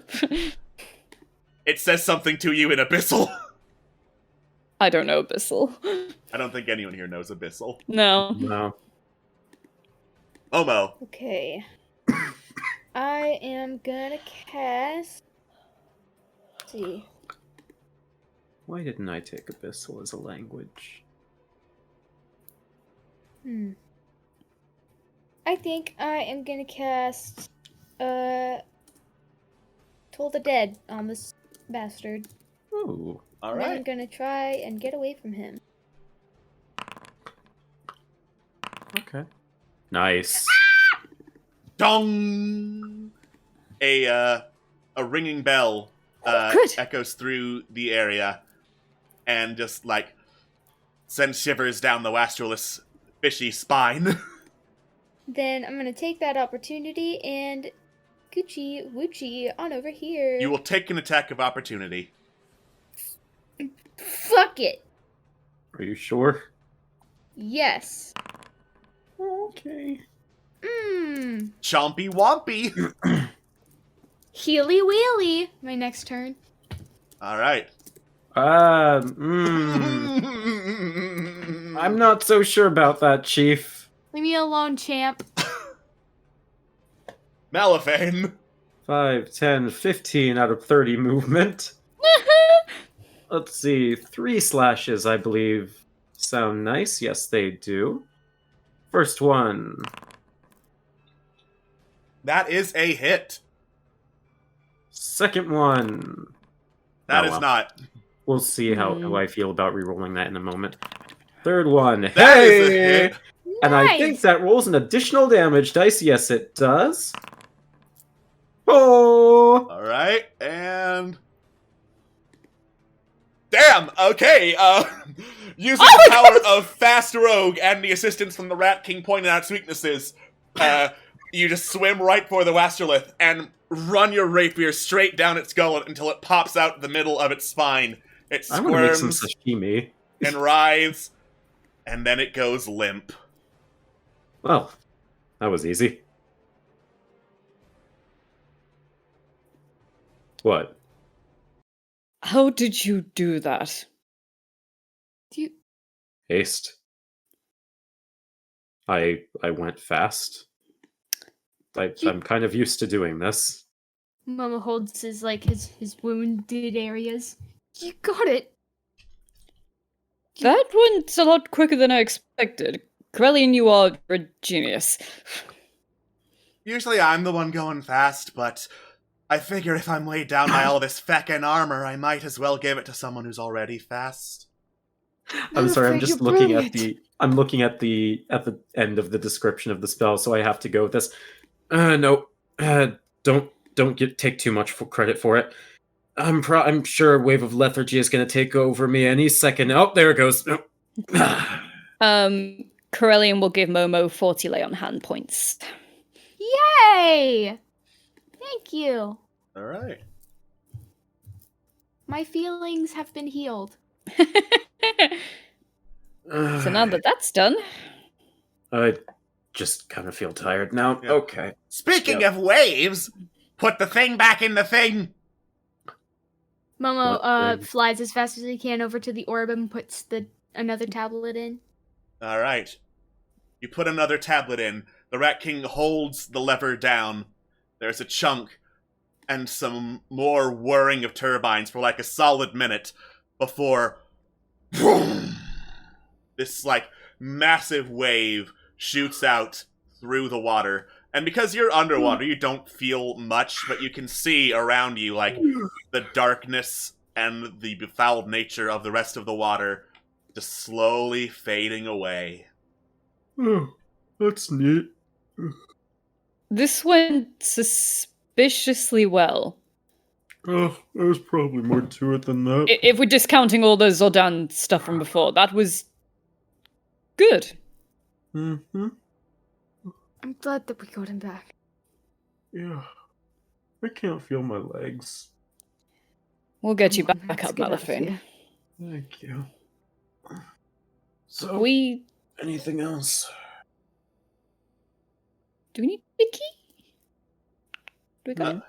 It says something to you in Abyssal. I don't know Abyssal. I don't think anyone here knows Abyssal. No. No. Momo. Okay. I am gonna cast. Let's see. Why didn't I take Abyssal as a language? I think I am gonna cast Toll the Dead on this bastard. Ooh. And then I'm Alright. gonna try and get away from him. Okay. Nice. Dong! A ringing bell Good. echoes through the area and just, like, sends shivers down the Wastrolith's fishy spine. Then I'm gonna take that opportunity and Gucci Woochie on over here. You will take an attack of opportunity. Fuck it. Are you sure? Yes. Okay. Chompy Wompy! Healy Wheelie. My next turn. Alright. I'm not so sure about that, Chief. Leave me alone, champ. Malifane. 5, 10, 15 out of 30 movement. Let's see. 3 slashes, I believe, sound nice. Yes, they do. First one. That is a hit. Second one. That Oh, is well. not. We'll see how I feel about rerolling that in a moment. Third one. That is a Hey! hit. And I think that rolls an additional damage dice. Yes, it does. Oh! All right, and damn. Okay. Using the power of Fast Rogue and the assistance from the Rat King pointing out its weaknesses, you just swim right for the Wasterlith and run your rapier straight down its gullet until it pops out the middle of its spine. It I'm gonna make some squirms sashimi. and writhes, and then it goes limp. Well, that was easy. What? How did you do that? Haste. I went fast. I'm kind of used to doing this. Momo holds his wounded areas. You got it. That went a lot quicker than I expected. Corellian, you are a genius. Usually I'm the one going fast, but I figure if I'm weighed down by all this feckin' armor, I might as well give it to someone who's already fast. I'm sorry, I'm afraid just you're looking brilliant. at the end of the description of the spell, so I have to go with this. No. Don't take too much credit for it. I'm sure a wave of lethargy is going to take over me any second. Oh, there it goes. Corellian will give Momo 40 lay on hand points. Yay! Thank you. All right. My feelings have been healed. So now that that's done, I just kind of feel tired now. Yeah. Okay. Speaking Yep. of waves, put the thing back in the thing. Momo What thing? flies as fast as he can over to the orb and puts another tablet in. All right. You put another tablet in. The Rat King holds the lever down. There's a chunk and some more whirring of turbines for like a solid minute before boom, this like massive wave shoots out through the water. And because you're underwater, you don't feel much, but you can see around you like the darkness and the befouled nature of the rest of the water just slowly fading away. Oh, that's neat. this went suspiciously well. Oh, there's probably more to it than that. If we're discounting all the Zoldan stuff from before, that was good. Mm-hmm. I'm glad that we got him back. Yeah. I can't feel my legs. We'll get you back Let's up, get out of Malifin. here. Thank you. So, We anything else? do we need the key? Do we got Uh,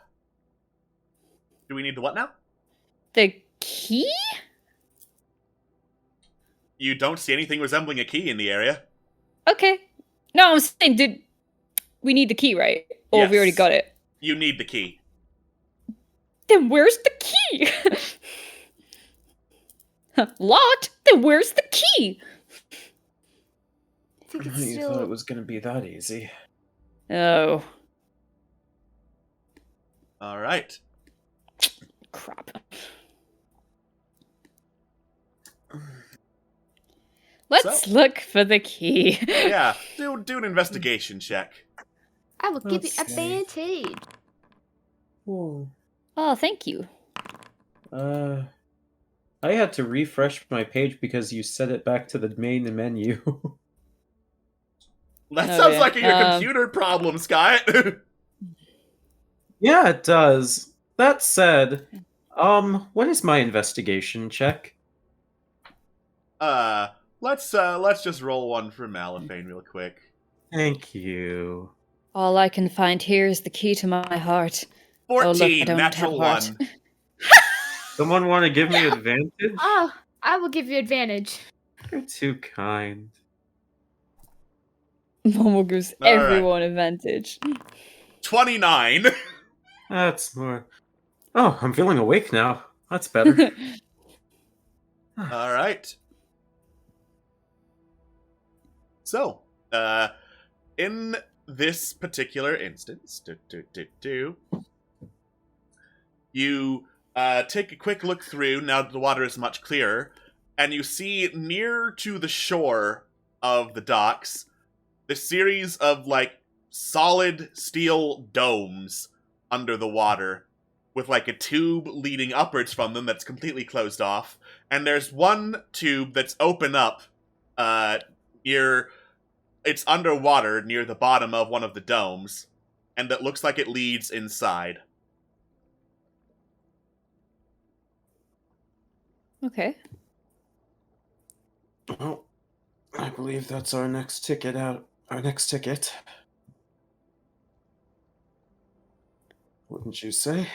do we need the what now? the key? You don't see anything resembling a key in the area. Okay. No, I'm saying, did we need the key, right? Or have we already Yes. got it? You need the key. Then where's the key? Locked? Then where's the key? I think I it's thought still. it was going to be that easy. Oh, All right. crap. Let's look for the key. Yeah, do an investigation check. I will give you Okay. advantage. Oh. Oh, thank you. I had to refresh my page because you set it back to the main menu. That Oh, sounds yeah. like a computer problem, Scott. Yeah, it does. That said, what is my investigation check? Let's just roll one for Malifane real quick. Thank you. All I can find here is the key to my heart. 14, Oh, look, I don't natural have heart. 1. Someone want to give me advantage? Oh, I will give you advantage. You're too kind. Momo gives All right. everyone advantage. 29. That's more. Oh, I'm feeling awake now. That's better. All right. So, In this particular instance, you take a quick look through, now that the water is much clearer, and you see near to the shore of the docks this series of, like, solid steel domes under the water, with, like, a tube leading upwards from them that's completely closed off. And there's one tube that's open up it's underwater near the bottom of one of the domes, and that looks like it leads inside. Okay. Well, I believe that's our next ticket out. Our next ticket. Wouldn't you say?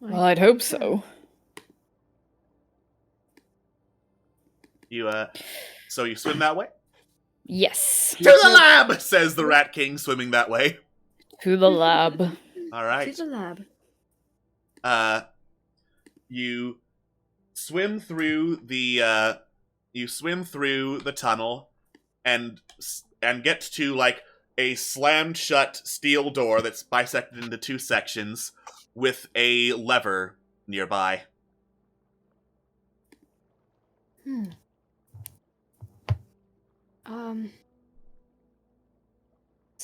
Well, I'd hope so. So you swim that way? Yes. To the lab, says the Rat King, swimming that way. To the lab. All right. To the lab. You swim through the tunnel and get to, like, a slammed shut steel door that's bisected into two sections with a lever nearby. Is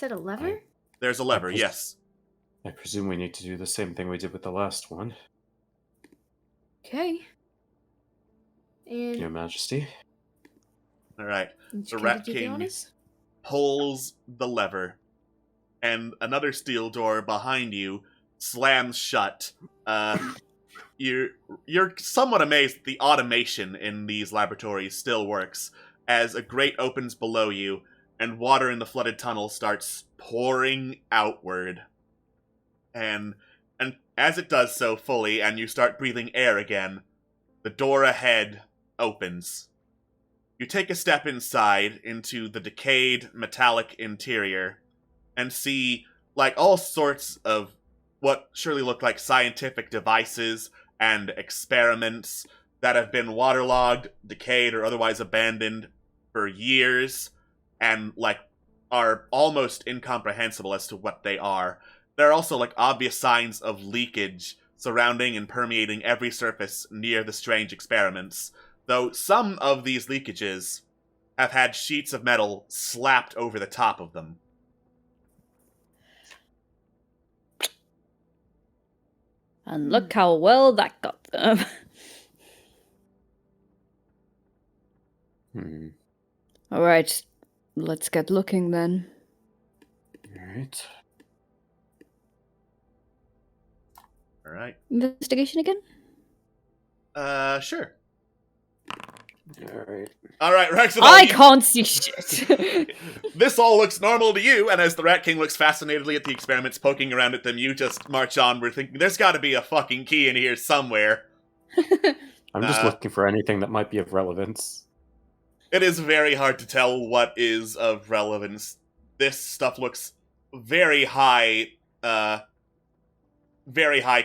that a lever? There's a lever, yes. I presume we need to do the same thing we did with the last one. Okay. And Your Majesty. All right. and The can Rat you do the King honors? pulls the lever, and another steel door behind you slams shut. You're somewhat amazed that the automation in these laboratories still works, as a grate opens below you, and water in the flooded tunnel starts pouring outward. And as it does so fully, and you start breathing air again, the door ahead opens. You take a step inside into the decayed metallic interior and see, like, all sorts of what surely look like scientific devices and experiments that have been waterlogged, decayed, or otherwise abandoned for years, and, like, are almost incomprehensible as to what they are. There are also, like, obvious signs of leakage surrounding and permeating every surface near the strange experiments, though some of these leakages have had sheets of metal slapped over the top of them. And look how well that got them. Alright, let's get looking then. Alright. Alright. Investigation again? Sure. Alright. Alright, Rexidol, I can't see shit! this all looks normal to you, and as the Rat King looks fascinatedly at the experiments poking around at them, you just march on. We're thinking, there's gotta be a fucking key in here somewhere. I'm just looking for anything that might be of relevance. It is very hard to tell what is of relevance. This stuff looks very high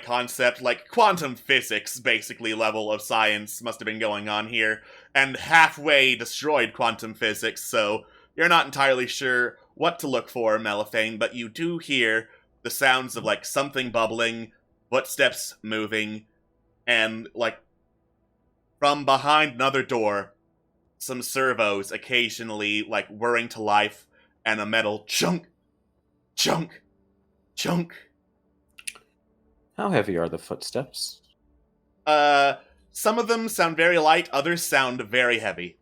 concept, like quantum physics, basically, level of science must have been going on here, and halfway destroyed quantum physics, so you're not entirely sure what to look for, Meliphane, but you do hear the sounds of, like, something bubbling, footsteps moving, and, like, from behind another door, some servos occasionally, like, whirring to life, and a metal chunk, chunk, chunk. How heavy are the footsteps? Some of them sound very light, others sound very heavy.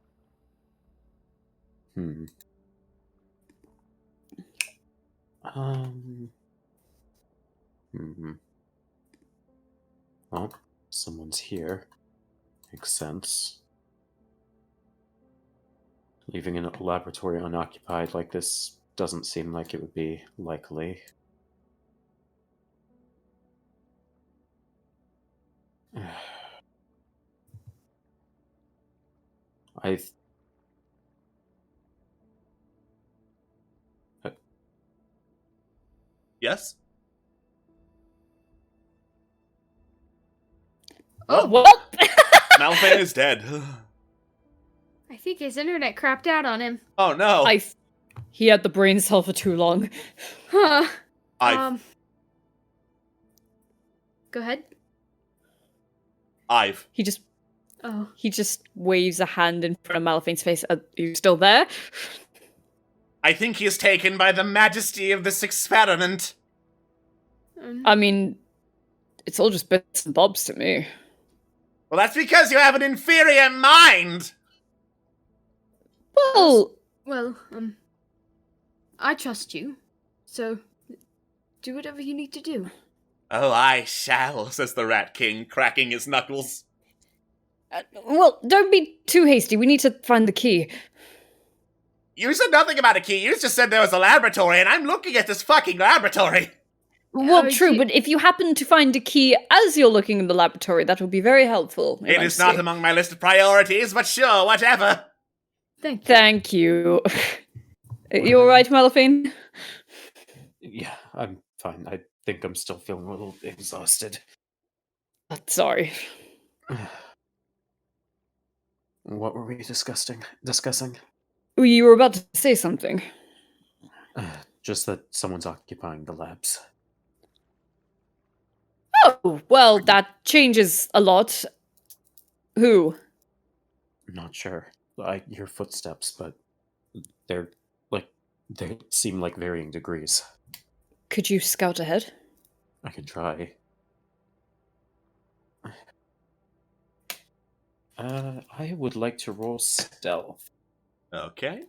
Well, someone's here. Makes sense. Leaving a laboratory unoccupied like this doesn't seem like it would be likely. Yes? Oh, what? Meliphane is dead. I think his internet crapped out on him. Oh no. I He had the brain cell for too long. Huh. I've Go ahead. He just Oh. waves a hand in front of Malaphane's face. Are you still there? I think he is taken by the majesty of this experiment. I mean, it's all just bits and bobs to me. Well, that's because you have an inferior mind! Well, Well, I trust you, so do whatever you need to do. Oh, I shall, says the Rat King, cracking his knuckles. don't be too hasty. We need to find the key. You said nothing about a key, you just said there was a laboratory, and I'm looking at this fucking laboratory! Well, true, you- but if you happen to find a key as you're looking in the laboratory, that would be very helpful. It is not among my list of priorities, but sure, whatever. Thank you. Thank you. You alright, Malaphane? Yeah, I'm fine. I think I'm still feeling a little exhausted. Sorry. What were we discussing? You were about to say something. Just that someone's occupying the labs. Oh, well, that changes a lot. Who? Not sure. I hear footsteps, but they seem like varying degrees. Could you scout ahead? I could try. I would like to roll stealth, Okay.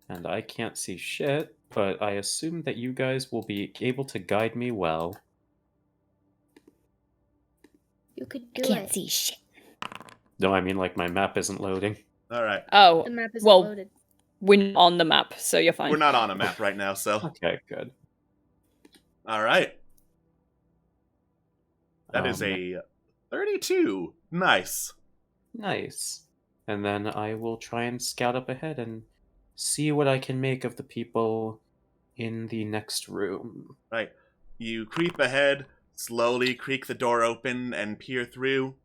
and I can't see shit, but I assume that you guys will be able to guide me well. You could do it. see shit. No, I mean, like, my map isn't loading. Alright. Oh, The map is well, loaded. we're on the map, so you're fine. We're not on a map right now, so. Okay, good. Alright. That is a 32. Nice. Nice. And then I will try and scout up ahead and see what I can make of the people in the next room. Right. You creep ahead, slowly creak the door open, and peer through.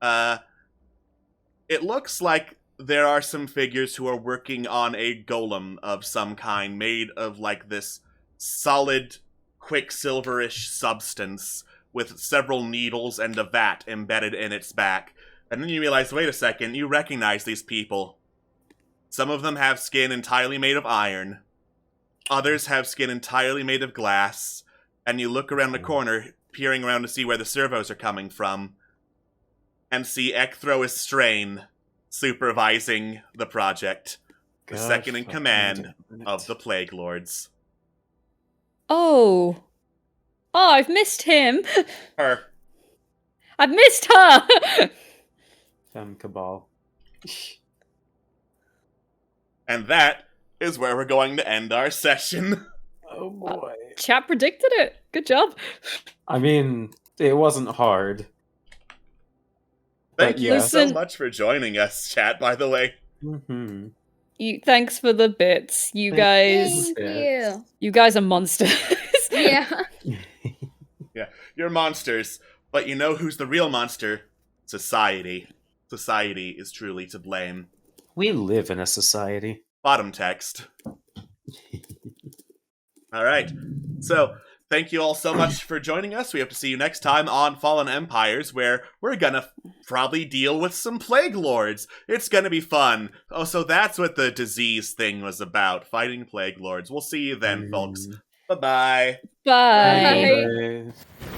It looks like there are some figures who are working on a golem of some kind, made of, like, this solid, quicksilverish substance with several needles and a vat embedded in its back. And then you realize, wait a second, you recognize these people. Some of them have skin entirely made of iron. Others have skin entirely made of glass. And you look around the corner, peering around to see where the servos are coming from, and see Ekthro Strain supervising the project, the God second in fucking command damn it. of the Plague Lords. Oh, I've missed him. Her. I've missed her. Femme Cabal. And that is where we're going to end our session. Oh boy. Chat predicted it. Good job. I mean, it wasn't hard. Thank But you yeah. so Listen- much for joining us, chat, by the way. Mm-hmm. Thanks for the bits, you guys. Thank you. You guys are monsters. Yeah. You're monsters, but you know who's the real monster? Society. Society is truly to blame. We live in a society. Bottom text. Alright, so thank you all so much for joining us. We hope to see you next time on Fallen Empires, where we're gonna probably deal with some Plague Lords. It's gonna be fun. Oh, so that's what the disease thing was about, fighting Plague Lords. We'll see you then, folks. Bye-bye. Bye. Bye. Bye.